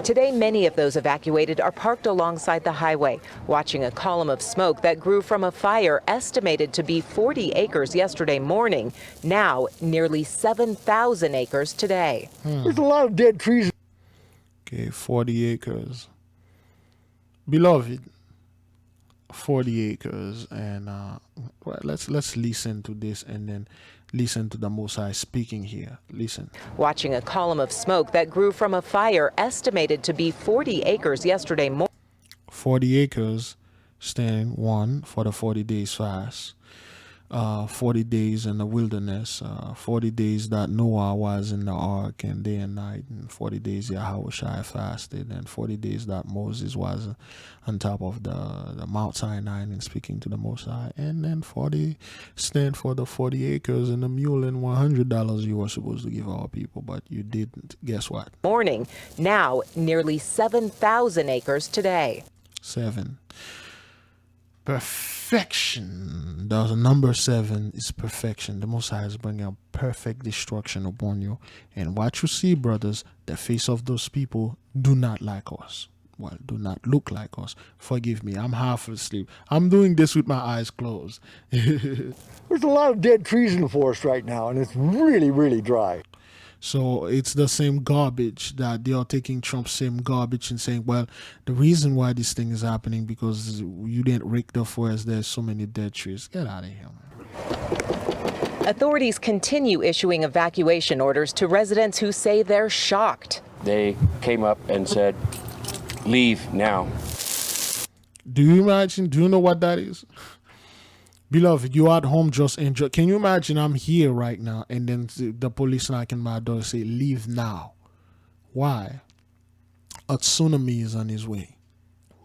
Today, many of those evacuated are parked alongside the highway, watching a column of smoke that grew from a fire estimated to be 40 acres yesterday morning, now nearly 7,000 acres today.
There's a lot of dead trees. Okay, 40 acres. Beloved, 40 acres. And let's listen to this and then listen to the Most High speaking here. Listen.
Watching a column of smoke that grew from a fire estimated to be 40 acres yesterday morning.
40 acres, stand 1 for the 40 days fast. 40 days in the wilderness, 40 days that Noah was in the ark and day and night, and 40 days YAHAWAH fasted, and 40 days that Moses was on top of the Mount Sinai and speaking to the Most High, and then 40 stand for the 40 acres and the mule and $100 you were supposed to give our people, but you didn't. Guess what?
Morning, now nearly 7,000 acres today.
7. Perfection. The number 7 is perfection. The Most High is bringing a perfect destruction upon you. And what you see, brothers, the face of those people do not like us. Well, do not look like us. Forgive me, I'm half asleep. I'm doing this with my eyes closed.
There's a lot of dead trees in the forest right now, and it's really, really dry.
So it's the same garbage that they are taking Trump's same garbage and saying, well, the reason why this thing is happening because you didn't rake the forest, there's so many dead trees. Get out of here, man.
Authorities continue issuing evacuation orders to residents who say they're shocked.
They came up and said, leave now.
Do you imagine? Do you know what that is? Beloved, you at home just enjoy. Can you imagine I'm here right now and then the police knocking my door and say, leave now? Why? A tsunami is on his way.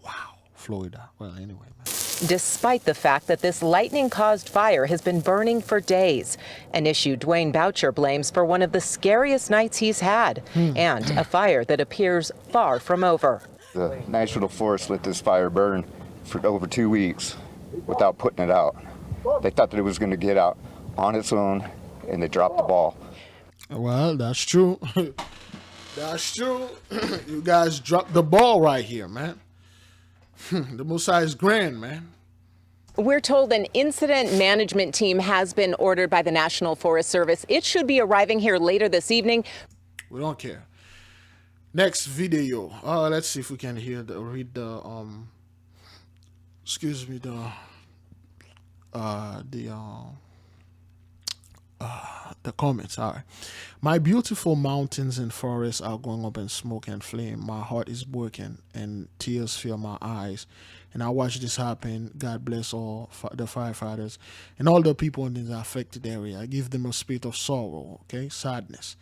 Wow, Florida. Well, anyway, man.
Despite the fact that this lightning-caused fire has been burning for days, an issue Dwayne Boucher blames for one of the scariest nights he's had, and a fire that appears far from over.
The National Forest let this fire burn for over 2 weeks without putting it out. They thought that it was going to get out on its own, and they dropped the ball.
Well, that's true. That's true. You guys dropped the ball right here, man. The Most High is grand, man.
We're told an incident management team has been ordered by the National Forest Service. It should be arriving here later this evening.
We don't care. Next video. Let's see if we can read the excuse me, the comments. All right. My beautiful mountains and forests are going up in smoke and flame. My heart is broken and tears fill my eyes. And I watch this happen. God bless all the firefighters and all the people in the affected area. I give them a spirit of sorrow, okay, sadness.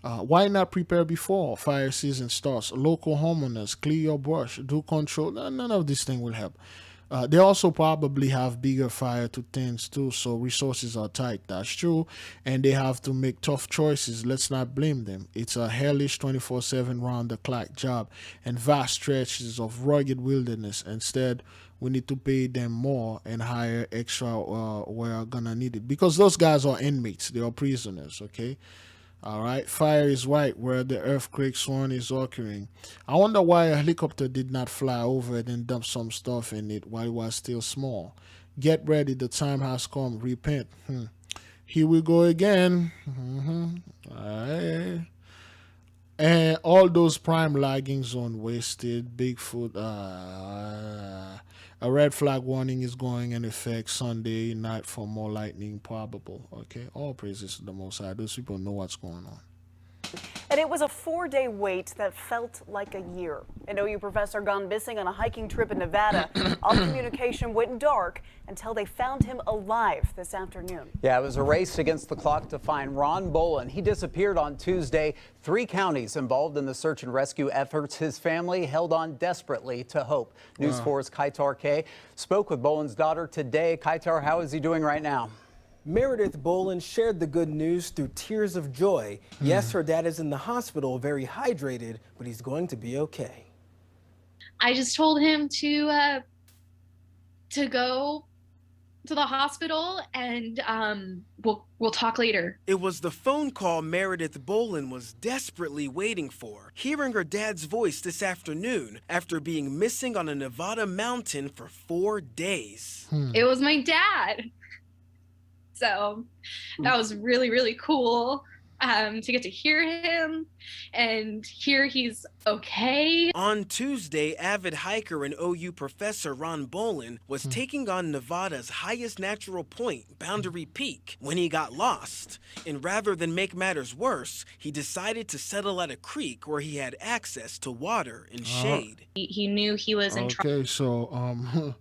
Why not prepare before fire season starts? Local homeowners, clear your brush, do control. None of this thing will help. They also probably have bigger fire to tend to, so resources are tight. That's true. And they have to make tough choices. Let's not blame them. It's a hellish 24/7 round-the-clock job and vast stretches of rugged wilderness. Instead, we need to pay them more and hire extra where gonna need it. Because those guys are inmates. They are prisoners, okay? All right, fire is right where the earthquake zone is occurring. I wonder why a helicopter did not fly over it and dump some stuff in it while it was still small. Get ready, the time has come. Repent. Here we go again. All right. And all those prime lagging zone wasted. Bigfoot. A red flag warning is going in effect Sunday night for more lightning probable. Okay, all praises to the Most High. Those people know what's going on.
And it was a 4-day wait that felt like a year. An OU professor gone missing on a hiking trip in Nevada. All communication went dark until they found him alive this afternoon.
Yeah, it was a race against the clock to find Ron Bolin. He disappeared on Tuesday. 3 counties involved in the search and rescue efforts. His family held on desperately to hope. News 4's Kaitar K spoke with Bolin's daughter today. Kaitar, how is he doing right now?
Meredith Bolin shared the good news through tears of joy. Yes, her dad is in the hospital, very hydrated, but he's going to be okay.
I just told him to go to the hospital, and we'll talk later.
It was the phone call Meredith Bolin was desperately waiting for. Hearing her dad's voice this afternoon after being missing on a Nevada mountain for 4 days.
It was my dad. So that was really, really cool to get to hear him and hear he's okay.
On Tuesday, avid hiker and OU professor Ron Bolin was taking on Nevada's highest natural point, Boundary Peak, when he got lost. And rather than make matters worse, he decided to settle at a creek where he had access to water and shade.
He knew he was in trouble.
Okay, so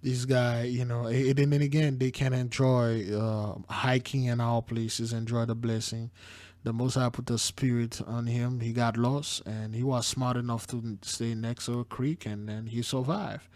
This guy, you know, and then again, they can enjoy hiking in our places, enjoy the blessing. The Most High put the spirit on him. He got lost, and he was smart enough to stay next to a creek, and then he survived.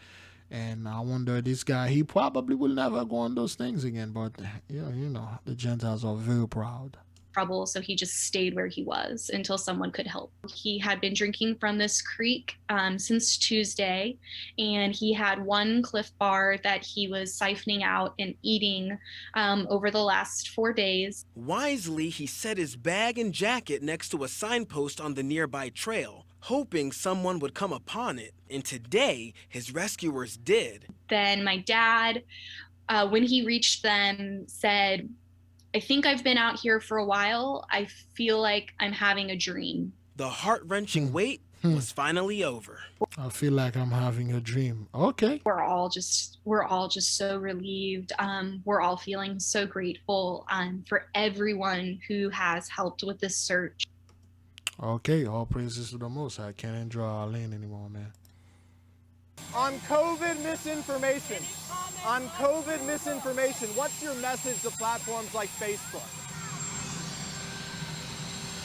And I wonder, this guy, he probably will never go on those things again. But you know, the Gentiles are very proud.
Trouble, so he just stayed where he was until someone could help. He had been drinking from this creek since Tuesday, and he had one Cliff Bar that he was siphoning out and eating over the last 4 days.
Wisely, he set his bag and jacket next to a signpost on the nearby trail, hoping someone would come upon it. And today, his rescuers did.
Then my dad, when he reached them, said, "I think I've been out here for a while. I feel like I'm having a dream."
The heart-wrenching wait was finally over.
I feel like I'm having a dream. Okay.
We're all just so relieved. We're all feeling so grateful for everyone who has helped with this search.
Okay, all praises to the Most High. I can't enjoy our land anymore, man.
On COVID misinformation, what's your message to platforms like Facebook?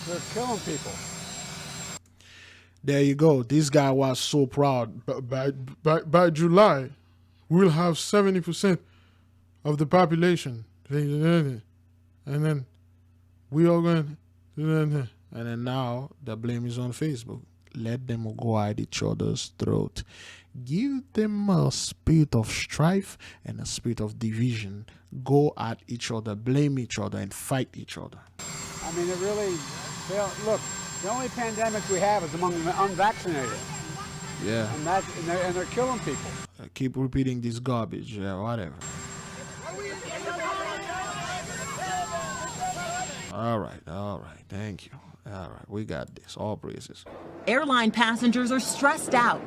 They're killing people.
There you go. This guy was so proud. By July, we'll have 70% of the population. And then we are going to... And then now the blame is on Facebook. Let them go at each other's throat. Give them a spirit of strife and a spirit of division. Go at each other, blame each other, and fight each other.
I mean, it really, look, the only pandemic we have is among the unvaccinated.
Yeah.
And they're killing people.
I keep repeating this garbage, yeah, whatever. All right, thank you. All right, we got this. All praises.
Airline passengers are stressed out.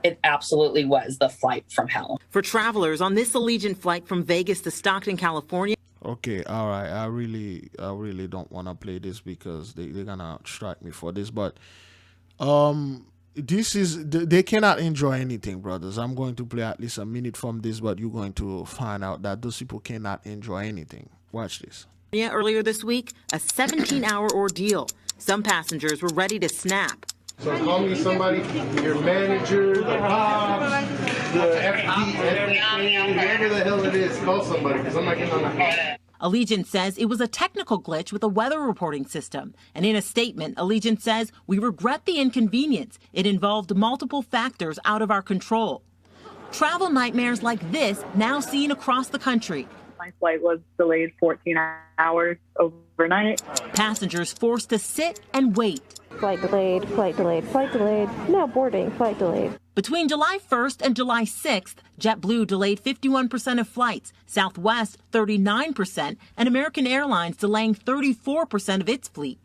It absolutely was the flight from hell.
For travelers on this Allegiant flight from Vegas to Stockton, California.
Okay, all right. I really don't want to play this because they're gonna strike me for this. But this is they cannot enjoy anything, brothers. I'm going to play at least a minute from this, but you're going to find out that those people cannot enjoy anything. Watch this.
Earlier this week, a 17-hour ordeal. Some passengers were ready to snap.
So call me somebody, your manager, the cops, the FD, whatever the hell it is, call somebody because I'm not getting on the phone.
Allegiant says it was a technical glitch with a weather reporting system. And in a statement, Allegiant says, "We regret the inconvenience. It involved multiple factors out of our control." Travel nightmares like this now seen across the country.
My flight was delayed 14 hours overnight.
Passengers forced to sit and wait.
Flight delayed, flight delayed, flight delayed. Now boarding, flight delayed.
Between July 1st and July 6th, JetBlue delayed 51% of flights, Southwest 39%, and American Airlines delaying 34% of its fleet.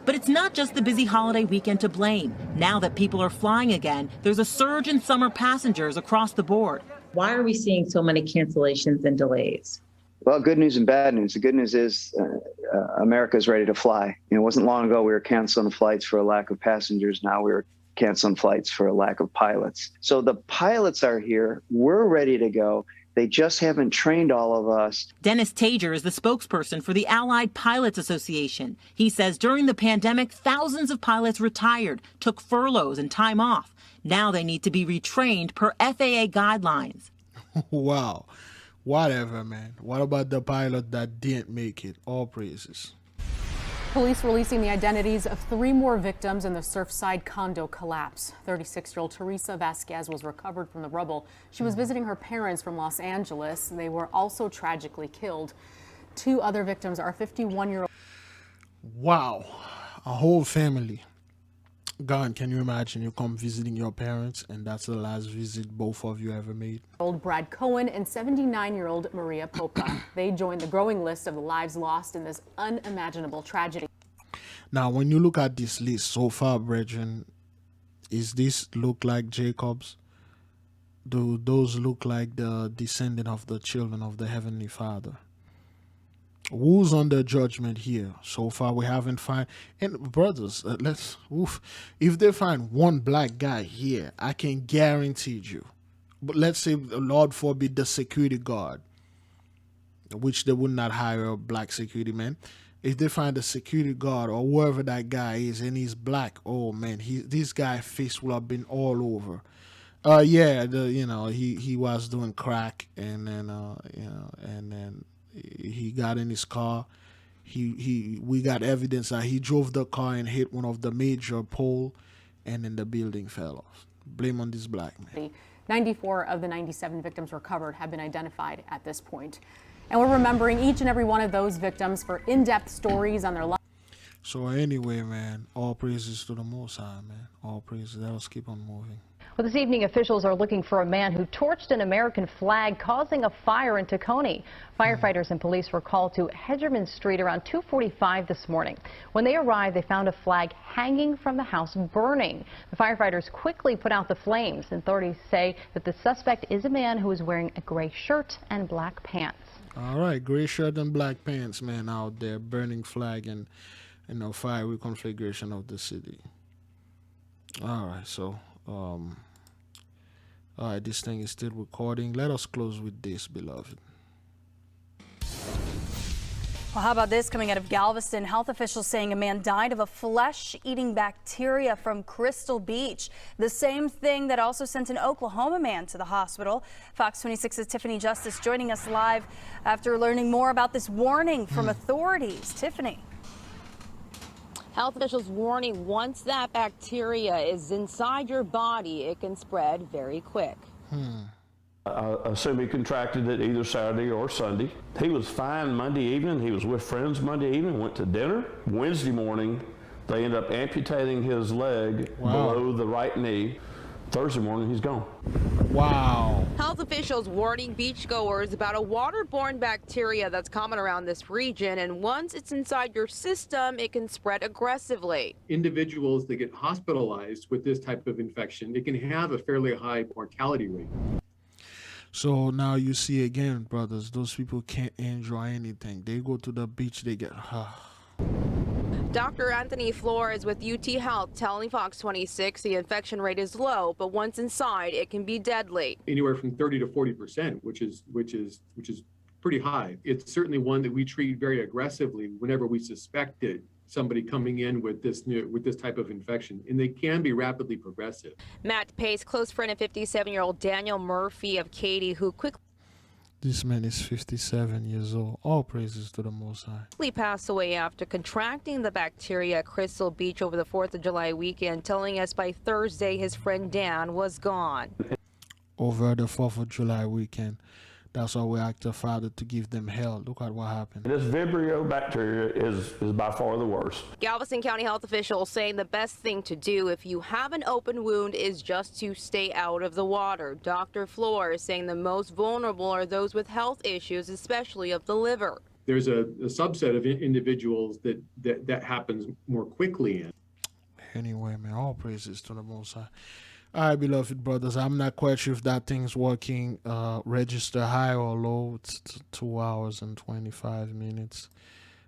But it's not just the busy holiday weekend to blame. Now that people are flying again, there's a surge in summer passengers across the board.
Why are we seeing so many cancellations and delays?
Well, good news and bad news. The good news is America's ready to fly. It wasn't long ago we were canceling flights for a lack of passengers. Now we're canceling flights for a lack of pilots. So the pilots are here. We're ready to go. They just haven't trained all of us.
Dennis Tager is the spokesperson for the Allied Pilots Association. He says during the pandemic, thousands of pilots retired, took furloughs and time off. Now they need to be retrained per FAA guidelines.
Wow. Whatever, man. What about the pilot that didn't make it? All praises.
Police releasing the identities of 3 more victims in the Surfside condo collapse. 36-year-old Teresa Vasquez was recovered from the rubble. She was visiting her parents from Los Angeles. They were also tragically killed. 2 other victims are 51-year-old.
Wow. A whole family. God, can you imagine you come visiting your parents and that's the last visit both of you ever made?
Old Brad Cohen and 79-year-old Maria Popa. They joined the growing list of the lives lost in this unimaginable tragedy.
Now, when you look at this list so far, brethren, is this look like Jacob's? Do those look like the descendant of the children of the Heavenly Father? Who's under judgment here? So far, we haven't found. And brothers, if they find one black guy here, I can guarantee you, but let's say, Lord forbid, the security guard, which they would not hire a black security man. If they find a security guard or whoever that guy is and he's black, oh man, this guy's face will have been all over. Yeah, he was doing crack, and then and then he got in his car. We got evidence that he drove the car and hit one of the major pole, and then the building fell off. Blame on this black man.
94 of the 97 victims recovered have been identified at this point. And we're remembering each and every one of those victims for in-depth stories on their lives.
So anyway, man, all praises to the Most High, man. All praises. Let us keep on moving.
Well, this evening, officials are looking for a man who torched an American flag, causing a fire in Tacony. Firefighters and police were called to Hedgerman Street around 2:45 this morning. When they arrived, they found a flag hanging from the house burning. The firefighters quickly put out the flames. Authorities say that the suspect is a man who is wearing a gray shirt and black pants.
All right, gray shirt and black pants, man, out there burning flag and fiery conflagration of the city. All right, so all right, this thing is still recording. Let us close with this, beloved.
Well, how about this coming out of Galveston? Health officials saying a man died of a flesh-eating bacteria from Crystal Beach, the same thing that also sent an Oklahoma man to the hospital. Fox 26's Tiffany Justice joining us live after learning more about this warning from authorities. Tiffany.
Health officials warning once that bacteria is inside your body, it can spread very quick.
I assume he contracted it either Saturday or Sunday. He was fine Monday evening. He was with friends Monday evening, went to dinner. Wednesday morning, they ended up amputating his leg below the right knee. Thursday morning, he's gone.
Wow.
Health officials warning beachgoers about a waterborne bacteria that's common around this region, and once it's inside your system, it can spread aggressively.
Individuals that get hospitalized with this type of infection, it can have a fairly high mortality rate.
So now you see again, brothers, those people can't enjoy anything. They go to the beach, they get
Dr. Anthony Flores with UT Health telling Fox 26 the infection rate is low, but once inside, it can be deadly.
Anywhere from 30 to 40%, which is pretty high. It's certainly one that we treat very aggressively whenever we suspected somebody coming in with this type of infection, and they can be rapidly progressive.
Matt Pace, close friend of 57-year-old Daniel Murphy of Katy, who quickly
This man is 57 years old. All praises to the Most High.
Passed away after contracting the bacteria at Crystal Beach over the 4th of July weekend, telling us by Thursday his friend Dan was gone.
Over the 4th of July weekend. That's why we asked the Father to give them hell. Look at what happened.
This Vibrio bacteria is by far the worst.
Galveston County health officials saying the best thing to do if you have an open wound is just to stay out of the water. Dr. Flores saying the most vulnerable are those with health issues, especially of the liver.
There's a subset of individuals that happens more quickly in.
Anyway, man, all praises to the Most High. All right, beloved brothers, I'm not quite sure if that thing's working. Register high or low. It's 2 hours and 25 minutes.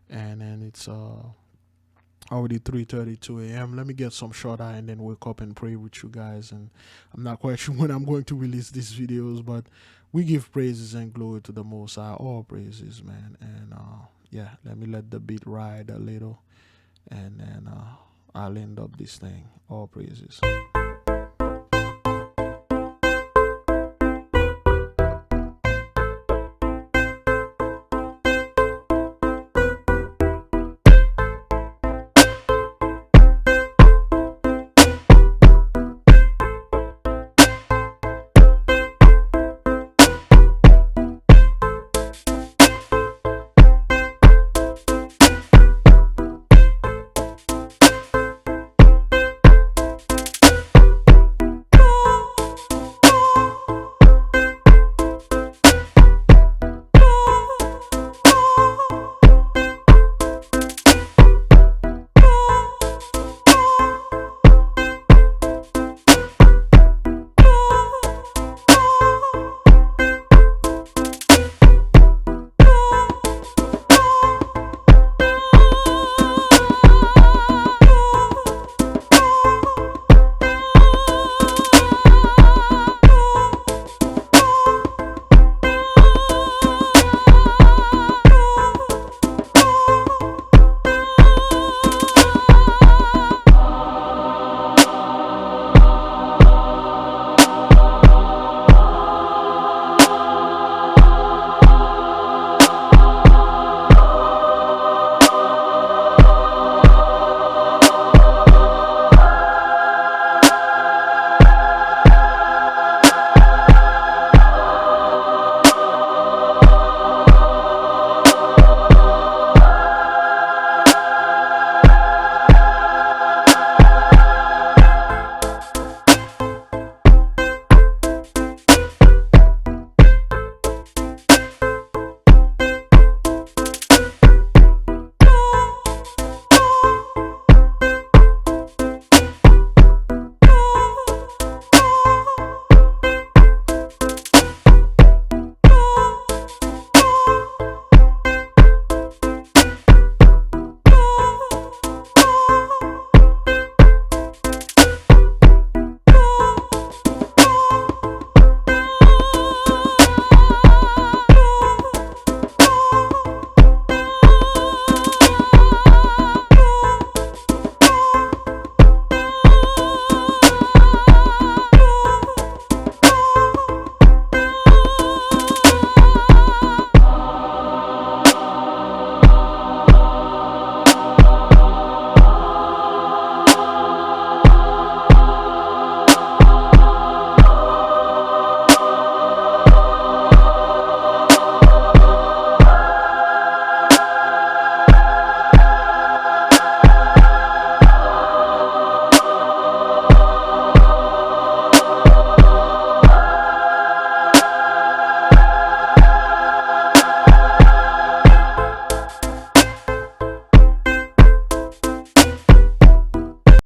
And then it's already 3:32 a.m. Let me get some short eye and then wake up and pray with you guys. And I'm not quite sure when I'm going to release these videos, but we give praises and glory to the Most High. All praises, man. And yeah, let me let the beat ride a little. And then I'll end up this thing. All praises.